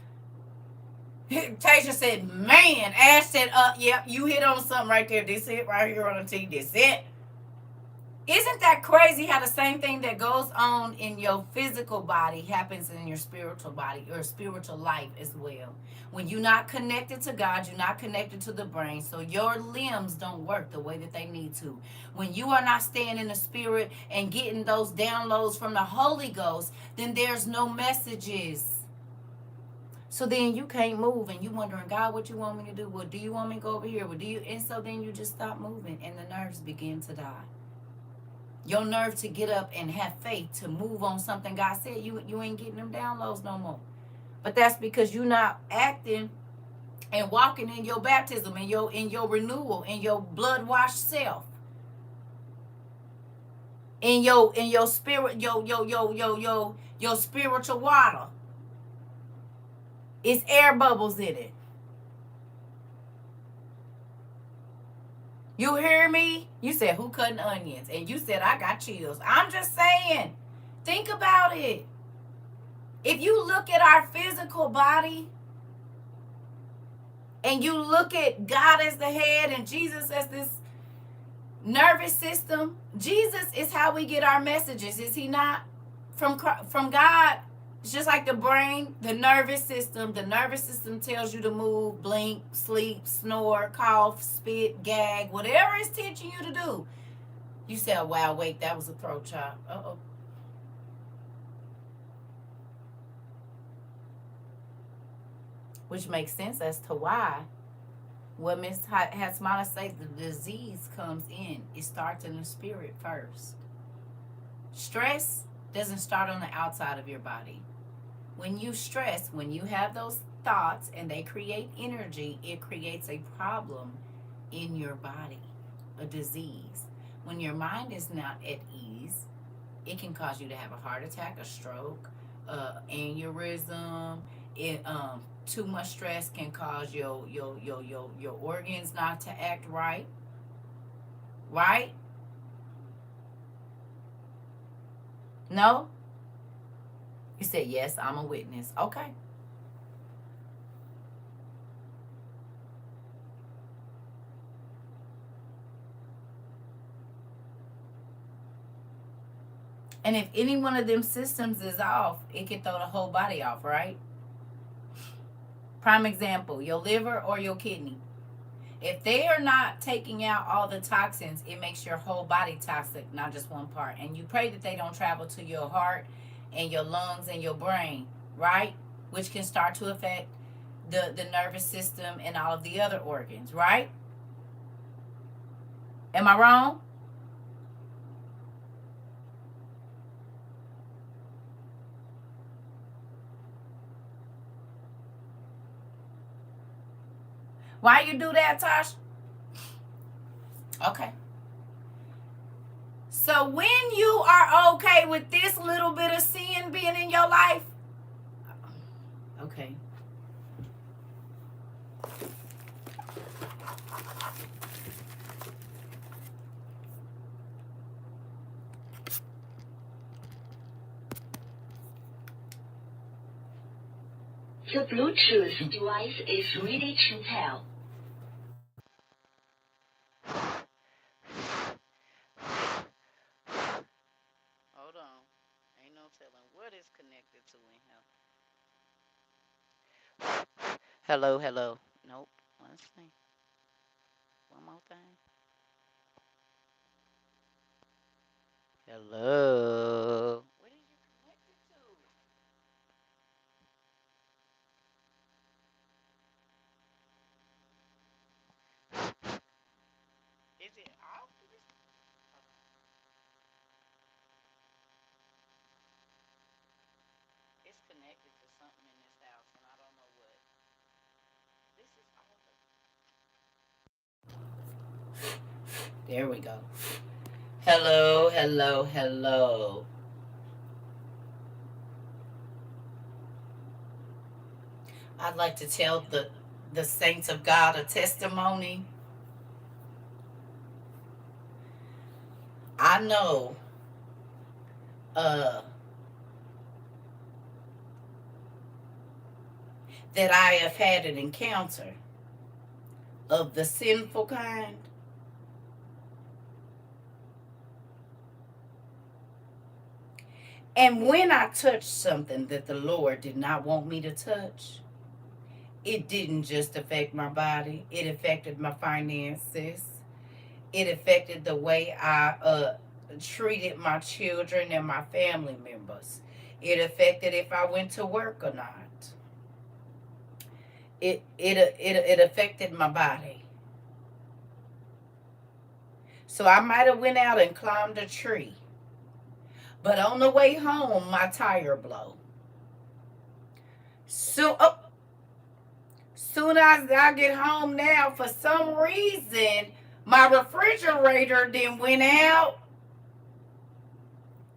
Tasha said, man. Ash said, yep, you hit on something right there. This it right here on the T. This it. Isn't that crazy how the same thing that goes on in your physical body happens in your spiritual body or spiritual life as well? When you're not connected to God, you're not connected to the brain, so your limbs don't work the way that they need to. When you are not staying in the spirit and getting those downloads from the Holy Ghost, then there's no messages. So then you can't move, and you wondering, God, what you want me to do? Well, do you want me to go over here? Well, do you? And so then you just stop moving, and the nerves begin to die. Your nerve to get up and have faith to move on something God said, you ain't getting them downloads no more. But that's because you're not acting and walking in your baptism, in your renewal, in your blood washed self, in your spirit, your spiritual water. It's air bubbles in it. You hear me? You said, who cutting onions? And you said, I got chills. I'm just saying, think about it. If you look at our physical body and you look at God as the head and Jesus as this nervous system, Jesus is how we get our messages, is he not? From God. It's just like the brain, the nervous system. The nervous system tells you to move, blink, sleep, snore, cough, spit, gag, whatever it's teaching you to do. You say, oh, wow, wait, that was a throat chop. Uh-oh. Which makes sense as to why. What Miss Hasmana say, the disease comes in. It starts in the spirit first. Stress doesn't start on the outside of your body. When you stress, when you have those thoughts and they create energy, it creates a problem in your body, a disease. When your mind is not at ease, it can cause you to have a heart attack, a stroke, aneurysm. Too much stress can cause your organs not to act right. Right? No? You said yes, I'm a witness. Okay. And if any one of them systems is off, it can throw the whole body off, right? Prime example, your liver or your kidney. If they are not taking out all the toxins, it makes your whole body toxic, not just one part. And you pray that they don't travel to your heart and your lungs and your brain, right? Which can start to affect the nervous system and all of the other organs, right? Am I wrong? Why you do that, Tosh? Okay. So when you are okay with this little bit of sin being in your life, okay. The Bluetooth device is ready to pair. Hold on. Ain't no telling what is connected to in here. Hello, hello. Nope. Let's see. One more thing. Hello. What did you connect it to? Is it off? It's connected to something in this house, and I don't know what. This is all the. There we go. Hello, hello, hello. I'd like to tell the saints of God a testimony. I know uh, that I have had an encounter of the sinful kind. And when I touched something that the Lord did not want me to touch, it didn't just affect my body, it affected my finances. It affected the way I treated my children and my family members. It affected if I went to work or not. It affected my body. So I might have went out and climbed a tree, but on the way home, my tire blow. Soon as I get home now, for some reason, my refrigerator then went out,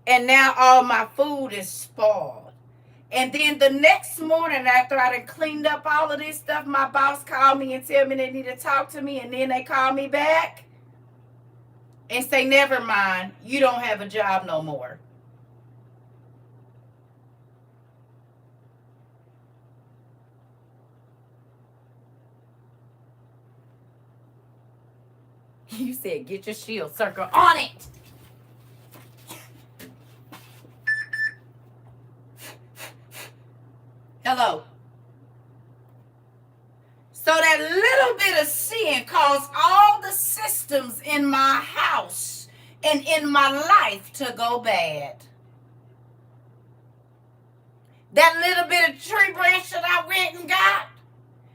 and now all my food is spoiled. And then the next morning, after I done cleaned up all of this stuff, my boss called me and tell me they need to talk to me. And then they call me back and say, never mind, you don't have a job no more. You said, get your shield circle on it. Hello. So that little bit of sin caused all the systems in my house and in my life to go bad. That little bit of tree branch that I went and got,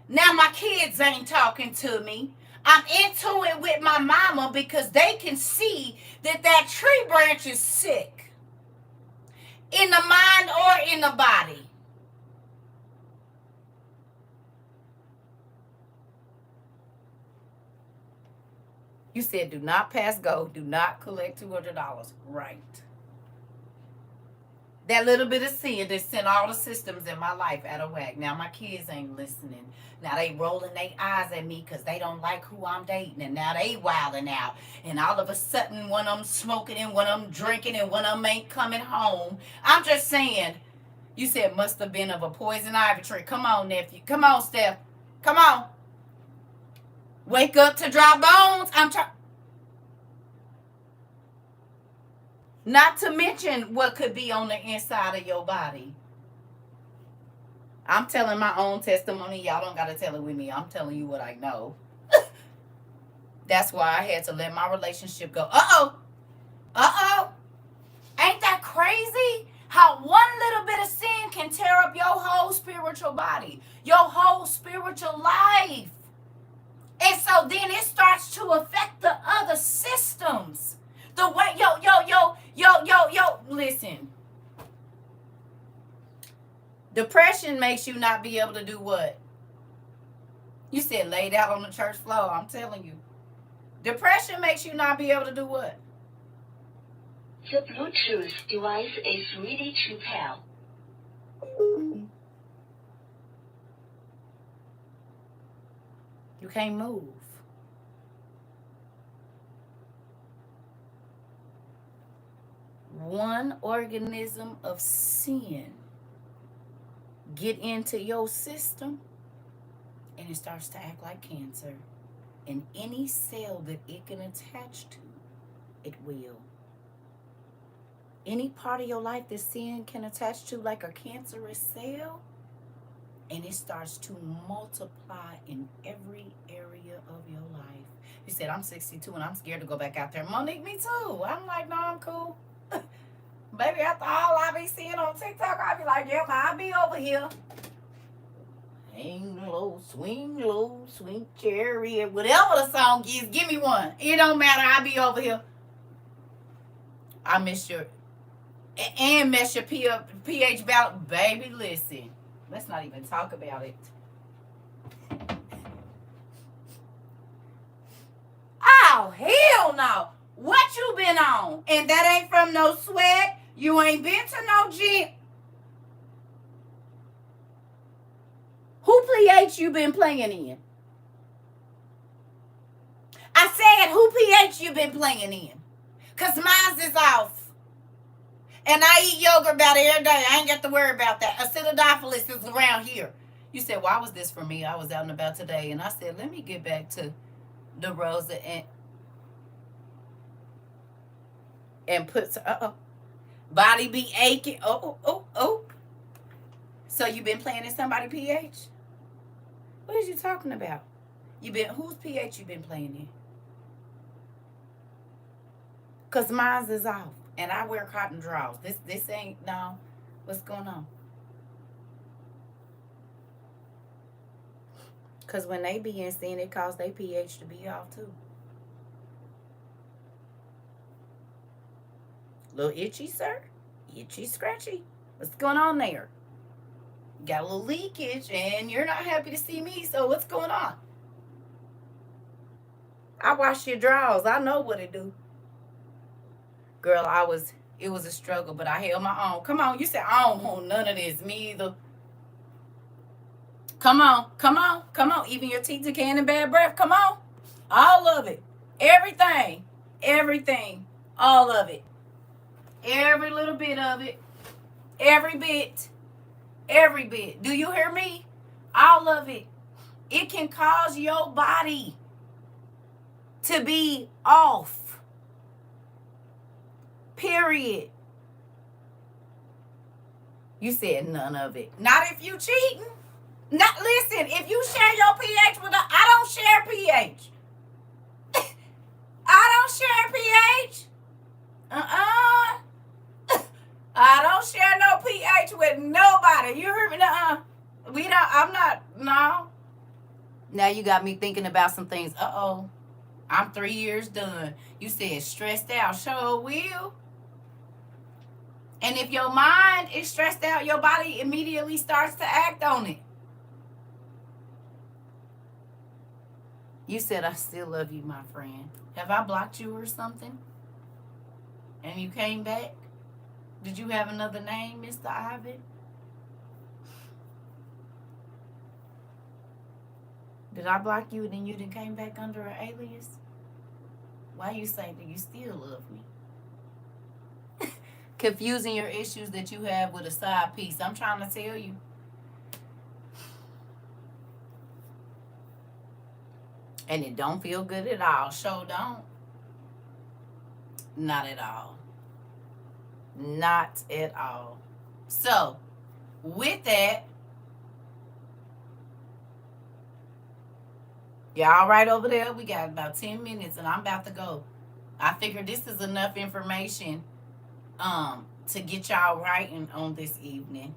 now my kids ain't talking to me. I'm into it with my mama because they can see that that tree branch is sick in the mind or in the body. You said do not pass go, do not collect $200. Right. That little bit of sin that sent all the systems in my life out of whack. Now my kids ain't listening. Now they rolling their eyes at me because they don't like who I'm dating. And now they wilding out. And all of a sudden one of them smoking and one of them drinking and one of them ain't coming home. I'm just saying, you said must have been of a poison ivy tree. Come on, nephew. Come on, Steph. Come on. Wake up to dry bones. I'm trying. Not to mention what could be on the inside of your body. I'm telling my own testimony. Y'all don't got to tell it with me. I'm telling you what I know. That's why I had to let my relationship go. Uh-oh. Uh-oh. Ain't that crazy? How one little bit of sin can tear up your whole spiritual body, your whole spiritual life. And so then it starts to affect the other systems. The way, listen. Depression makes you not be able to do what? You said laid out on the church floor. I'm telling you. Depression makes you not be able to do what? The Bluetooth device is ready to pair. You can't move. One organism of sin get into your system and it starts to act like cancer. And any cell that it can attach to, it will. Any part of your life that sin can attach to, like a cancerous cell, and it starts to multiply in every area of your life. You said, I'm 62 and I'm scared to go back out there. Monique, me too. I'm like, no, I'm cool. Baby, after all I be seeing on TikTok, I be like, yeah, I be over here. Hang low, swing chariot, whatever the song is, give me one. It don't matter, I be over here. I miss your, and miss your pH balance. Baby, listen, let's not even talk about it. Oh, hell no. What you been on? And that ain't from no sweat. You ain't been to no gym. Who pH you been playing in? I said, who pH you been playing in? Because mine is off. And I eat yogurt about every day. I ain't got to worry about that. Acidophilus is around here. You said, why was this for me? I was out and about today. And I said, let me get back to the Rosa and put some, body be aching. Oh. So you been playing in somebody's pH? What is you talking about? Whose pH you been playing in? Cause mine's is off, and I wear cotton drawers. This ain't no. What's going on? Cause when they be in sin, it cause their pH to be off too. Little itchy, sir. Itchy, scratchy. What's going on there? Got a little leakage, and you're not happy to see me. So what's going on? I wash your drawers. I know what it do. Girl, it was a struggle, but I held my own. Come on, you said I don't want none of this. Me either. Come on. Even your teeth decaying and bad breath. Come on. All of it. Everything. All of it. Every little bit of it. Every bit. Do you hear me? All of it. It can cause your body to be off. Period. You said none of it. Not if you cheating. Not listen. If you share your pH with I don't share pH. I don't share pH. I don't share no pH with nobody. You heard me? We don't. I'm not. No. Now you got me thinking about some things. I'm 3 years done. You said stressed out. Sure will. And if your mind is stressed out, your body immediately starts to act on it. You said I still love you, my friend. Have I blocked you or something? And you came back? Did you have another name, Mr. Ivan? Did I block you and then you didn't came back under an alias? Why you say that you still love me? Confusing your issues that you have with a side piece. I'm trying to tell you. And it don't feel good at all. Sure don't. Not at all. Not at all. So, with that, y'all right over there? We got about 10 minutes and I'm about to go. I figured this is enough information to get y'all writing on this evening.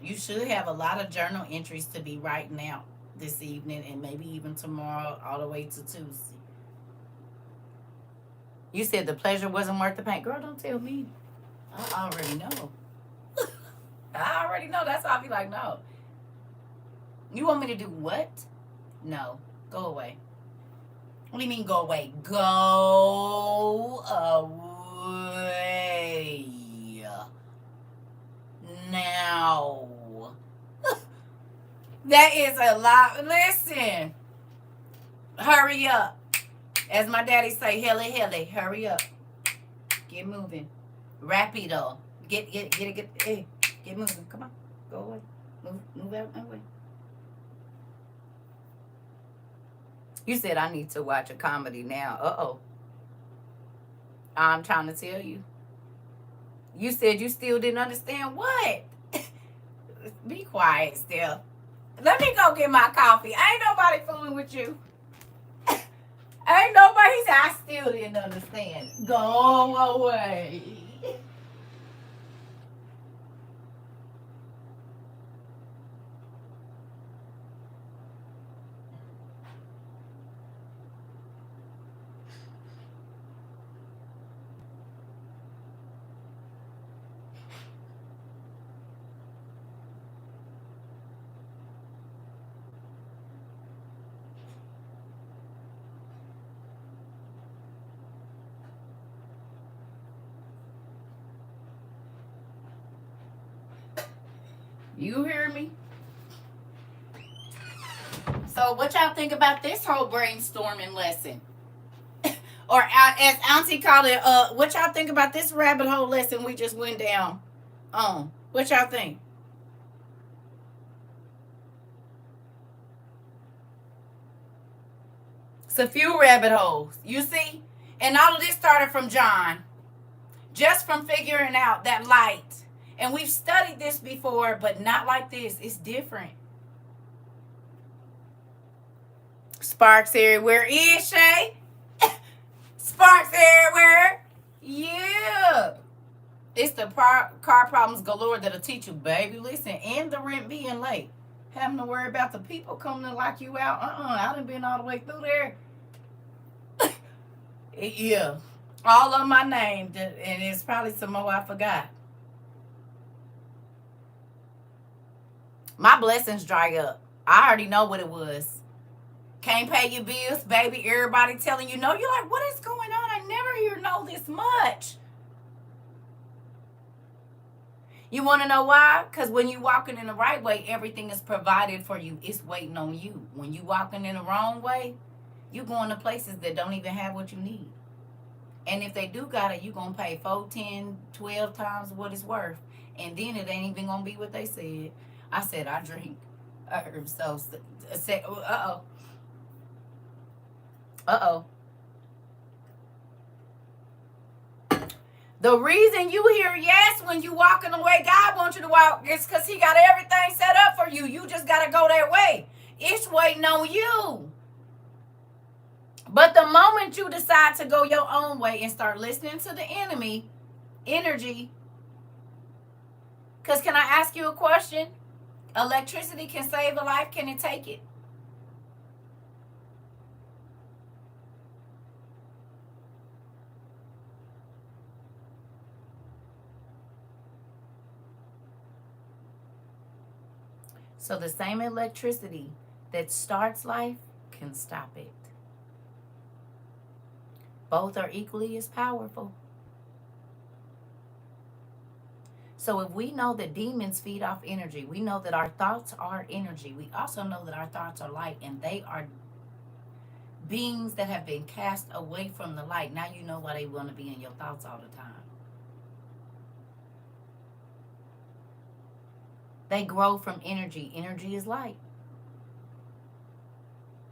You should have a lot of journal entries to be writing out this evening and maybe even tomorrow all the way to Tuesday. You said the pleasure wasn't worth the pain. Girl, don't tell me. I already know. I already know. That's why I'll be like, no. You want me to do what? No. Go away. What do you mean go away? Go away. Now. That is a lot. Listen. Hurry up. As my daddy say, hurry, hurry up. Get moving. Rapido. Get moving. Come on. Go away. Move out my way. You said I need to watch a comedy now. I'm trying to tell you. You said you still didn't understand what? Be quiet still. Let me go get my coffee. Ain't nobody fooling with you. Ain't nobody said I still didn't understand. Go away. You hear me? So what y'all think about this whole brainstorming lesson? Or as Auntie called it, what y'all think about this rabbit hole lesson we just went down? What y'all think? It's a few rabbit holes, you see? And all of this started from John. Just from figuring out that light. And we've studied this before, but not like this. It's different. Sparks everywhere. Is Shay? Sparks everywhere. Yeah. It's the car problems galore that'll teach you, baby. Listen, and the rent being late. Having to worry about the people coming to lock you out. I done been all the way through there. Yeah. All of my name. And it's probably some more I forgot. My blessings dry up. I already know what it was. Can't pay your bills, baby. Everybody telling you no. You're like, what is going on? I never hear no this much. You want to know why? Because when you're walking in the right way, everything is provided for you. It's waiting on you. When you're walking in the wrong way, you're going to places that don't even have what you need. And if they do got it, you're going to pay 4, 10, 12 times what it's worth. And then it ain't even going to be what they said. I said, I drink herbs. So, uh-oh. The reason you hear yes when you walking the way God wants you to walk is because he got everything set up for you. You just got to go that way. It's waiting on you. But the moment you decide to go your own way and start listening to the enemy, energy, because can I ask you a question? Electricity can save a life. Can it take it? So the same electricity that starts life can stop it. Both are equally as powerful. So if we know that demons feed off energy, we know that our thoughts are energy. We also know that our thoughts are light, and they are beings that have been cast away from the light. Now you know why they want to be in your thoughts all the time. They grow from energy. Energy is light.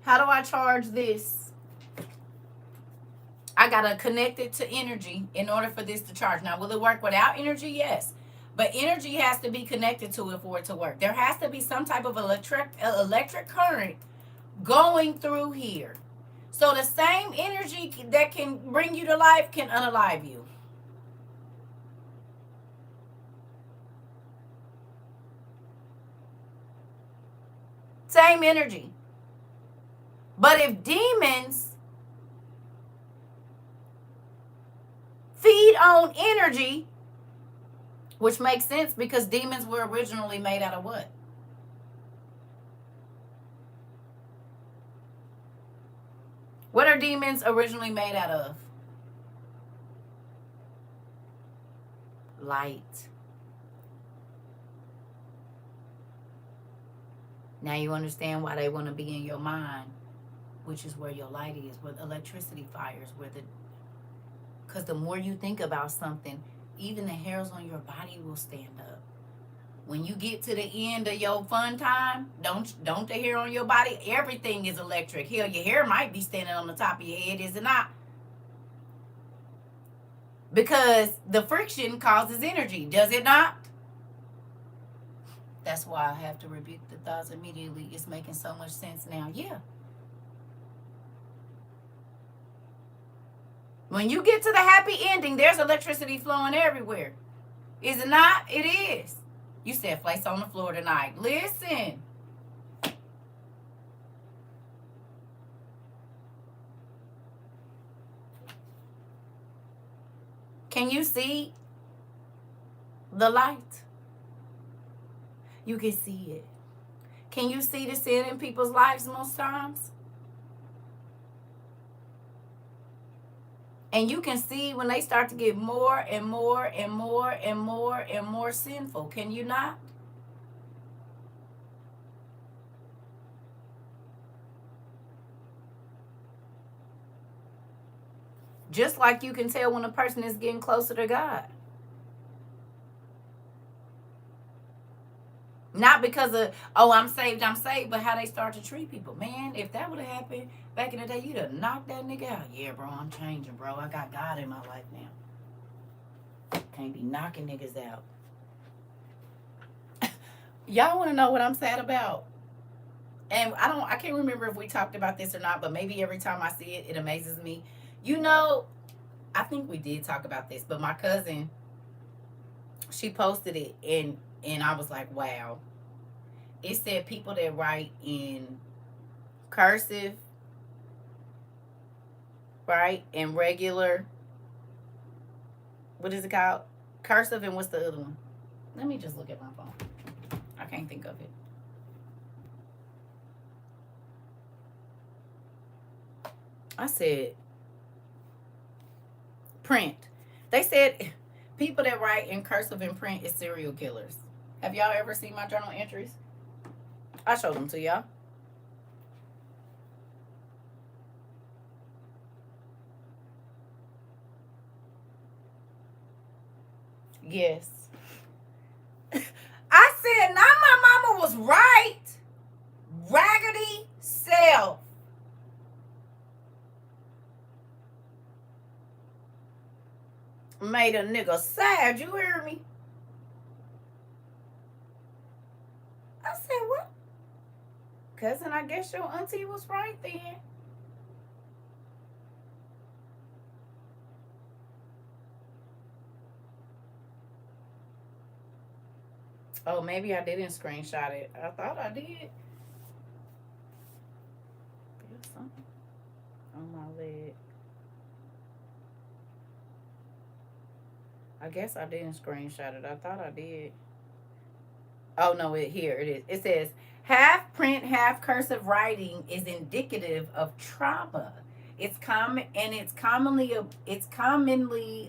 How do I charge this? I got to connect it to energy in order for this to charge. Now, will it work without energy? Yes. But energy has to be connected to it for it to work. There has to be some type of electric current going through here. So the same energy that can bring you to life can unalive you. Same energy. But if demons feed on energy, which makes sense because demons were originally made out of what? What are demons originally made out of? Light. Now you understand why they want to be in your mind, which is where your light is, where the electricity fires, because the more you think about something, even the hairs on your body will stand up. When you get to the end of your fun time, don't the hair on your body, everything is electric. Hell, your hair might be standing on the top of your head, is it not? Because the friction causes energy, does it not? That's why I have to rebuke the thoughts immediately. It's making so much sense now. Yeah. When you get to the happy ending, there's electricity flowing everywhere. Is it not? It is. You said place on the floor tonight. Listen. Can you see the light? You can see it. Can you see the sin in people's lives most times? And you can see when they start to get more and more and more and more and more sinful. Can you not? Just like you can tell when a person is getting closer to God. Not because of, oh, I'm saved, but how they start to treat people. Man, if that would have happened back in the day, you'd have knocked that nigga out. Yeah, bro, I'm changing, bro. I got God in my life now. Can't be knocking niggas out. Y'all want to know what I'm sad about? And I can't remember if we talked about this or not, but maybe every time I see it, it amazes me. You know, I think we did talk about this, but my cousin, she posted it, and I was like, wow. It said people that write in cursive, right, and regular, what is it called? Cursive, and what's the other one? Let me just look at my phone. I can't think of it. I said print. They said people that write in cursive and print is serial killers. Have y'all ever seen my journal entries? I showed them to y'all. Yes. I said, now my mama was right. Raggedy self. Made a nigga sad, you hear me? I said, what? Cousin, I guess your auntie was right then. Oh, maybe I didn't screenshot it. I thought I did. Feel something on my leg. I guess I didn't screenshot it. I thought I did. Oh no, here it is. It says half print, half cursive writing is indicative of trauma. It's common and it's common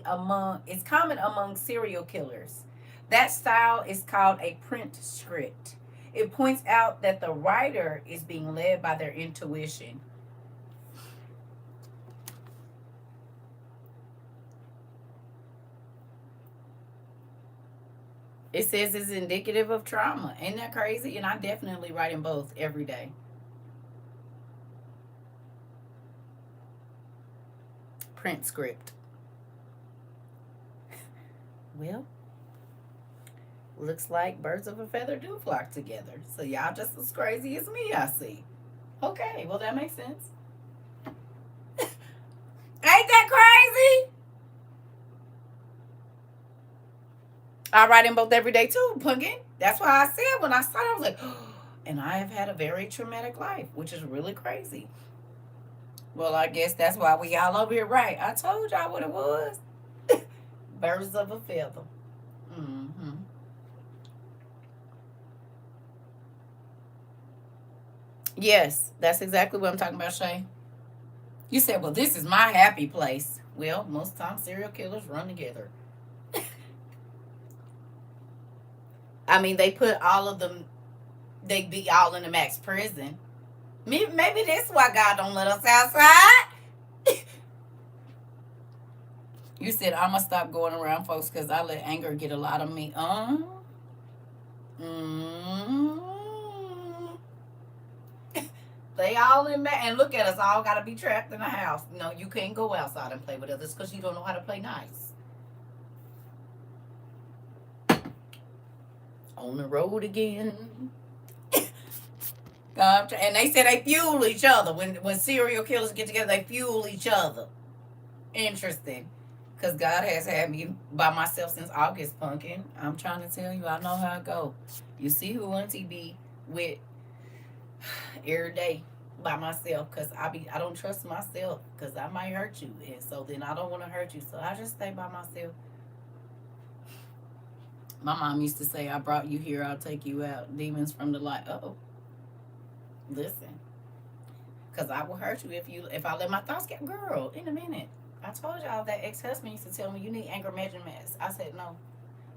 among serial killers. That style is called a print script. It points out that the writer is being led by their intuition. It says it's indicative of trauma. Ain't that crazy? And I definitely write in both every day. Print script. Well, looks like birds of a feather do flock together. So y'all just as crazy as me, I see. Okay, well that makes sense. Ain't that crazy? I write in both every day too, Pumpkin. That's why I said when I started, I was like, oh, and I have had a very traumatic life, which is really crazy. Well, I guess that's why we all over here, right? I told y'all what it was. Birds of a feather. Mm-hmm. Yes, that's exactly what I'm talking about, Shay. You said, well, this is my happy place. Well, most times serial killers run together. I mean, they put all of them, they be all in the max prison. Maybe that's why God don't let us outside. You said, I'm going to stop going around folks because I let anger get a lot of me. Mm. They all in there. And look at us, all got to be trapped in the house. No, you can't go outside and play with others because you don't know how to play nice. On the road again. And they say they fuel each other. When serial killers get together, they fuel each other. Interesting. Because God has had me by myself since August, Pumpkin. I'm trying to tell you, I know how it go. You see who Auntie be with every day by myself because I don't trust myself because I might hurt you. And so then I don't want to hurt you. So I just stay by myself. My mom used to say, I brought you here, I'll take you out. Demons from the light. Oh, listen. Because I will hurt you if I let my thoughts get girl in a minute. I told y'all that ex-husband used to tell me you need anger measurements. I said no.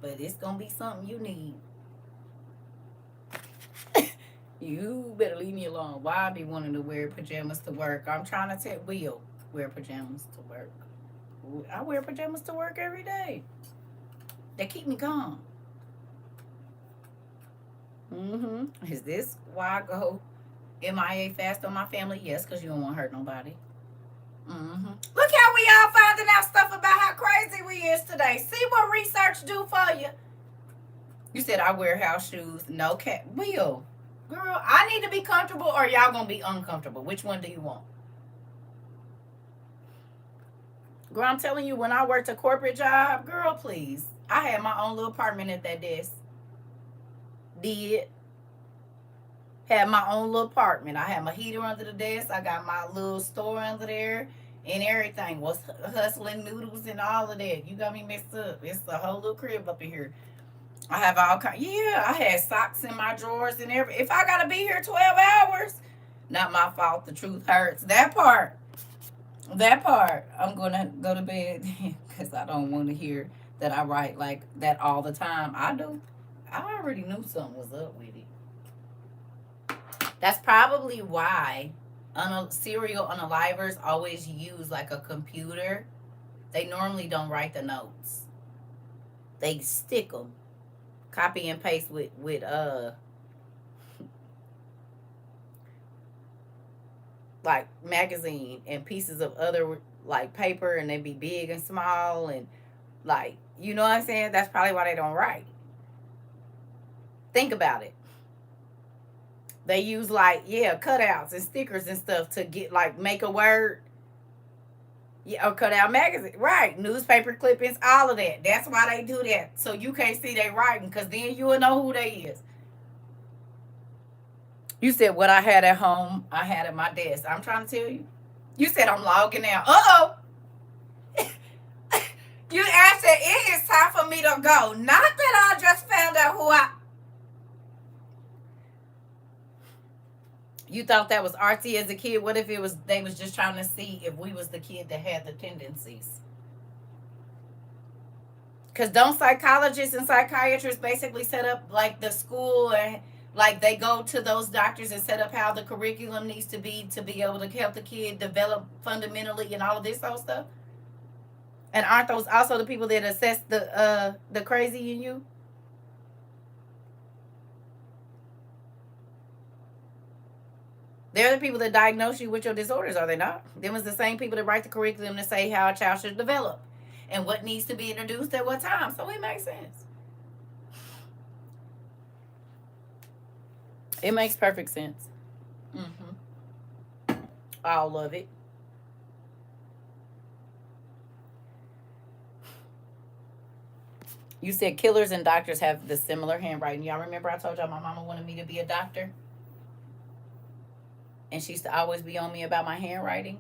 But it's gonna be something you need. You better leave me alone. Why I be wanting to wear pajamas to work? I'm trying to tell Will wear pajamas to work. I wear pajamas to work every day. They keep me calm. Is this why I go MIA fast on my family? Yes, because you don't want to hurt nobody. Look how we all finding out stuff about how crazy we is today. See what research do for you. You said I wear house shoes. No cat. Will. Girl, I need to be comfortable or y'all gonna be uncomfortable. Which one do you want? Girl, I'm telling you, when I worked a corporate job, girl, please. I had my own little apartment at that desk. Did. Had my own little apartment. I had my heater under the desk. I got my little store under there and everything. Was hustling noodles and all of that. You got me messed up. It's a whole little crib up in here. I have all kind. Yeah, I had socks in my drawers and every. If I gotta be here 12 hours, not my fault. The truth hurts. That part. That part. I'm gonna go to bed because I don't want to hear that I write like that all the time. I do. I already knew something was up with it. That's probably why serial unalivers always use like a computer. They normally don't write the notes. They stick them, copy and paste with like magazine and pieces of other like paper, and they be big and small, and Like, you know what I'm saying? That's probably why they don't write. Think about it. They use like, yeah, cutouts and stickers and stuff to get like make a word. Yeah, or cut out magazine. Right. Newspaper clippings, all of that. That's why they do that. So you can't see they writing, because then you will know who they is. You said what I had at home, I had at my desk. I'm trying to tell you. You said I'm logging out. Uh-oh. You asked that it is time for me to go. Not that I just found out who I. You thought that was artsy as a kid. What if it was they was just trying to see if we was the kid that had the tendencies? Because don't psychologists and psychiatrists basically set up like the school, and like they go to those doctors and set up how the curriculum needs to be able to help the kid develop fundamentally and all of this whole stuff? And aren't those also the people that assess the crazy in you? They're the people that diagnose you with your disorders, are they not? Them is the same people that write the curriculum to say how a child should develop and what needs to be introduced at what time. So it makes sense. It makes perfect sense. All of it. You said killers and doctors have the similar handwriting. Y'all remember I told y'all my mama wanted me to be a doctor? And she used to always be on me about my handwriting.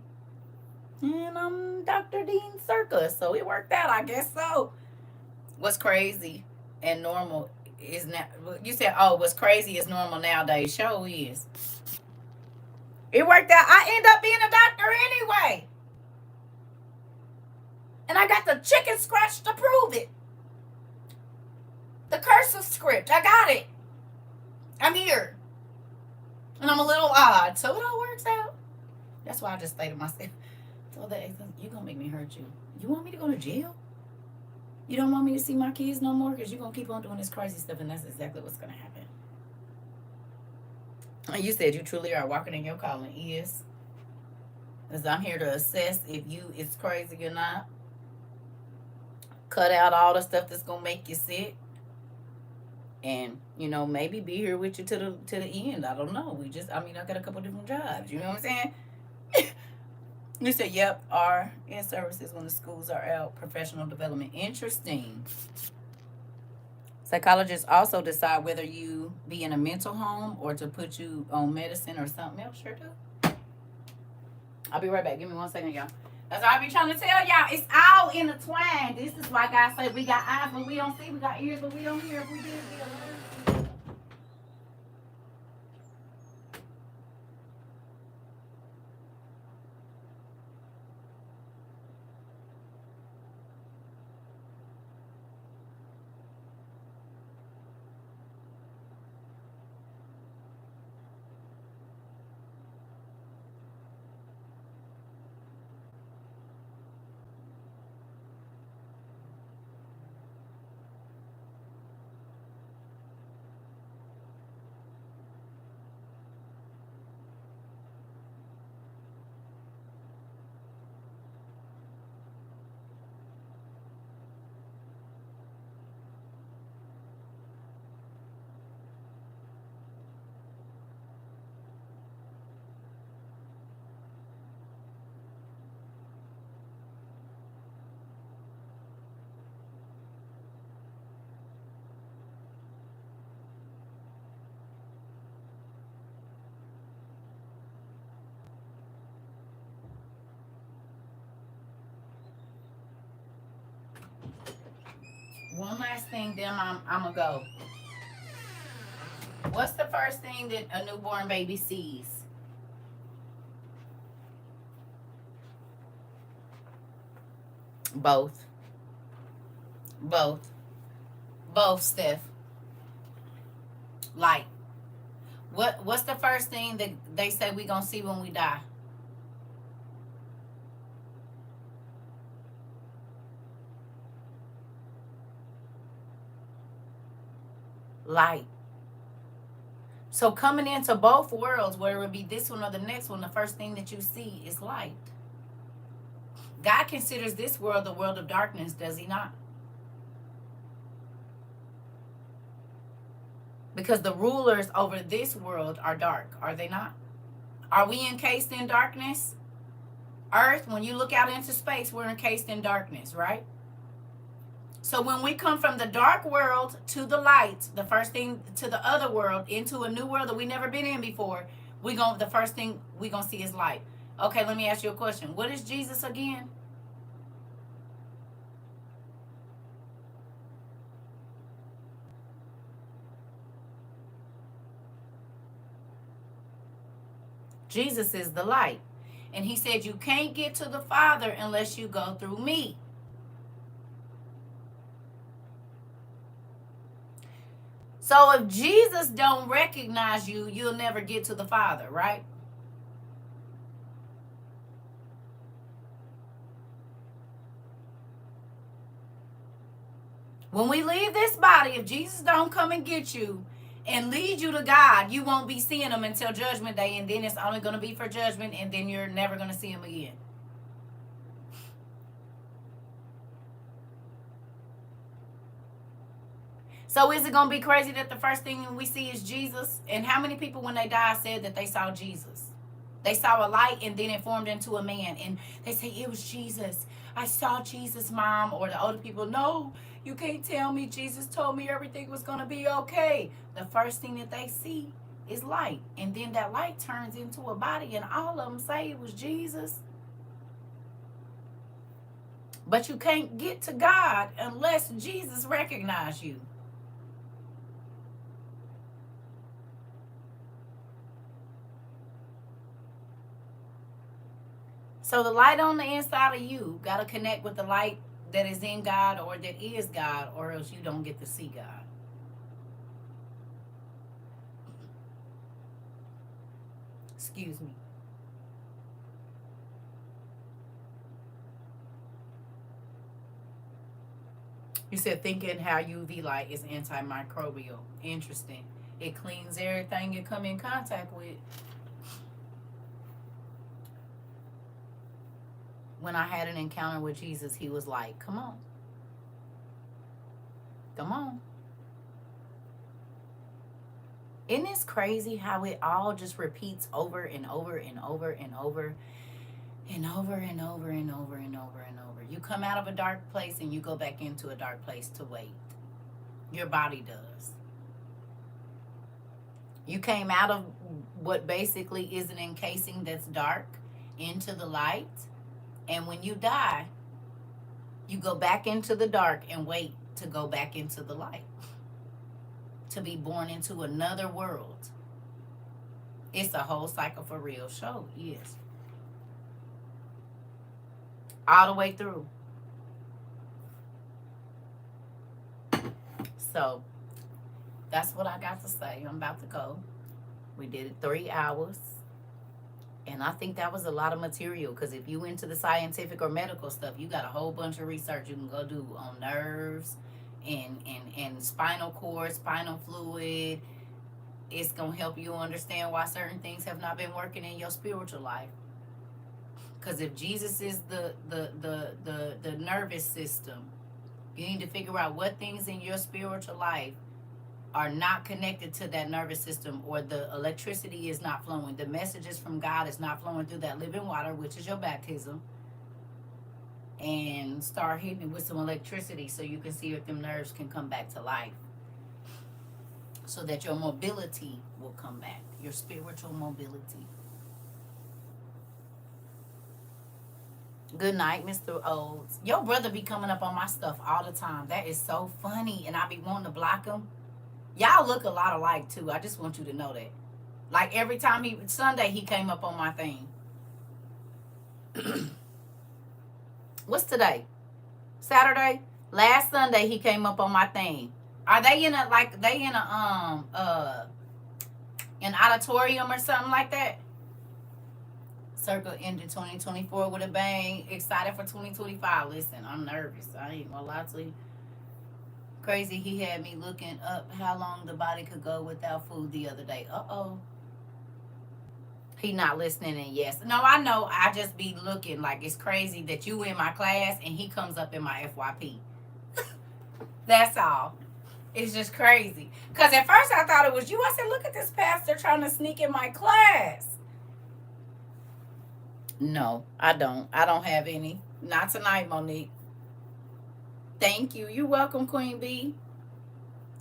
And I'm Dr. Dean CERCA, so it worked out, I guess so. What's crazy and normal is now. You said, oh, what's crazy is normal nowadays. Show is. It worked out. I end up being a doctor anyway. And I got the chicken scratch to prove it. The cursive script. I got it. I'm here. And I'm a little odd, so it all works out. That's why I just stay to myself. So that you're going to make me hurt you. You want me to go to jail? You don't want me to see my kids no more because you're going to keep on doing this crazy stuff, and that's exactly what's going to happen. And you said you truly are walking in your calling. Yes. Because I'm here to assess if you it's crazy or not. Cut out all the stuff that's going to make you sick. And, you know, maybe be here with you to the end. I don't know. I got a couple different jobs. You know what I'm saying? You said, yep, are in services when the schools are out. Professional development. Interesting. Psychologists also decide whether you be in a mental home or to put you on medicine or something else. Sure do. I'll be right back. Give me 1 second, y'all. That's all I be trying to tell y'all. It's all intertwined. This is why God said we got eyes but we don't see. We got ears but we don't hear. If we did, we'd be alert. One last thing, then I'm going to go. What's the first thing that a newborn baby sees? Both. Both. Both, Steph. Light. What's the first thing that they say we gonna see when we die? Light. So coming into both worlds, whether it be this one or the next one, the first thing that you see is light. God considers this world the world of darkness, does he not? Because the rulers over this world are dark, are they not? Are we encased in darkness? Earth, when you look out into space, we're encased in darkness, right? So when we come from the dark world to the light, the first thing to the other world, into a new world that we never been in before, the first thing we gonna see is light. Okay, let me ask you a question. What is Jesus again? Jesus is the light. And he said you can't get to the Father unless you go through me. So if Jesus don't recognize you, you'll never get to the Father, right? When we leave this body, if Jesus don't come and get you and lead you to God, you won't be seeing him until judgment day, and then it's only going to be for judgment, and then you're never going to see him again. So is it going to be crazy that the first thing we see is Jesus? And how many people when they die said that they saw Jesus? They saw a light and then it formed into a man. And they say, it was Jesus. I saw Jesus, Mom. Or the older people, no, you can't tell me. Jesus told me everything was going to be okay. The first thing that they see is light. And then that light turns into a body. And all of them say it was Jesus. But you can't get to God unless Jesus recognizes you. So the light on the inside of you got to connect with the light that is in God or that is God, or else you don't get to see God. Excuse me. You said thinking how UV light is antimicrobial. Interesting. It cleans everything you come in contact with. When I had an encounter with Jesus, he was like, come on. Come on. Isn't this crazy how it all just repeats over and over and over and over and over and over and over and over and over? You come out of a dark place and you go back into a dark place to wait. Your body does. You came out of what basically is an encasing that's dark into the light. And when you die, you go back into the dark and wait to go back into the light. To be born into another world. It's a whole cycle for real. Show, yes. All the way through. So, that's what I got to say. I'm about to go. We did it 3 hours. And I think that was a lot of material, because if you into the scientific or medical stuff, you got a whole bunch of research you can go do on nerves and spinal cord, spinal fluid. It's going to help you understand why certain things have not been working in your spiritual life. Because if Jesus is the nervous system, you need to figure out what things in your spiritual life are not connected to that nervous system, or the electricity is not flowing. The messages from God is not flowing through that living water, which is your baptism. And start hitting it with some electricity so you can see if them nerves can come back to life. So that your mobility will come back. Your spiritual mobility. Good night, Mr. Oates. Your brother be coming up on my stuff all the time. That is so funny. And I be wanting to block him. Y'all look a lot alike too. I just want you to know that. Like every time Sunday he came up on my thing. What's today? Saturday? Last Sunday he came up on my thing. Are they in an auditorium or something like that? CERCA ended 2024 with a bang. Excited for 2025. Listen, I'm nervous. I ain't gonna lie to you. Crazy, he had me looking up how long the body could go without food the other day. Uh-oh. He not listening, and yes. No, I know. I just be looking like it's crazy that you in my class and he comes up in my FYP. That's all. It's just crazy. Because at first I thought it was you. I said, look at this pastor trying to sneak in my class. No, I don't. I don't have any. Not tonight, Monique. Thank you. You're welcome, Queen B.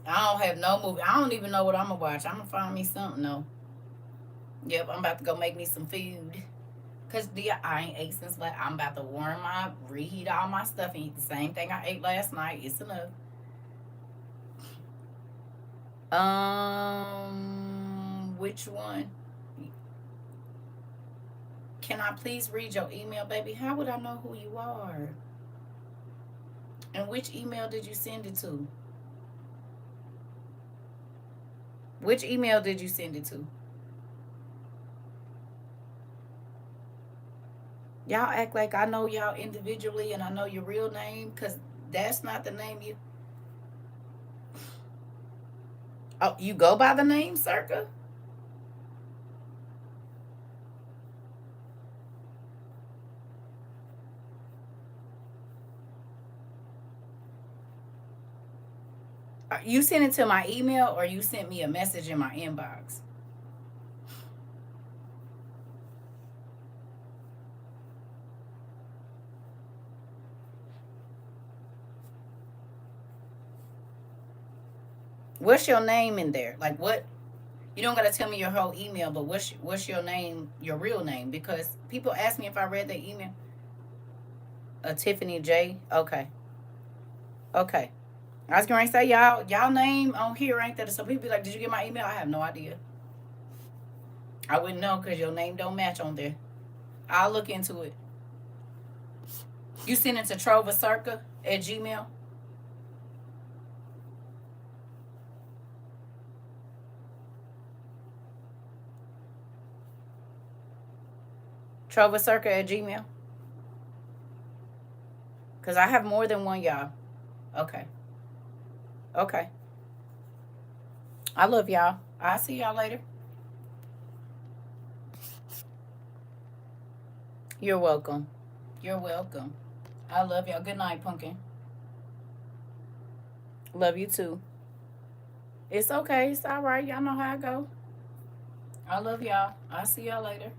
I don't have no movie. I don't even know what I'm going to watch. I'm going to find me something, though. Yep, I'm about to go make me some food. Because I ain't ate since last. I'm about to reheat all my stuff and eat the same thing I ate last night. It's enough. Which one? Can I please read your email, baby? How would I know who you are? And which email did you send it to? Which email did you send it to? Y'all act like I know y'all individually and I know your real name, because that's not the name you. Oh, you go by the name CERCA? You sent it to my email or you sent me a message in my inbox? What's your name in there? Like what? You don't gotta tell me your whole email, but what's your name, your real name? Because people ask me if I read the email. Tiffany J. Okay, okay. I was going to say y'all name on here ain't that? So people be like, did you get my email? I have no idea. I wouldn't know because your name don't match on there. I'll look into it. You send it to Trova Circa at Gmail. Trova Circa at Gmail. Because I have more than one, y'all. Okay. Okay. I love y'all. I'll see y'all later. You're welcome. You're welcome. I love y'all. Good night, Pumpkin. Love you too. It's okay. It's all right. Y'all know how I go. I love y'all. I'll see y'all later.